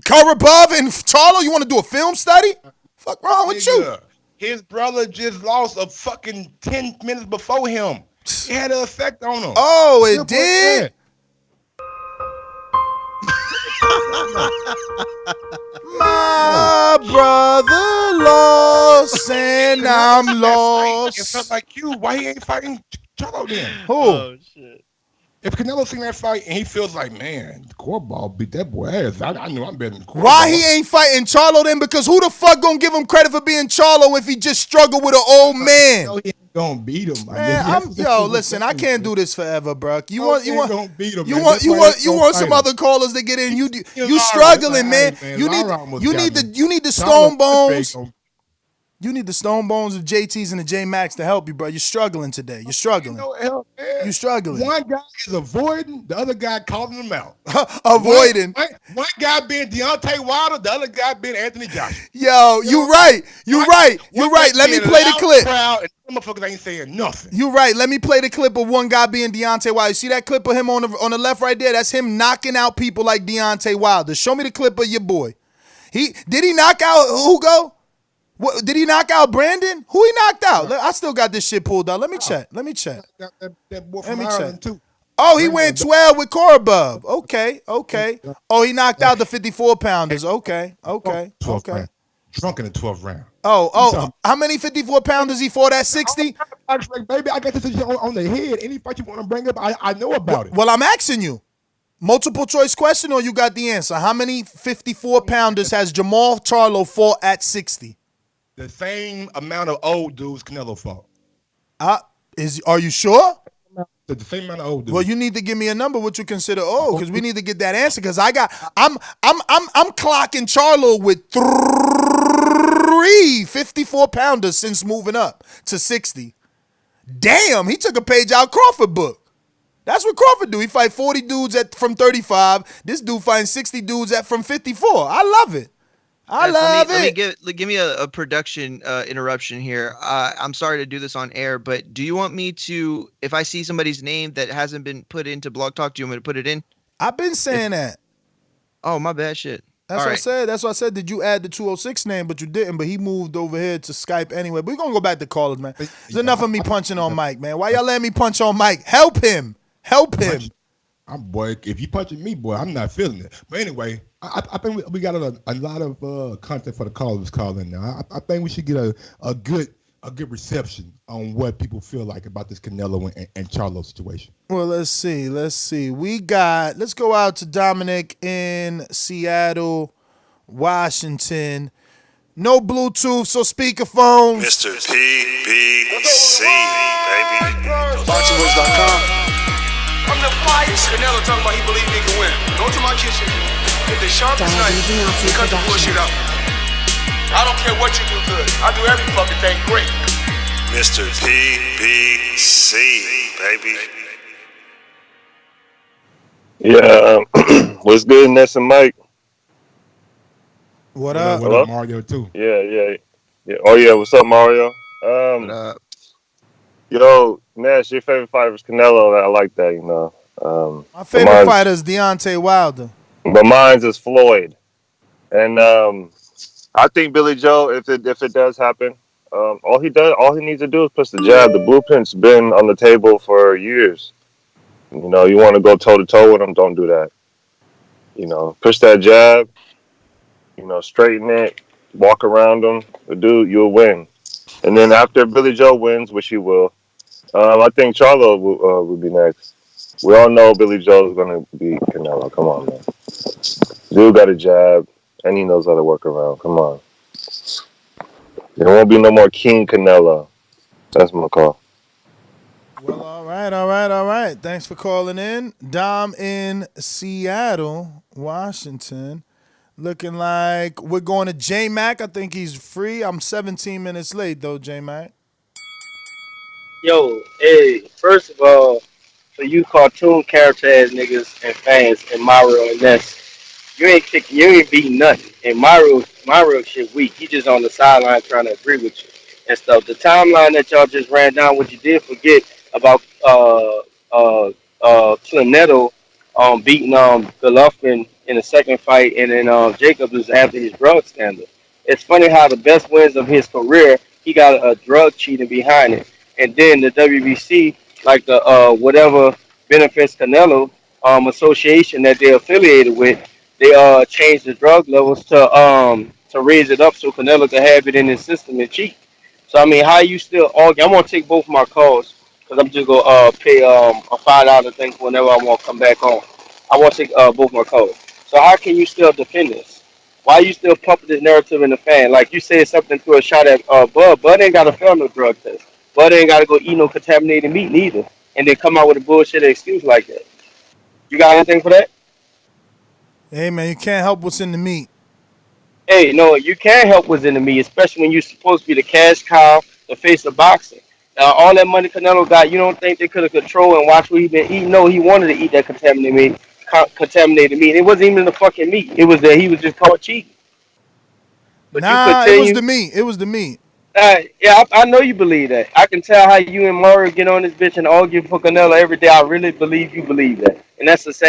Korobov and Charlo, you want to do a film study? Fuck wrong with you? His brother just lost a fucking 10 minutes before him. It had an effect on him. Oh, it did? My brother lost and I'm lost. It felt like you. Why he ain't fighting Charlo then? Who? Oh, shit. If Canelo seen that fight and he feels like, man, Korobov beat that boy ass. I knew I'm better than Korobov. Why he ain't fighting Charlo then? Because who the fuck gonna give him credit for being Charlo if he just struggled with an old man? No, he ain't gonna beat him. Man, listen, I can't do this forever, bro. You want some other callers to get in? You struggling, man. You need the Stone Bones. You need the Stone Bones of JTs and the J Max to help you, bro. You're struggling today. You're struggling. You're struggling. One guy is avoiding, the other guy calling him out. Avoiding. One guy being Deontay Wilder, the other guy being Anthony Joshua. Yo, you're right. You're right. Let me play the clip. And motherfuckers ain't saying nothing. You're right. Let me play the clip of one guy being Deontay Wilder. You see that clip of him on the left right there? That's him knocking out people like Deontay Wilder. Show me the clip of your boy. Did he knock out Hugo? What, did he knock out Brandon? Who he knocked out? I still got this shit pulled out. Let me check. That boy from Ireland too. Oh, he went 12 with Korobov. Okay. Oh, he knocked out the 54-pounders. Okay. Drunk in the 12th round. Oh, how many 54-pounders he fought at 60? Like, baby, I got this on the head. Any fight you want to bring up, I know about it. Well, I'm asking you. Multiple choice question, or you got the answer? How many 54-pounders has Jamal Charlo fought at 60? The same amount of old dudes Canelo fought. Are you sure? The same amount of old dudes. Well, you need to give me a number what you consider old, because we need to get that answer. Because I'm clocking Charlo with 3 54-pounders since moving up to 60. Damn, he took a page out Crawford book. That's what Crawford do. He fight 40 dudes from 35. This dude fighting 60 dudes from 54. I love it. Let me give me a production interruption here. I'm sorry to do this on air, but do you want me to, if I see somebody's name that hasn't been put into Blog Talk, do you want me to put it in? I've been saying that. Oh, my bad shit. That's what I said. That's what I said. Did you add the 206 name? But you didn't. But he moved over here to Skype anyway. But we're going to go back to callers, man. There's enough of me punching on Mike, man. Why y'all letting me punch on Mike? Help him. Boy, if you punching me, boy, I'm not feeling it. But anyway, I think we got a lot of content for the callers calling now. I think we should get a good reception on what people feel like about this Canelo and Charlo situation. Well, let's see. Let's go out to Dominic in Seattle, Washington. No Bluetooth, so speakerphone. Mr. PBC, baby. BoxingWords.com. I'm the flyest. Canelo talking about he believe he can win. Go to my kitchen. Get the sharpest knife and cut the bullshit out. I don't care what you do good. I do every fucking thing great. Mr. PBC, baby. Yeah, what's good, Ness and Mike? What up? What up, Mario, too? Yeah. Oh, yeah, what's up, Mario? What up? Yo, Nash, your favorite fighter is Canelo. I like that, you know. My favorite fighter is Deontay Wilder. But mine's is Floyd. And I think Billy Joe, if it does happen, all he needs to do is push the jab. The blueprint's been on the table for years. You know, you want to go toe-to-toe with him, don't do that. You know, push that jab, you know, straighten it, walk around him. Dude, you'll win. And then after Billy Joe wins, which he will, I think Charlo will be next. We all know Billy Joe is going to beat Canelo. Come on, man. Dude got a jab, and he knows how to work around. Come on. There won't be no more King Canelo. That's my call. Well, all right. Thanks for calling in. Dom in Seattle, Washington. Looking like we're going to J-Mac. I think he's free. I'm 17 minutes late, though, J-Mac. Yo, hey, first of all, for you cartoon character ass niggas and fans and Mario and Ness, you ain't beating nothing. And Mario shit weak. He just on the sideline trying to agree with you and stuff. The timeline that y'all just ran down, what you did forget about Canelo beating Golovkin in the second fight, and then Jacobs was after his drug scandal. It's funny how the best wins of his career, he got a drug cheating behind it. And then the WBC, like the whatever benefits Canelo association that they're affiliated with, they changed the drug levels to raise it up so Canelo can have it in his system and cheat. So I mean, how you still argue? I'm gonna take both my calls because I'm just gonna pay a $5 thing whenever I want to come back on. I want to take both my calls. So how can you still defend this? Why are you still pumping this narrative in the fan? Like you said something through a shot at Bud. Bud ain't got to fail no drug test. Bud ain't got to go eat no contaminated meat neither, and then come out with a bullshit excuse like that. You got anything for that? Hey, man, you can't help what's in the meat. Hey, no, you can't help what's in the meat, especially when you're supposed to be the cash cow, the face of boxing. All that money Canelo got, you don't think they could have controlled and watched what he been eating? No, he wanted to eat that contaminated meat. It wasn't even the fucking meat. It was that he was just caught cheating. But it was the meat. It was the meat. Yeah, I know you believe that. I can tell how you and Mario get on this bitch and argue for Canelo every day. I really believe you believe that, and that's just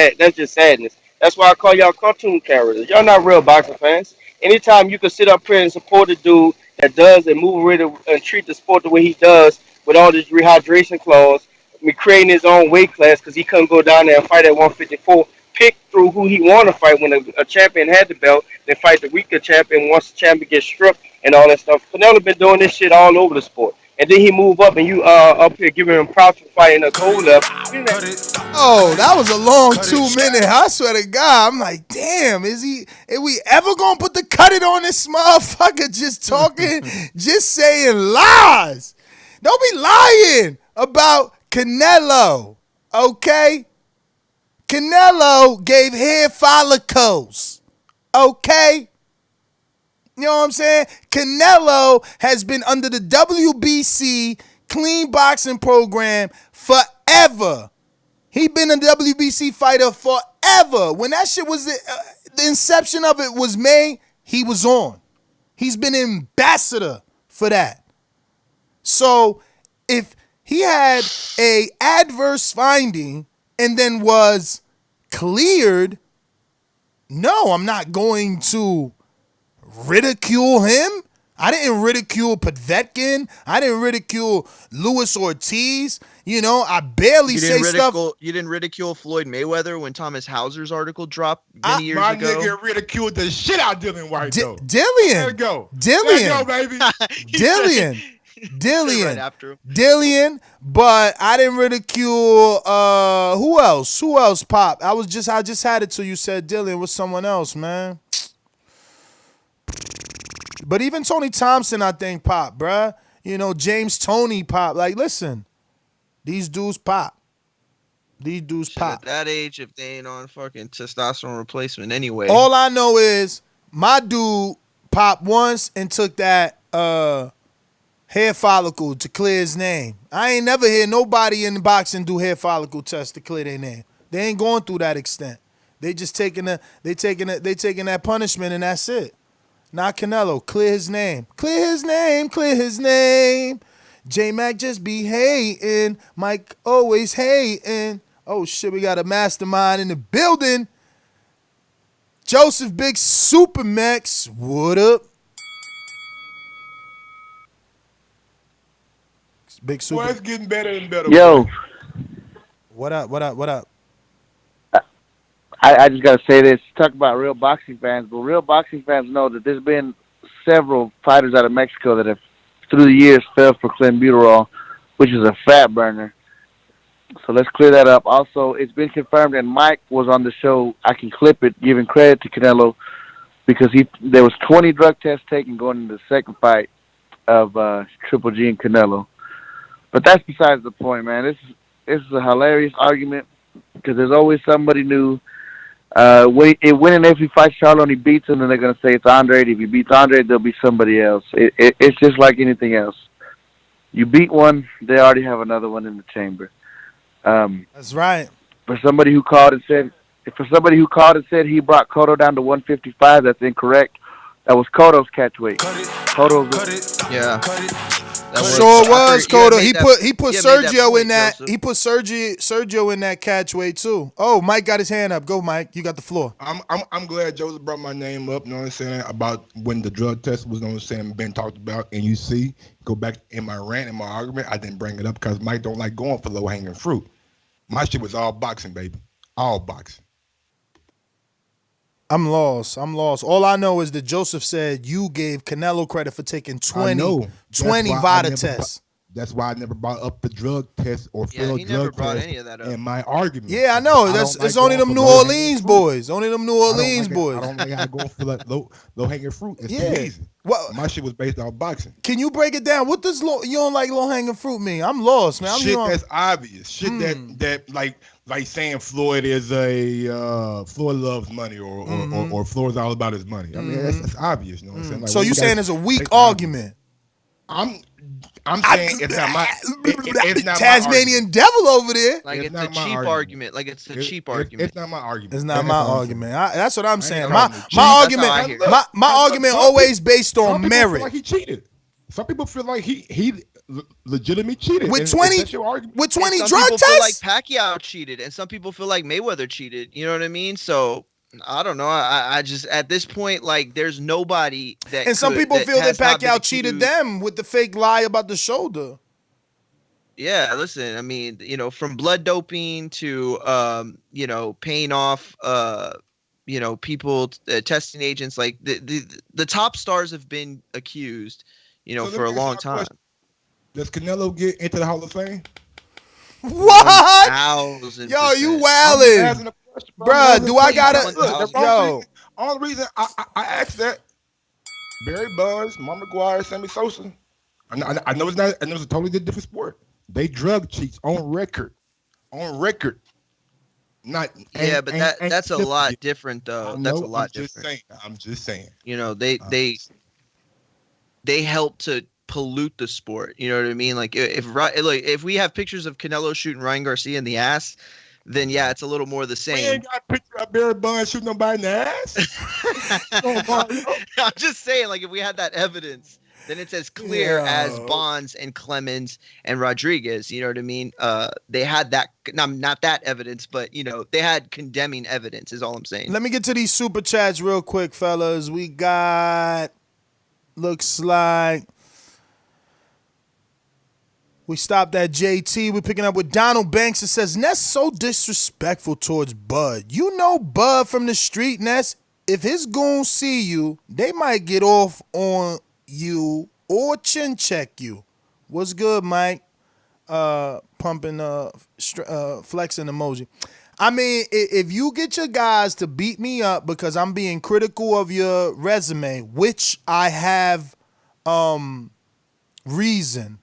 sadness. That's why I call y'all cartoon characters. Y'all not real boxing fans. Anytime you can sit up here and support a dude that does and move with it and treat the sport the way he does with all this rehydration clause, creating his own weight class because he couldn't go down there and fight at 154. Pick through who he want to fight when a champion had the belt, then fight the weaker champion once the champion gets stripped and all that stuff. Canelo been doing this shit all over the sport. and then he move up, and you up here giving him props for fighting a gold left. Oh, that was a long 2 minutes. I swear to God. I'm like, damn, are we ever gonna put the cut it on this motherfucker just talking, just saying lies? Don't be lying about Canelo, okay? Canelo gave hair follicles, okay? You know what I'm saying? Canelo has been under the WBC clean boxing program forever. He been a WBC fighter forever. When that shit was the inception of it was made, he was on. He's been an ambassador for that. So if he had a adverse finding and then was cleared, no, I'm not going to ridicule him. I didn't ridicule Povetkin. I didn't ridicule Luis Ortiz. You know, I barely say stuff. You didn't ridicule Floyd Mayweather when Thomas Hauser's article dropped many years ago. My nigga ridiculed the shit out of Dillian White, though. Dillian. There we go. Dillian. There we go, baby. Dillian. Right after him. Dillian, but I didn't ridicule who else? Who else, Pop? I just had it till you said Dillian with someone else, man. But even Tony Thompson, I think, pop, bruh. You know, James Toney pop. Like, listen, these dudes pop. These dudes pop. At that age, if they ain't on fucking testosterone replacement anyway. All I know is my dude popped once and took that hair follicle to clear his name. I ain't never hear nobody in the boxing do hair follicle tests to clear their name. They ain't going through that extent. They just taking that punishment and that's it. Not Canelo. Clear his name. Clear his name. Clear his name. J-Mac just be hating. Mike always hating. Oh, shit, we got a mastermind in the building. Joseph Big Super Max. What up? Big Super. Well, it's getting better and better. Yo. What up? What up? What up? I just got to say this. Talk about real boxing fans, but real boxing fans know that there's been several fighters out of Mexico that have, through the years, fell for clenbuterol, which is a fat burner. So let's clear that up. Also, it's been confirmed, and Mike was on the show. I can clip it, giving credit to Canelo, because there was 20 drug tests taken going into the second fight of Triple G and Canelo. But that's besides the point, man. This is a hilarious argument because there's always somebody new. When and if he fights Charlo and he beats him, then they're going to say it's Andre. If he beats Andre, there'll be somebody else. It's just like anything else. You beat one, they already have another one in the chamber. That's right. For somebody who called and said he brought Cotto down to 155, that's incorrect. That was Cotto's catch weight. Yeah. Sure was, Cotto. He put Sergio in that. Joseph. He put Sergio in that catch weight too. Oh, Mike got his hand up. Go, Mike. You got the floor. I'm glad Joseph brought my name up. You know what I'm saying, about when the drug test was, you know what I'm saying, been talked about. And you see, go back in my rant and my argument, I didn't bring it up because Mike don't like going for low hanging fruit. My shit was all boxing, baby, all boxing. I'm lost. All I know is that Joseph said you gave Canelo credit for taking 20 VADA tests. That's why I never brought up the drug test or failed drug test in my argument. Yeah, I know. It's only them New Orleans boys. Only them New Orleans boys. I don't think I go for like low hanging fruit. It's too easy. My shit was based on boxing. Can you break it down? What does you don't like low hanging fruit mean? I'm lost, man. Shit that's obvious. Shit that like saying Floyd is Floyd loves money or Floyd's all about his money. I mean that's obvious. You know what I'm saying? Like, so you saying it's a weak argument? I'm saying it's not my it's not Tasmanian devil over there. Like it's a cheap argument. Like it's a cheap argument. It's not my argument. It's not my argument. That's what I'm saying. My argument always based on merit. Like he cheated. Some people feel like he legitimately cheated with 20 drug tests. Some people feel like Pacquiao cheated, and some people feel like Mayweather cheated. You know what I mean? So I don't know. I just at this point, like, there's nobody that. And some people feel that Pacquiao cheated them with the fake lie about the shoulder. Yeah, listen. I mean, you know, from blood doping to you know, paying off you know, people testing agents. Like the top stars have been accused, you know, for a long time. Does Canelo get into the Hall of Fame? What? 1000%. Yo, you I'm wildin'. asking a question, bro. Bruh, do I gotta... Look, the Yo. only reason I asked that, Barry Bonds, Mark McGuire, Sammy Sosa. I know it's not. I know it's a totally different sport. They drug cheats on record. On record. Not. Yeah, but that's a lot different though. That's a lot different. I'm just saying. You know, they help to pollute the sport. You know what I mean? Like if we have pictures of Canelo shooting Ryan Garcia in the ass, then yeah, it's a little more the same. We ain't got a picture of Barry Bonds shooting nobody in the ass. I'm just saying, like if we had that evidence, then it's as clear as Bonds and Clemens and Rodriguez. You know what I mean? They had that, not that evidence, but you know, they had condemning evidence. Is all I'm saying. Let me get to these super chats real quick, fellas. We got, looks like we stopped at JT. We're picking up with Donald Banks. It says, Ness so disrespectful towards Bud. You know Bud from the street, Ness. If his goons see you, they might get off on you or chin check you. What's good, Mike? Pumping flexing emoji. I mean, if you get your guys to beat me up because I'm being critical of your resume, which I have reason.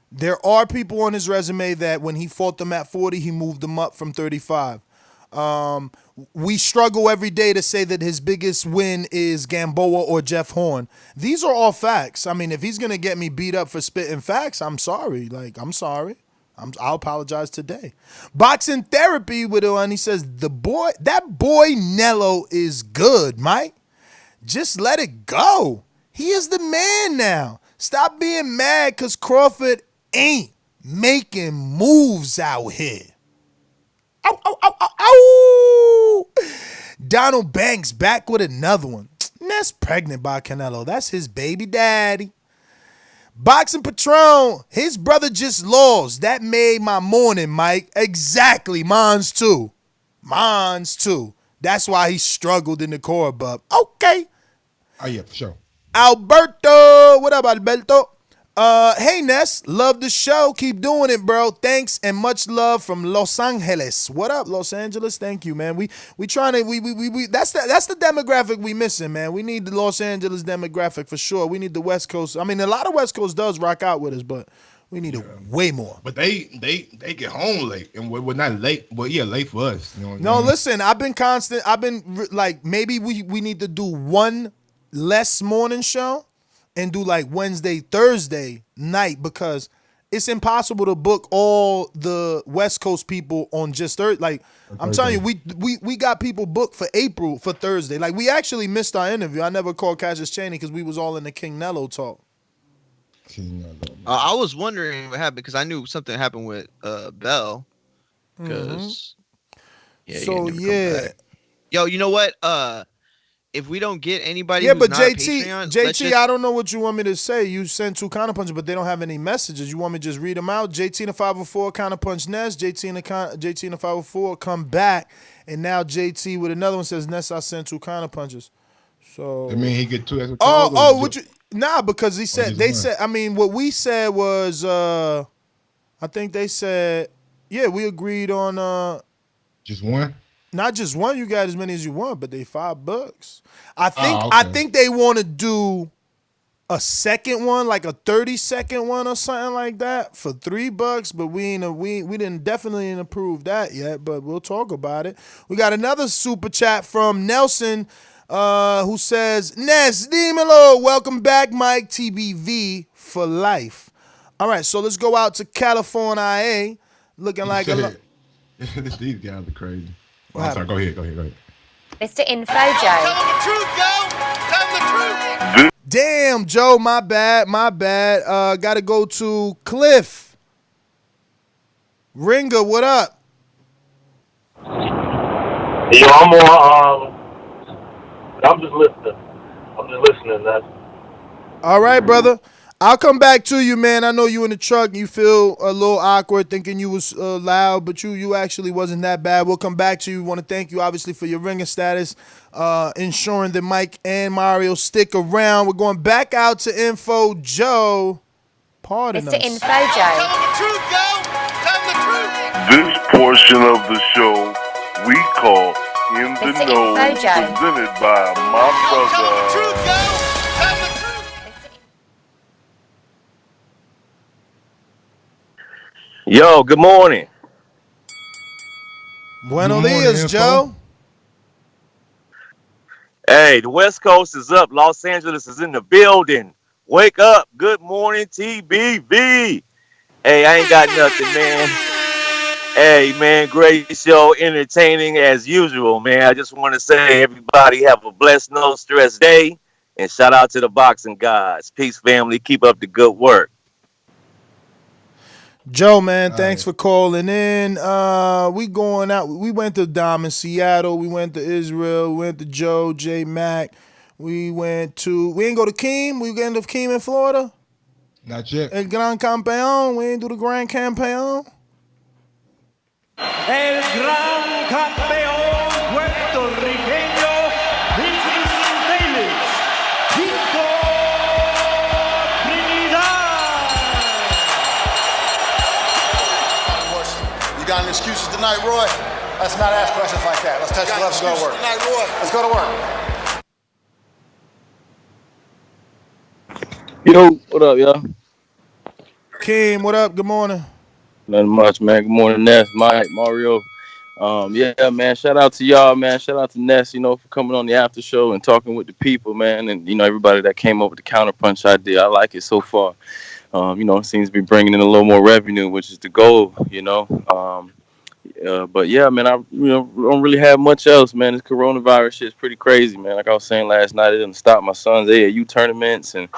There are people on his resume that when he fought them at 40, he moved them up from 35. We struggle every day to say that his biggest win is Gamboa or Jeff Horn. These are all facts. I mean, if he's going to get me beat up for spitting facts, I'm sorry. Like, I'm sorry. I'll apologize today. Boxing Therapy with one, he says, that boy Nello is good, Mike. Just let it go. He is the man now. Stop being mad because Crawford ain't making moves out here. Ow, ow, ow, ow, ow. Donald Banks back with another one. That's pregnant by Canelo. That's his baby daddy. Boxing Patron, his brother just lost. That made my morning, Mike. Exactly. Mine's too. That's why he struggled in the core above. Okay. Oh, yeah, for sure. Alberto. What up, Alberto? Hey, Ness. Love the show. Keep doing it, bro. Thanks and much love from Los Angeles. What up, Los Angeles? Thank you, man. We trying to that's the demographic we missing, man. We need the Los Angeles demographic for sure. We need the West Coast. I mean, a lot of West Coast does rock out with us, but we need way more. But they get home late, and we're not late. Well, yeah, late for us. You know what no, I mean? Listen, I've been constant. I've been like, maybe we need to do one less morning show and do like Wednesday, Thursday night, because it's impossible to book all the West Coast people on just Thursday. Like, I'm telling you, we got people booked for April for Thursday. Like, we actually missed our interview. I never called Cassius Chaney because we was all in the King Nello talk. I was wondering what happened because I knew something happened with Bell. Because yo, you know what? If we don't get anybody, but who's not JT, I don't know what you want me to say. You sent 2 counter punches, but they don't have any messages. You want me to just read them out? JT in the 504 counter punch Ness. JT in the 504 come back, and now JT with another one says Ness. I sent 2 counter punches. So I mean, he get 2 extra. Because he said said. I mean, what we said was, I think they said, yeah, we agreed on just one. Not just one. You got as many as you want, but they $5. I think they want to do a second one, like a 30-second one or something like that for $3. But we definitely didn't approve that yet. But we'll talk about it. We got another super chat from Nelson, who says, Ness, dímelo. Welcome back, Mike. TBV for life. All right, so let's go out to California, looking like these guys are crazy. I'm sorry. Go ahead. Mr. Info Joe. Tell them the truth, Joe. Tell them the truth. Damn, Joe, my bad. Got to go to Cliff. Ringer, what up? Yo, I'm just listening. That's all right, brother. I'll come back to you, man. I know you in the truck. You feel a little awkward thinking you was loud, but you actually wasn't that bad. We'll come back to you. We want to thank you, obviously, for your ringer status, ensuring that Mike and Mario stick around. We're going back out to Info Joe. Pardon Mr. us. Info Joe. This portion of the show we call In the Mr. Know, Info Joe. presented by my brother. Yo, good morning. Buenos dias, Joe. Hey, the West Coast is up. Los Angeles is in the building. Wake up. Good morning, TBV. Hey, I ain't got nothing, man. Hey, man, great show. Entertaining as usual, man. I just want to say everybody have a blessed, no stress day. And shout out to the boxing gods. Peace, family. Keep up the good work. Joe, man, thanks for calling in. We going out. We went to Diamond, Seattle. We went to Israel. We went to Joe, J Mac. We ain't go to Keem. We went to Keem in Florida. Not yet. El Gran Campeón. We ain't do the Grand Campeón. El gran campeón puertorriqueño, this is Davis, Chico Trinidad. You got any excuses tonight, Roy? Let's not ask questions like that. Let's touch gloves and go to work. Tonight, Roy. Let's go to work. Yo, what up, y'all? Keem, what up? Good morning. Nothing much, man. Good morning, Ness, Mike, Mario. Yeah, man. Shout out to y'all, man. Shout out to Ness, for coming on the after show and talking with the people, man. And everybody that came up with the counterpunch idea. I like it so far. It seems to be bringing in a little more revenue, which is the goal, But yeah, man, I don't really have much else, man. This coronavirus shit is pretty crazy, man. Like I was saying last night, it didn't stop my son's AAU tournaments, and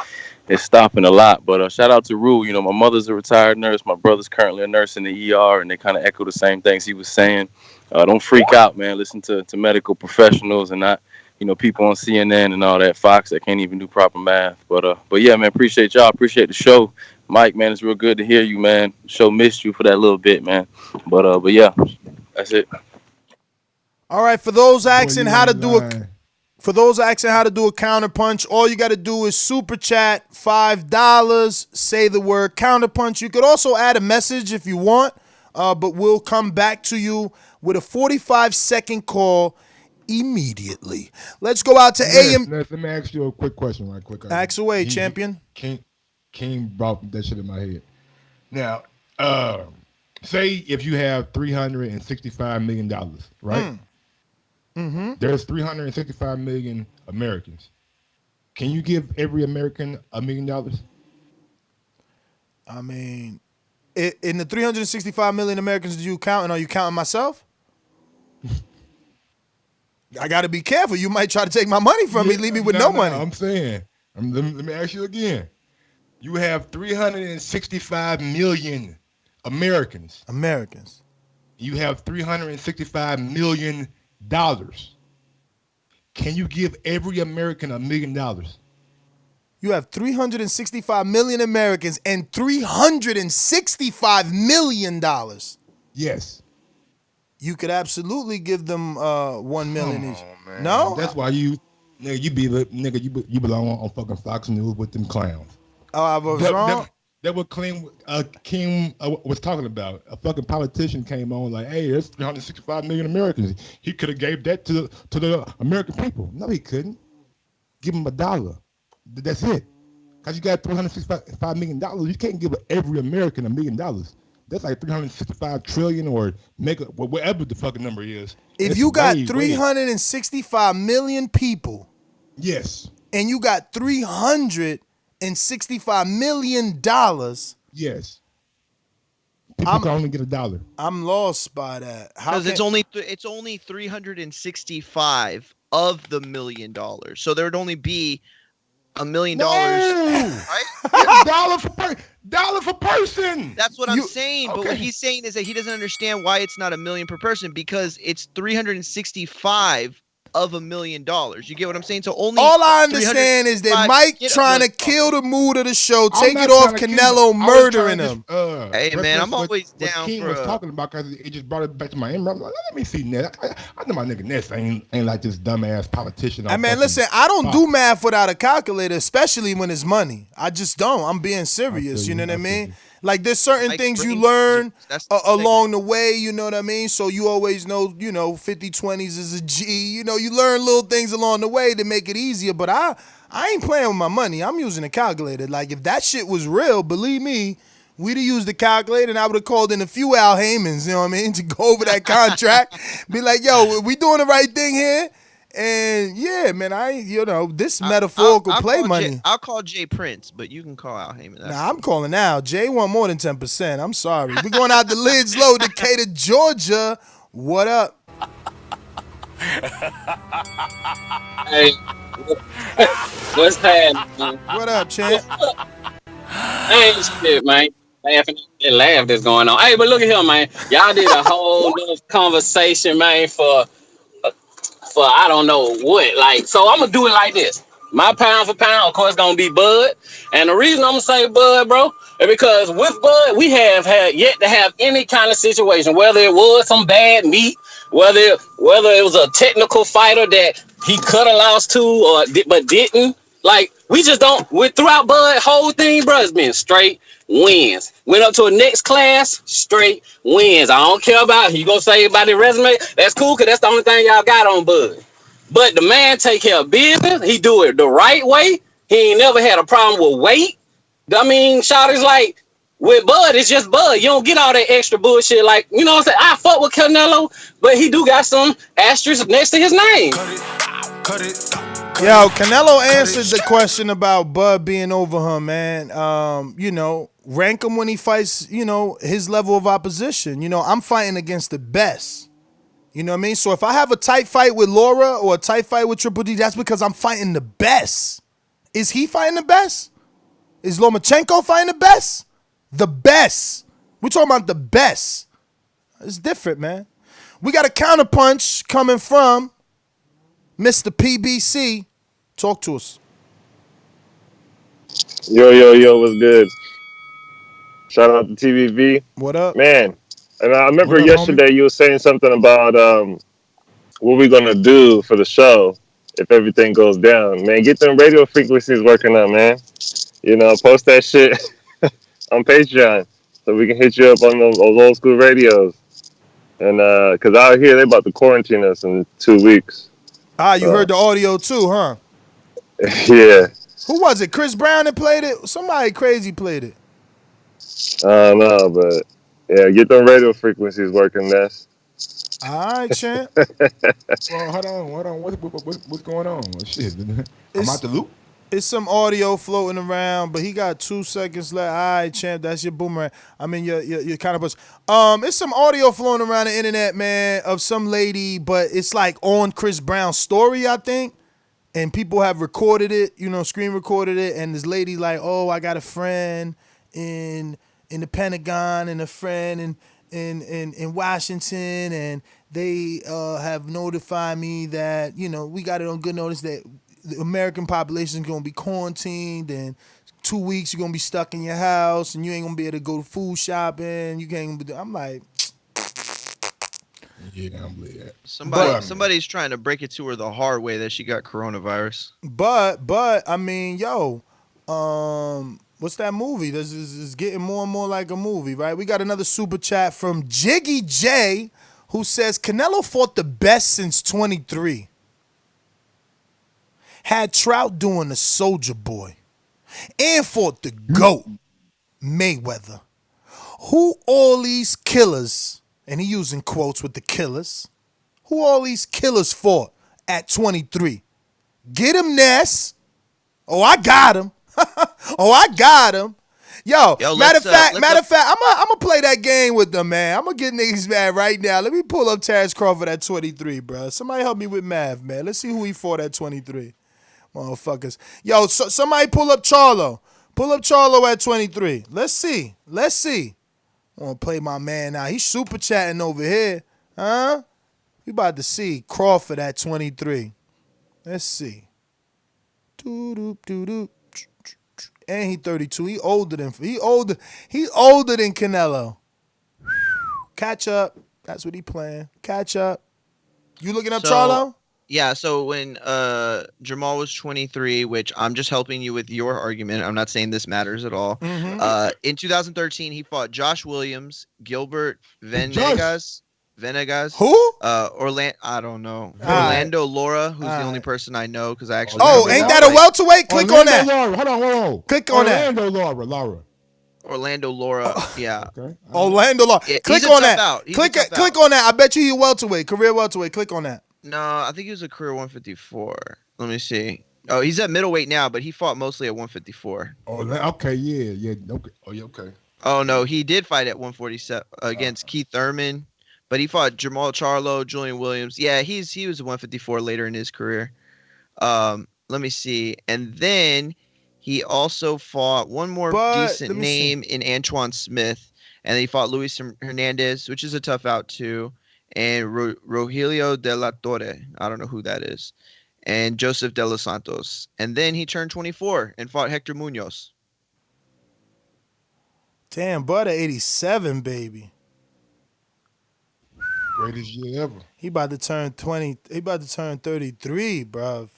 it's stopping a lot. But shout out to Rue. My mother's a retired nurse. My brother's currently a nurse in the ER, and they kind of echo the same things he was saying. Don't freak out, man. Listen to medical professionals and not, people on CNN and all that, Fox that can't even do proper math. But yeah, man, appreciate y'all. Appreciate the show. Mike, man, it's real good to hear you, man. The show missed you for that little bit, man. But yeah, that's it. All right, for those asking how to do a counterpunch, all you got to do is super chat $5, say the word counterpunch. You could also add a message if you want, but we'll come back to you with a 45-second call immediately. Let's go out to AM. Let me ask you a quick question right quick. Ask away, champion. King brought that shit in my head. Now, say if you have $365 million, right? Mm-hmm. There's 365 million Americans. Can you give every American $1 million? I mean, in the 365 million Americans do you count, and are you counting myself? I got to be careful. You might try to take my money from me, leave me with no money. I'm saying, let me ask you again. You have 365 million Americans. You have $365 million. Can you give every American $1 million? You have 365 million Americans and $365 million. Yes. You could absolutely give them 1 million each. No? That's why you belong on fucking Fox News with them clowns. Oh, I was wrong? That what King was talking about. A fucking politician came on like, hey, there's 365 million Americans. He could have gave that to the American people. No, he couldn't. Give him $1. That's it. Because you got $365 million. You can't give every American $1 million. That's like 365 trillion or make whatever the fucking number is. If you got 365 million people. Yes. And you got $365 million. Yes. People can only get $1. I'm lost by that. Because it's only 365 of the $1 million. So there would only be $1 million. Right? $1 per person. That's what I'm saying. But what he's saying is that he doesn't understand why it's not $1 million per person, because it's 365 of $1 million. You get what I'm saying? So only all I understand is that Mike trying to kill the mood of the show, take it off Canelo murdering him. Hey man, I'm always down King for. Was talking about because it just brought it back to my memory. I'm like, let me see Ness. I know my nigga Ness ain't like this dumbass politician. I mean, listen, I don't do math without a calculator, especially when it's money. I just don't. I'm being serious. You know what I mean? Like, there's certain things you learn along the way, you know what I mean? So you always know, 50/20s is a G. You learn little things along the way to make it easier. But I ain't playing with my money. I'm using a calculator. Like, if that shit was real, believe me, we'd have used the calculator and I would have called in a few Al Haymans, you know what I mean, to go over that contract. Be like, yo, we doing the right thing here? And yeah, man, this metaphorical play money. I'll call Jay Prince, but you can call Al Heyman. Nah, I'm calling Al. Jay want more than 10%. I'm sorry. We're going out the lids low, Decatur, Georgia. What up? Hey, what's happening? What up, champ? Ain't shit, man. Laughing at that laugh that's going on. Hey, but look at here, man. Y'all did a whole little conversation, man, for I don't know what. Like, so I'm gonna do it like this. My pound for pound, of course, gonna be Bud. And the reason I'm gonna say Bud, bro, is because with Bud, we have had yet to have any kind of situation, whether it was some bad meat, whether it was a technical fighter that he could have lost to but didn't. Like, we just don't. Throughout Bud, whole thing, bro, it's been straight wins. Went up to a next class, straight wins. I don't care about you gonna say about the resume. That's cool, because that's the only thing y'all got on Bud. But the man take care of business. He do it the right way. He ain't never had a problem with weight. I mean, shawty's like, with Bud, it's just Bud. You don't get all that extra bullshit. Like, you know what I'm saying? I fuck with Canelo, but he do got some asterisks next to his name. Yo, Canelo answered the question about Bud being over him, man. Rank him when he fights, his level of opposition. I'm fighting against the best. You know what I mean? So if I have a tight fight with Laura or a tight fight with Triple D, that's because I'm fighting the best. Is he fighting the best? Is Lomachenko fighting the best? The best. We're talking about the best. It's different, man. We got a counterpunch coming from Mr. PBC. Talk to us. Yo, what's good? Shout out to TVV. What up? Man, and I remember What up, yesterday you were saying something about what we're going to do for the show if everything goes down. Man, get them radio frequencies working up, man. Post that shit on Patreon so we can hit you up on those old school radios. And because out here, they about to quarantine us in 2 weeks. You heard the audio too, huh? Yeah. Who was it? Chris Brown that played it? Somebody crazy played it. I don't know, but yeah, get them radio frequencies working, Ness. All right, champ. Well, hold on. What's going on? Shit, I'm out the loop. It's some audio floating around, but he got 2 seconds left. All right, champ, that's your boomerang. I mean, your kind of bus. It's some audio floating around the internet, man, of some lady, but it's like on Chris Brown's story, I think. And people have recorded it, screen recorded it, and this lady like, oh, I got a friend in the Pentagon and a friend in Washington, and they have notified me that, we got it on good notice that the American population is going to be quarantined, and 2 weeks you're going to be stuck in your house, and you ain't going to be able to go to food shopping. You can't be. I'm like, yeah, I believe that. Somebody's trying to break it to her the hard way that she got coronavirus. But I mean, what's that movie? This is getting more and more like a movie, right? We got another super chat from Jiggy J, who says Canelo fought the best since 23. Had Trout doing the Soldier Boy, and fought the GOAT, Mayweather. Who all these killers, and he using quotes with the killers, who all these killers fought at 23? Get him, Ness. Oh, I got him. Yo, matter of fact, I'm gonna play that game with them, man. I'm gonna get niggas mad right now. Let me pull up Terrence Crawford at 23, bro. Somebody help me with math, man. Let's see who he fought at 23. Motherfuckers. Yo, somebody pull up Charlo. Pull up Charlo at 23. Let's see. I want to play my man now. He's super chatting over here. Huh? We about to see Crawford at 23. Let's see. Doo-doop. And he 32. He older than Canelo. Catch up. That's what he playing. Catch up. You looking up Charlo? Yeah, so when Jamal was 23, which I'm just helping you with your argument. I'm not saying this matters at all. Mm-hmm. In 2013, he fought Josh Williams, Gilbert Venegas. Who? Orlando. I don't know. Orlando Lara, who's the only person I know because I actually. Ain't that a welterweight? Click on that. Lara. Hold on. Click on that. Orlando Lara. Yeah. Okay. Orlando Lara. Yeah, click on that. Click on that. I bet you he welterweight, career welterweight. Click on that. No, I think he was a career 154. Let me see. Oh, he's at middleweight now, but he fought mostly at 154. Oh, okay, yeah, okay. Oh, yeah, okay. Oh no, he did fight at 147 against Keith Thurman, but he fought Jamal Charlo, Julian Williams. Yeah, he was 154 later in his career. Let me see, and then he also fought one more decent name in Antoine Smith, and then he fought Luis Hernandez, which is a tough out too. And Rogelio de la Torre, I don't know who that is, and Joseph de los Santos. And then he turned 24 and fought Hector Munoz. Damn, Butter 87, baby. Greatest year ever. He about to turn 20. He about to turn 33, bruv.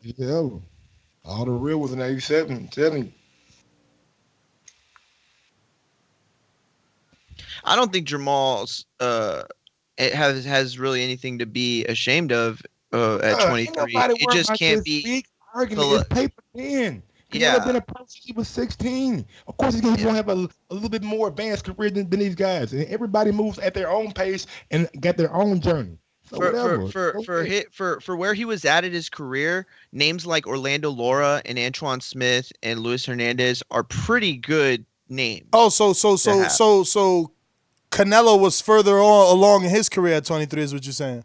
Yeah. All the real was in 87. I'm telling you. I don't think Jamal's it has really anything to be ashamed of at 23. It just can't be. It's paper thin. He's never been a pro since he was 16. Of course, he's going to have a little bit more advanced career than these guys. And everybody moves at their own pace and got their own journey. So for where he was at in his career, names like Orlando Lara and Antoine Smith and Luis Hernandez are pretty good names. Oh, so Canelo was further along in his career at 23 is what you're saying.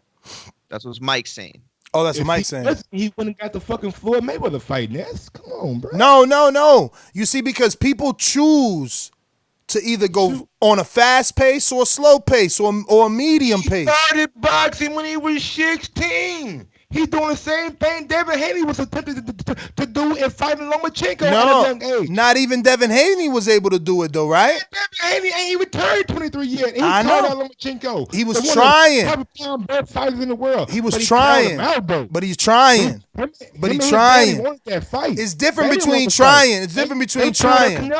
That's what Mike's saying. Oh, that's what Mike's saying. He wouldn't got the fucking Floyd Mayweather fight, Ness. Come on, bro. No. You see, because people choose to either go on a fast pace or a slow pace or a medium pace. He started boxing when he was 16. He's doing the same thing Devin Haney was attempting to do in fighting Lomachenko at a young age. Not even Devin Haney was able to do it, though, right? Devin Haney ain't even turned 23 yet. I know. Lomachenko. He was trying. One of the top best fighters in the world. He was trying. But he's trying. But he's trying. It's different between trying. It's different between trying.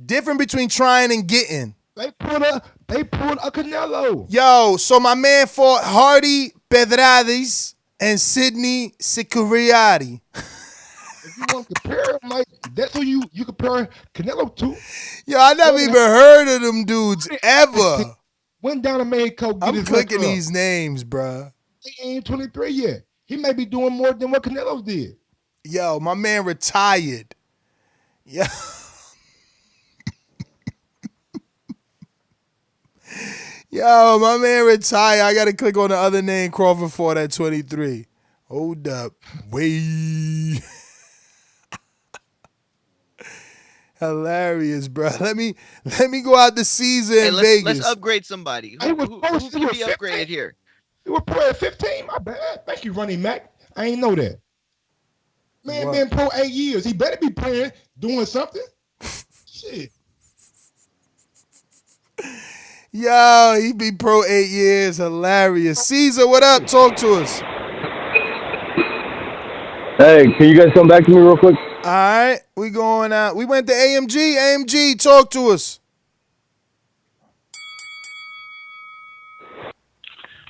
Different between trying and getting. They pulled a Canelo. Yo, so my man fought Hardy Pedrades and Sidney Sicuriati. If you want to compare him, like that's who you compare Canelo to. Yo, I never even heard of them dudes ever. Went down to Mexico. I'm clicking these names, bruh. He ain't 23 yet. He may be doing more than what Canelo did. Yo, my man retired. Yo. Yo, my man retired. I gotta click on the other name Crawford fought at 23. Hold up. Wait. Hilarious, bro. Let me go out the season in Vegas. Let's upgrade somebody. Who can be upgraded here? You were pro at 15? My bad. Thank you, Ronnie Mack. I ain't know that. Man, been pro 8 years. He better be playing, doing something. Shit. Yo, he be pro 8 years. Hilarious. Caesar, what up? Talk to us. Hey, can you guys come back to me real quick? All right, we going out. We went to AMG. AMG, talk to us.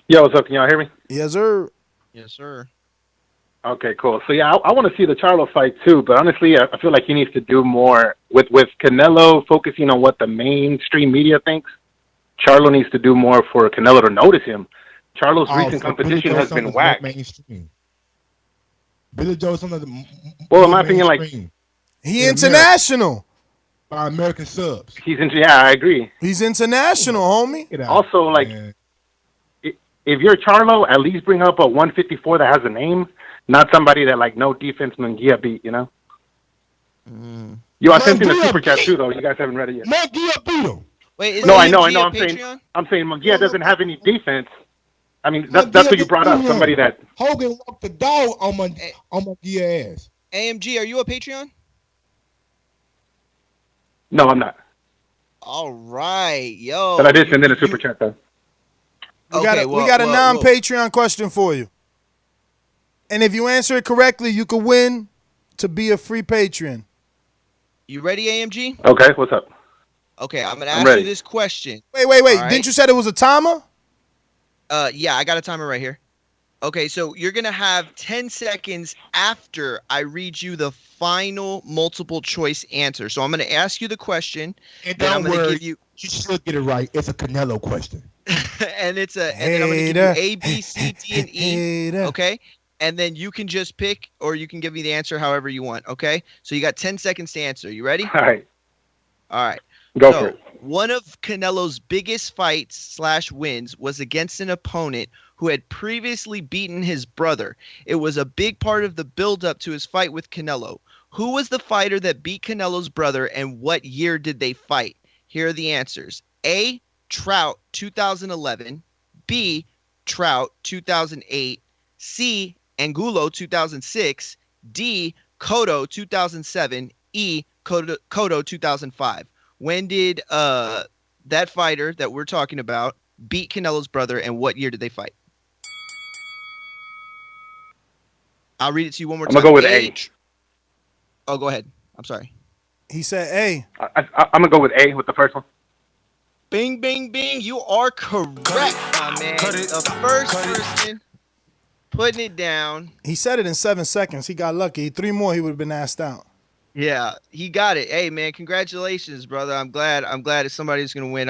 Yo, what's up? Can y'all hear me? Yes, sir. Yes, sir. Okay, cool. So, yeah, I want to see the Charlo fight, too. But honestly, I feel like he needs to do more with Canelo focusing on what the mainstream media thinks. Charlo needs to do more for Canelo to notice him. Charlo's recent competition has been whack. Billy Joe Saunders. Well, in my opinion, like he international. By American subs. Yeah, I agree. He's international, homie. Also, like, if you're Charlo, at least bring up a 154 that has a name, not somebody that like no defense Munguia beat. You know. Yo, I sent in a super chat too, though. You guys haven't read it yet. Munguia beat him. Wait, I know. I'm saying Munguia doesn't have any defense. I mean, that's what you brought up. Somebody that Hogan walked the dog on my ass. AMG, are you a Patreon? No, I'm not. All right, yo. But I did send in a super chat though. We got a non-Patreon question for you. And if you answer it correctly, you could win to be a free patron. You ready, AMG? Okay, what's up? Okay, I'm going to ask you this question. Wait. Right? Didn't you say there was a timer? Yeah, I got a timer right here. Okay, so you're going to have 10 seconds after I read you the final multiple choice answer. So I'm going to ask you the question. And then I'm don't going to worry, give you... You should get it right. It's a Canelo question. and then I'm going to give you A, B, C, D, and E. Okay? And then you can just pick, or you can give me the answer however you want. Okay? So you got 10 seconds to answer. You ready? All right. All right. Go for it. One of Canelo's biggest fights / wins was against an opponent who had previously beaten his brother. It was a big part of the build-up to his fight with Canelo. Who was the fighter that beat Canelo's brother, and what year did they fight? Here are the answers. A, Trout, 2011. B, Trout, 2008. C, Angulo, 2006. D, Cotto, 2007. E, Cotto, 2005. When did that fighter that we're talking about beat Canelo's brother, and what year did they fight? I'll read it to you one more time. I'm going to go with A. Oh, go ahead. I'm sorry. He said A. I'm going to go with A with the first one. Bing, bing, bing. You are correct, my man. The first person putting it down. He said it in 7 seconds. He got lucky. 3 more, he would have been asked out. Yeah, he got it. Hey, man, congratulations, brother. I'm glad if somebody's going to win.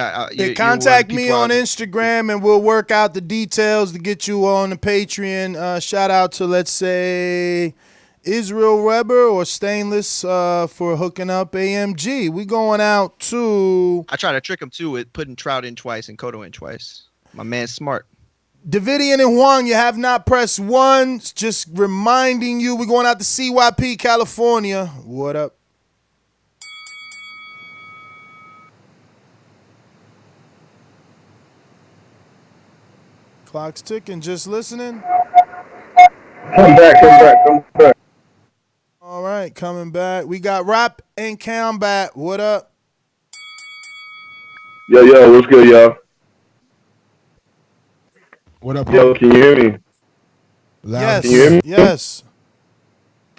Contact me on Instagram, and we'll work out the details to get you on the Patreon. Shout out to, let's say, Israel Weber or Stainless for hooking up AMG. We going out to... I try to trick him, too, with putting Trout in twice and Cotto in twice. My man's smart. Davidian and Huang, you have not pressed 1. Just reminding you, we're going out to CYP, California. What up? Clock's ticking. Just listening. Come back. All right, coming back. We got Rap and Combat. What up? Yo, what's good, y'all? What up? Yo, can you hear me? Yes. Can you hear me? Yes.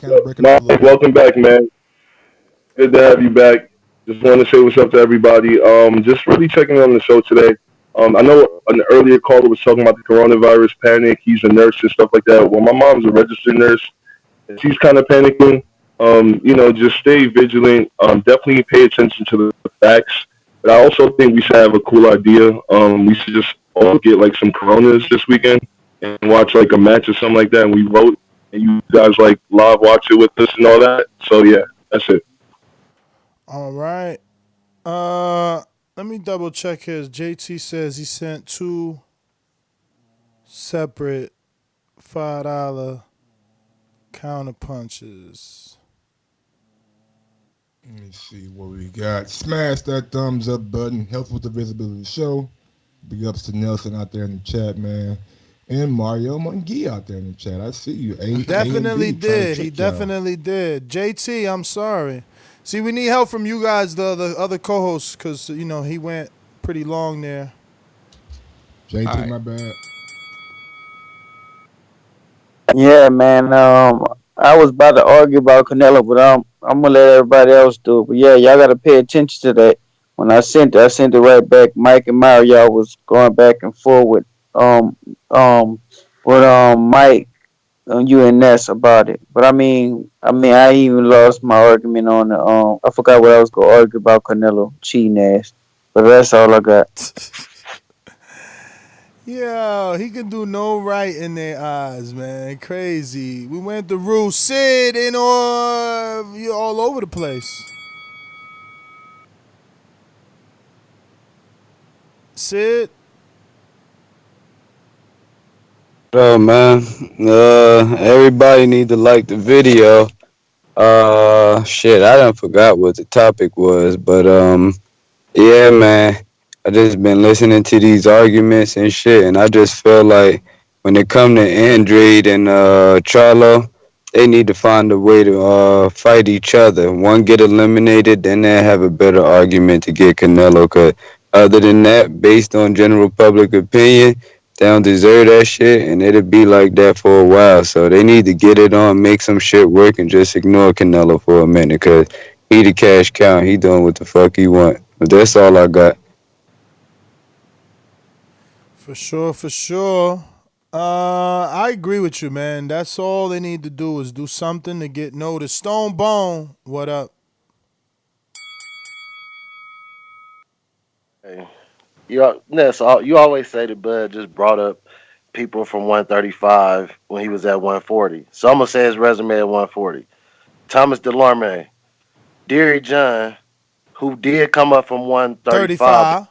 Mike, welcome back, man. Good to have you back. Just want to say what's up to everybody. Just really checking on the show today. I know an earlier caller was talking about the coronavirus panic. He's a nurse and stuff like that. Well, my mom's a registered nurse, and she's kind of panicking. Just stay vigilant. Definitely pay attention to the facts. But I also think we should have a cool idea. We should just all get like some Coronas this weekend and watch like a match or something like that, and we vote, and you guys like live watch it with us and all that. So yeah, that's it. All right. Let me double check his. JT says he sent 2 separate $5 counter punches. Let me see what we got. Smash that thumbs up button. Helps with the visibility of the show. Big ups to Nelson out there in the chat, man. And Mario Mungi out there in the chat. I see you. He definitely did. He definitely did. JT, I'm sorry. See, we need help from you guys, the other co-hosts, because, he went pretty long there. JT, right. My bad. Yeah, man. I was about to argue about Canelo, but I'm gonna let everybody else do it. But yeah, y'all gotta pay attention to that. When I sent it right back. Mike and Mario was going back and forth with Mike and you and Ness about it. But I mean, I even lost my argument on the I forgot what I was gonna argue about Canelo cheating ass. But that's all I got. Yo, he can do no right in their eyes, man. Crazy. We went to Rue Sid and you're all over the place. Sid? Oh man, everybody need to like the video. Shit, I done forgot what the topic was, but yeah, man. I just been listening to these arguments and shit, and I just feel like when it come to Andrade and Charlo, they need to find a way to fight each other. One get eliminated, then they have a better argument to get Canelo. Cause other than that, based on general public opinion, they don't deserve that shit, and it'll be like that for a while. So they need to get it on, make some shit work, and just ignore Canelo for a minute, cause he the cash cow. He doing what the fuck he want. But that's all I got. For sure, for sure. I agree with you, man. That's all they need to do is do something to get noticed. Stone Bone, what up? Hey, you always say that Bud just brought up people from 135 when he was at 140. So I'm gonna say his resume at 140. Thomas DeLorme, Deary John, who did come up from 135. 35.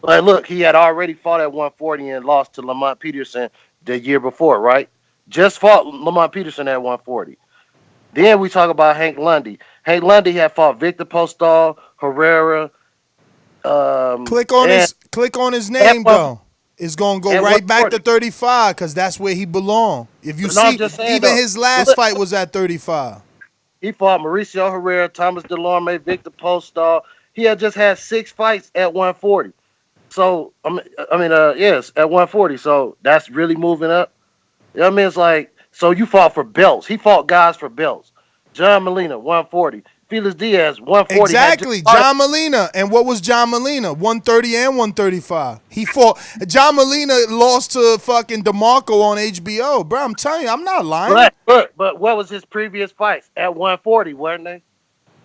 Like, look, he had already fought at 140 and lost to Lamont Peterson the year before, right? Just fought Lamont Peterson at 140. Then we talk about Hank Lundy. Hank Lundy had fought Victor Postol, Herrera. Click on his name though. It's gonna go right back to 35 because that's where he belonged. If you see, even his last fight was at 35. He fought Mauricio Herrera, Thomas DeLorme, Victor Postol. He had just had 6 fights at 140. So yes, at 140. So that's really moving up. You know what I mean? It's like, so you fought for belts. He fought guys for belts. John Molina, 140. Felix Diaz, 140. Exactly, John Molina. And what was John Molina? 130 and 135. He fought. John Molina lost to fucking DeMarco on HBO. Bro, I'm telling you, I'm not lying. But what was his previous fights? At 140, weren't they?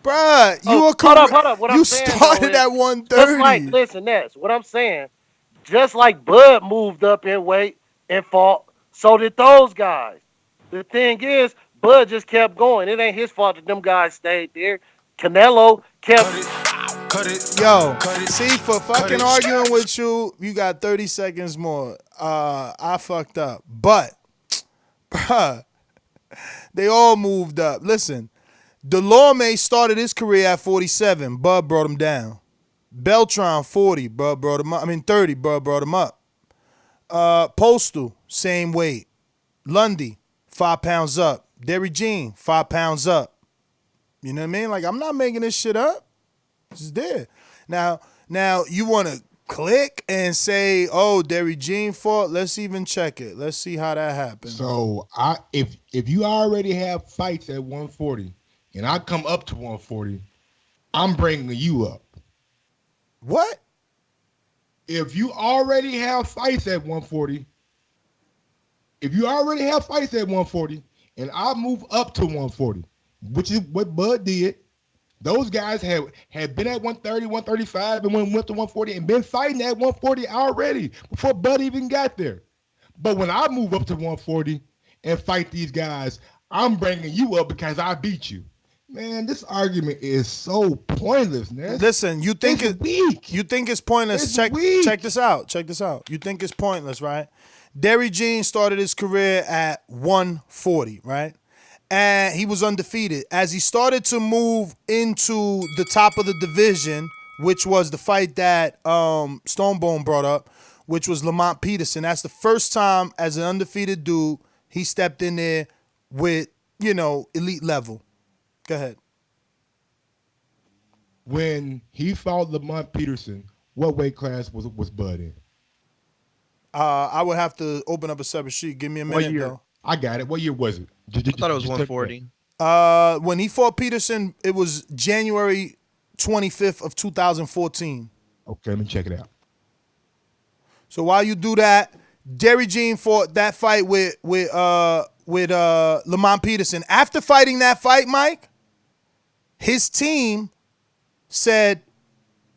Bruh, hold up. What you I'm saying, started at 130. Listen, that's what I'm saying. Just like Bud moved up in weight and fought, so did those guys. The thing is, Bud just kept going. It ain't his fault that them guys stayed there. Canelo kept. Yo, see, for fucking arguing with you, you got 30 seconds more. I fucked up. But, bruh, they all moved up. Listen, Delorme started his career at 47. Bud brought him down. Beltran, 40. Bud brought him up. 30. Bud brought him up. Postal, same weight. Lundy, 5 pounds up. Derry Jean, 5 pounds up. You know what I mean? Like, I'm not making this shit up. It's there. Now you want to click and say, oh, Derry Jean fought. Let's even check it. Let's see how that happened. So if you already have fights at 140 and I come up to 140, I'm bringing you up. What? If you already have fights at 140, and I move up to 140, which is what Bud did, those guys had been at 130, 135, and went to 140 and been fighting at 140 already before Bud even got there. But when I move up to 140 and fight these guys, I'm bringing you up because I beat you. Man, this argument is so pointless, man. Listen, you think it's weak. You think it's pointless. Check this out. You think it's pointless, right? Derry Jean started his career at 140, right? And he was undefeated. As he started to move into the top of the division, which was the fight that Stonebone brought up, which was Lamont Peterson. That's the first time as an undefeated dude he stepped in there with, elite level. Go ahead. When he fought Lamont Peterson, what weight class was Bud in? I would have to open up a separate sheet. Give me a minute, though. I got it. What year was it? I thought it was 140. When he fought Peterson, it was January 25th of 2014. Okay, let me check it out. So while you do that, Derry Jean fought that fight with Lamont Peterson. After fighting that fight, Mike, his team said,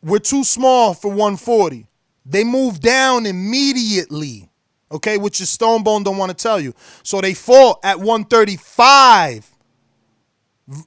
we're too small for 140. They moved down immediately, okay, which is Stonebone don't want to tell you. So they fought at 135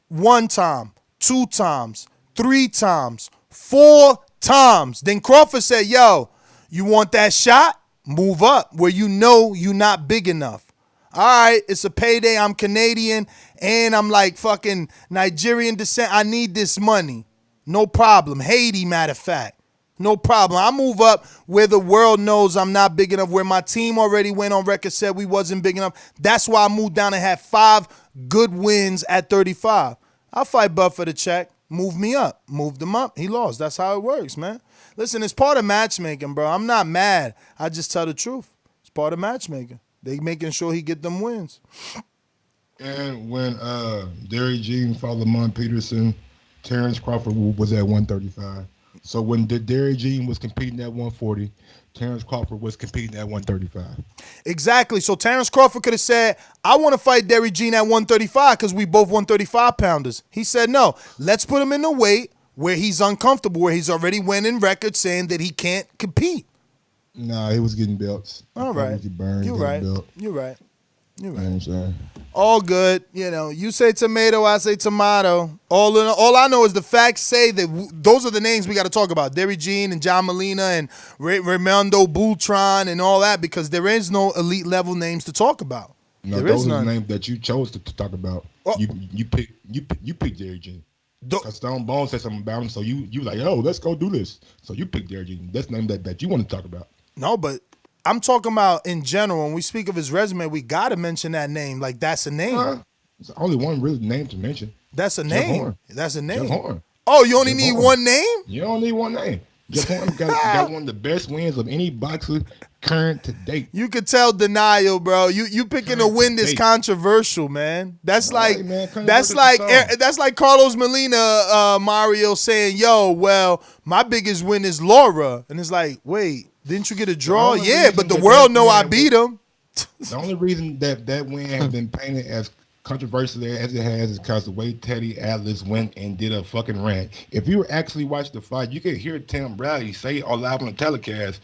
one time, 2 times, 3 times, 4 times. Then Crawford said, yo, you want that shot? Move up where you know you're not big enough. All right, it's a payday. I'm Canadian and I'm like fucking Nigerian descent. I need this money. No problem. Haiti, matter of fact. No problem. I move up where the world knows I'm not big enough, where my team already went on record, said we wasn't big enough. That's why I moved down and had 5 good wins at 35. I'll fight Bud for the check. Move me up. Moved him up. He lost. That's how it works, man. Listen, it's part of matchmaking, bro. I'm not mad. I just tell the truth. It's part of matchmaking. They making sure he get them wins. And when Derry Jean fought Lamont Peterson, Terrence Crawford was at 135. So when Derry Jean was competing at 140, Terrence Crawford was competing at 135. Exactly. So Terrence Crawford could have said, I want to fight Derry Jean at 135 because we both 135 pounders. He said, no, let's put him in the weight where he's uncomfortable, where he's already winning records saying that he can't compete. Nah, he was getting belts. All right. You're right. Belt. You're right. You're right. You know what I'm saying? All good. You know, you say tomato, I say tomato. All I know is the facts say that those are the names we got to talk about. Derry Jean and John Molina and Raymondo Beltran and all that, because there is no elite level names to talk about. No, there those is are none. the names that you chose to talk about. Oh. You picked Derry Jean. Because Stone Bone said something about him, so you like, oh, let's go do this. So you picked Derry Jean. That's the name that you want to talk about. No, but I'm talking about in general. When we speak of his resume, we got to mention that name. Like, that's a name. It's only one real name to mention. That's a Jeff name. Horn. That's a name. Jeff Horn. Oh, you only Jeff need Horn. one name? You don't need one name. Jeff Horn got one of the best wins of any boxer current to date. You could tell denial, bro. You picking a win that's controversial, man. That's like that's like Carlos Molina, Mario saying, "Yo, well, my biggest win is Laura," and it's like, wait, didn't you get a draw? Yeah, but the world know I beat him. The only reason that win has been painted as controversial as it has is because the way Teddy Atlas went and did a fucking rant. If you actually watch the fight, you could hear Tim Bradley say all live on the telecast,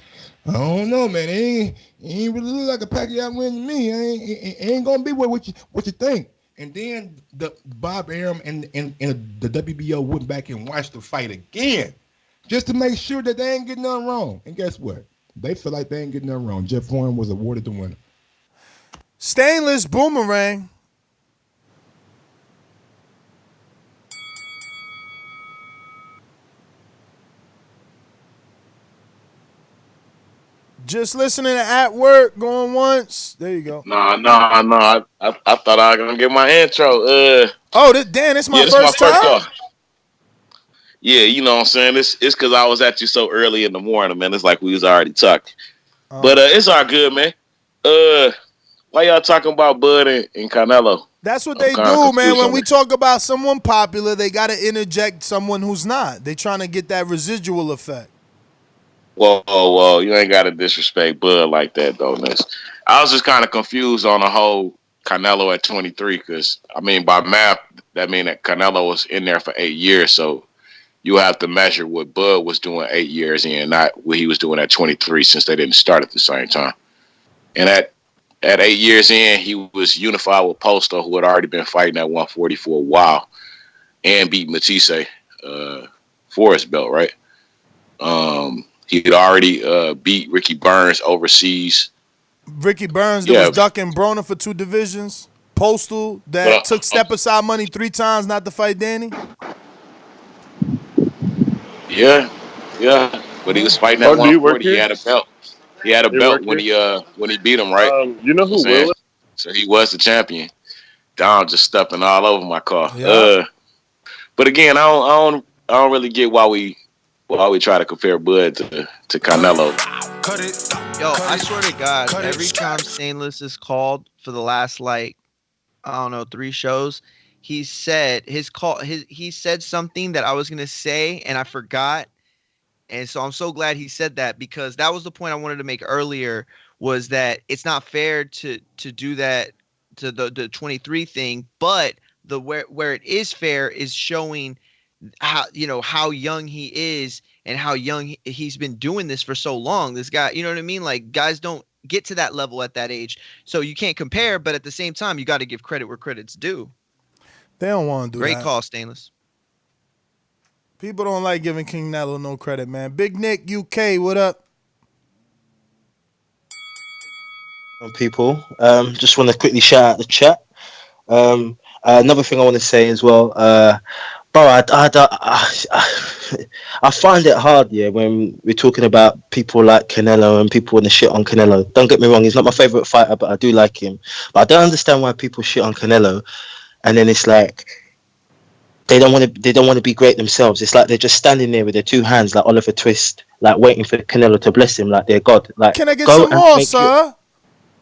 I don't know, man. It ain't really look like a Pacquiao win to me. It ain't gonna be what you think. And then the Bob Arum and the WBO went back and watched the fight again, just to make sure that they ain't getting nothing wrong. And guess what? They feel like they ain't getting nothing wrong. Jeff Horn was awarded the winner. Stainless Boomerang. Just listening to At Work, going once. There you go. Nah. I thought I was gonna get my intro. Dan, it's my first time. Call. Yeah, you know what I'm saying? It's because I was at you so early in the morning, man. It's like we was already talking. But it's all good, man. Why y'all talking about Bud and Canelo? That's what they do, man. When we talk about someone popular, they got to interject someone who's not. They trying to get that residual effect. Whoa, you ain't got to disrespect Bud like that, though, Miss. I was just kind of confused on the whole Canelo at 23, because, I mean, by math, that means that Canelo was in there for 8 years, so you have to measure what Bud was doing 8 years in, not what he was doing at 23, since they didn't start at the same time. And at 8 years in, he was unified with Posto, who had already been fighting at 140 for a while, and beat Matisse for his belt, right? He had already beat Ricky Burns overseas. Ricky Burns that was ducking Broner for 2 divisions. Postal that took step aside money 3 times not to fight Danny. Yeah. But he was fighting at 140. He had a belt. He had a belt when he beat him, right? You know who will? So he was the champion. Dom just stepping all over my car. Yeah. But again, I don't really get why we try to compare Bud to Canelo. Yo, I swear to God, every time Stainless is called for the last 3 shows, he said he said something that I was gonna say and I forgot. And so I'm so glad he said that, because that was the point I wanted to make earlier, was that it's not fair to do that to the 23 thing, but where it is fair is showing how young he is and how young he's been doing this for so long. This guy, you know what I mean? Like, guys don't get to that level at that age. So you can't compare, but at the same time, you got to give credit where credit's due. They don't want to do that. Great call, Stainless. People don't like giving King Nello no credit, man. Big Nick, UK, what up? People, just want to quickly shout out the chat. Another thing I want to say as well, Bro, I find it hard, yeah, when we're talking about people like Canelo and people want to shit on Canelo. Don't get me wrong, he's not my favorite fighter, but I do like him. But I don't understand why people shit on Canelo, and then it's like they don't want to be great themselves. It's like they're just standing there with their two hands, like Oliver Twist, like waiting for Canelo to bless him, like they're God. Like, Can I get go some and more, make sir?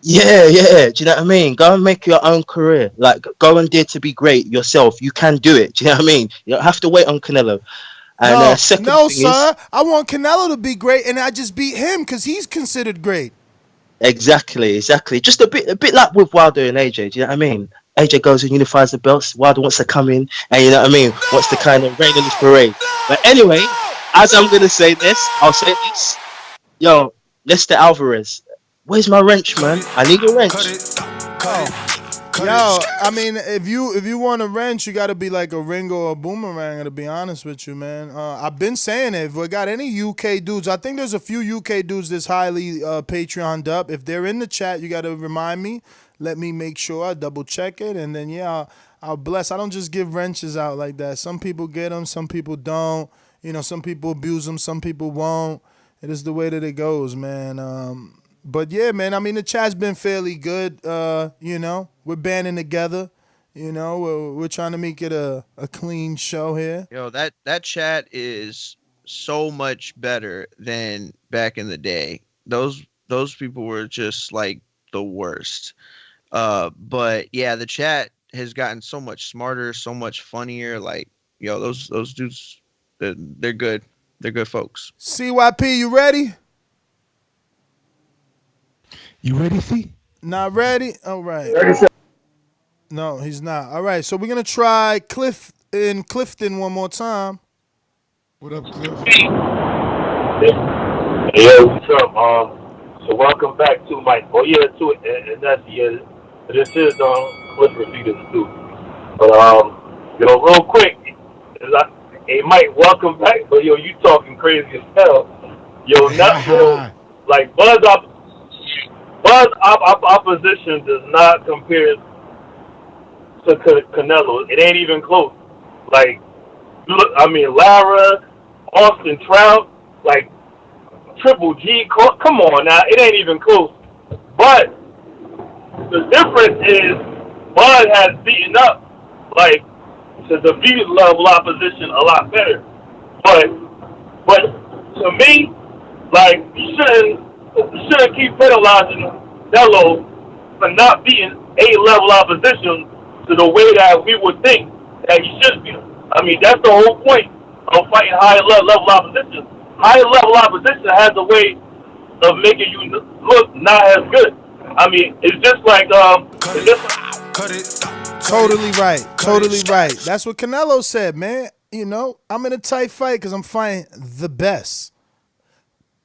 Yeah. Do you know what I mean? Go and make your own career. Like, go and dare to be great yourself. You can do it. Do you know what I mean? You don't have to wait on Canelo. And No, sir. I want Canelo to be great, and I just beat him because he's considered great. Exactly. Just a bit like with Wilder and AJ. Do you know what I mean? AJ goes and unifies the belts. Wilder wants to come in, and you know what I mean? Wants to kind of rain on this parade. But anyway, as I'm gonna say this, I'll say this. Yo, Lester Alvarez, where's my wrench, man? I need a wrench. Yo, I mean, if you want a wrench, you got to be like a Ringo or a Boomerang. To be honest with you, man, I've been saying it. If we got any UK dudes, I think there's a few UK dudes that's highly Patreoned up. If they're in the chat, you got to remind me. Let me make sure I double check it, and then I'll bless. I don't just give wrenches out like that. Some people get them, some people don't. You know, some people abuse them, some people won't. It is the way that it goes, man. But yeah, man, I mean, the chat's been fairly good. You know, we're banding together. You know, we're trying to make it a clean show here. Yo, that chat is so much better than back in the day. Those people were just like the worst. But yeah, the chat has gotten so much smarter, so much funnier. Like, yo, those dudes, they're good. They're good folks. CYP, you ready? You ready, C? Not ready? All right. No, he's not. All right, so we're going to try Clifton one more time. What up, Cliff? Yo, what's up? So welcome back to my, and that's, this is Cliff Rafita's too. But, real quick, hey, Mike, welcome back, but, you talking crazy as hell. Like, Buzz opposition does not compare to Canelo. It ain't even close. Like, look, I mean, Lara, Austin Trout, like, Triple G, come on now, it ain't even close. But the difference is Bud has beaten up, like, to defeated level opposition a lot better. But to me, like, you shouldn't keep penalizing Canelo for not beating A-level opposition to the way that we would think that he should be. I mean, that's the whole point of fighting higher level opposition. Higher level opposition has a way of making you look not as good. I mean, it's just like Totally right. That's what Canelo said, man. You know, I'm in a tight fight because I'm fighting the best.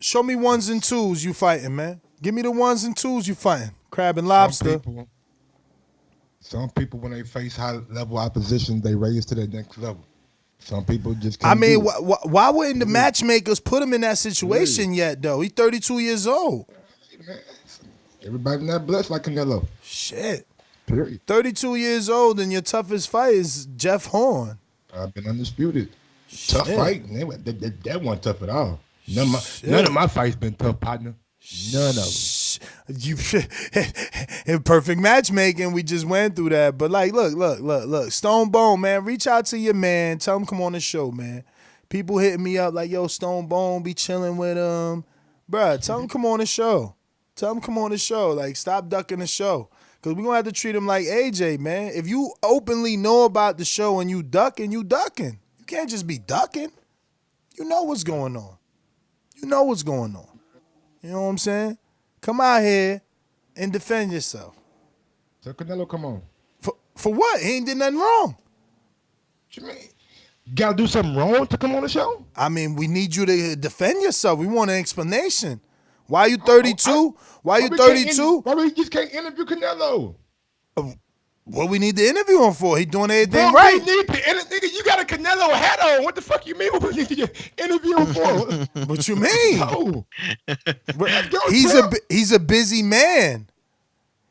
Show me ones and twos you fighting, man. Give me the ones and twos you fighting. Crab and lobster. Some people, when they face high-level opposition, they raise to the next level. Some people just can't. I mean, why wouldn't the matchmakers put him in that situation yet, though? He's 32 years old. Everybody not blessed like Canelo. Shit. Period. 32 years old, and your toughest fight is Jeff Horn. I've been undisputed. Tough fight. That wasn't tough at all. None of my fights been tough, partner. None of them. You in perfect matchmaking, we just went through that. But like, look, Stone Bone, man, reach out to your man. Tell him come on the show, man. People hitting me up like, yo, Stone Bone, be chilling with him, bruh. Tell him come on the show. Like, stop ducking the show, cause we gonna have to treat him like AJ, man. If you openly know about the show and you ducking, you ducking. You can't just be ducking. You know what's going on. You know what I'm saying? Come out here and defend yourself. So Canelo, come on. For what? He ain't did nothing wrong. What you mean? You gotta do something wrong to come on the show? I mean, we need you to defend yourself. We want an explanation. Why you 32? Why you 32? Why we just can't interview Canelo? What we need to interview him for? He doing everything Bro, right. We need to nigga, you got a Canelo hat on. What the fuck you mean? What we need to interview him for? What you mean? No. He's a busy man.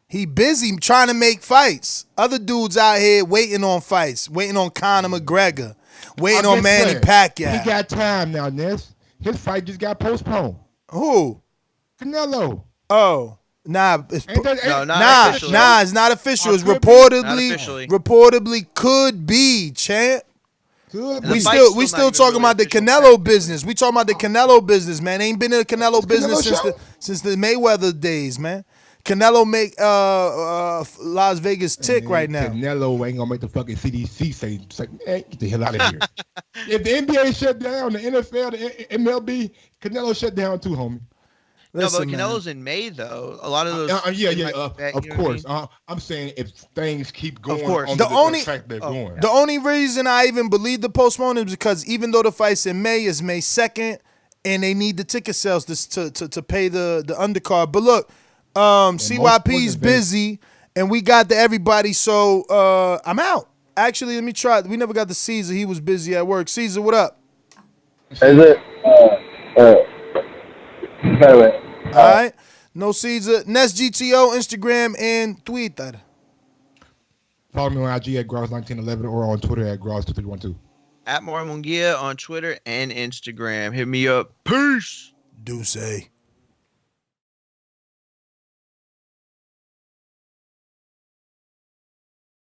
He busy trying to make fights. Other dudes out here waiting on fights, waiting on Conor McGregor, Waiting I'm on just Manny saying, Pacquiao. He got time now, Ness. His fight just got postponed. Who? Canelo. Oh. Nah, it's not officially. it's not official. It's Not reportedly officially. could be, champ. Could We be. still talking about the Canelo business. We talking about the Canelo business, man. Ain't been in the Canelo business since the Mayweather days, man. Canelo make Las Vegas tick right now. Canelo ain't gonna make the fucking CDC say hey, get the hell out of here. If the NBA shut down, the NFL, the MLB, Canelo shut down too, homie. Listen, no, but Canelo's in May though. A lot of those. Of course. I'm saying if things keep going, on the track they're going. The only reason I even believe the postpone is because even though the fight's in May, it's May 2nd, and they need the ticket sales to pay the undercard. But look, CYP's busy, and we got to everybody, so I'm out. Actually, let me try. We never got to Caesar. He was busy at work. Caesar, what up? Is it? All right. No Caesar. Nest GTO, Instagram, and Twitter. Follow me on IG at Gross1911 or on Twitter at Gross2312. At Mario Munguia on Twitter and Instagram. Hit me up. Peace. Deuce.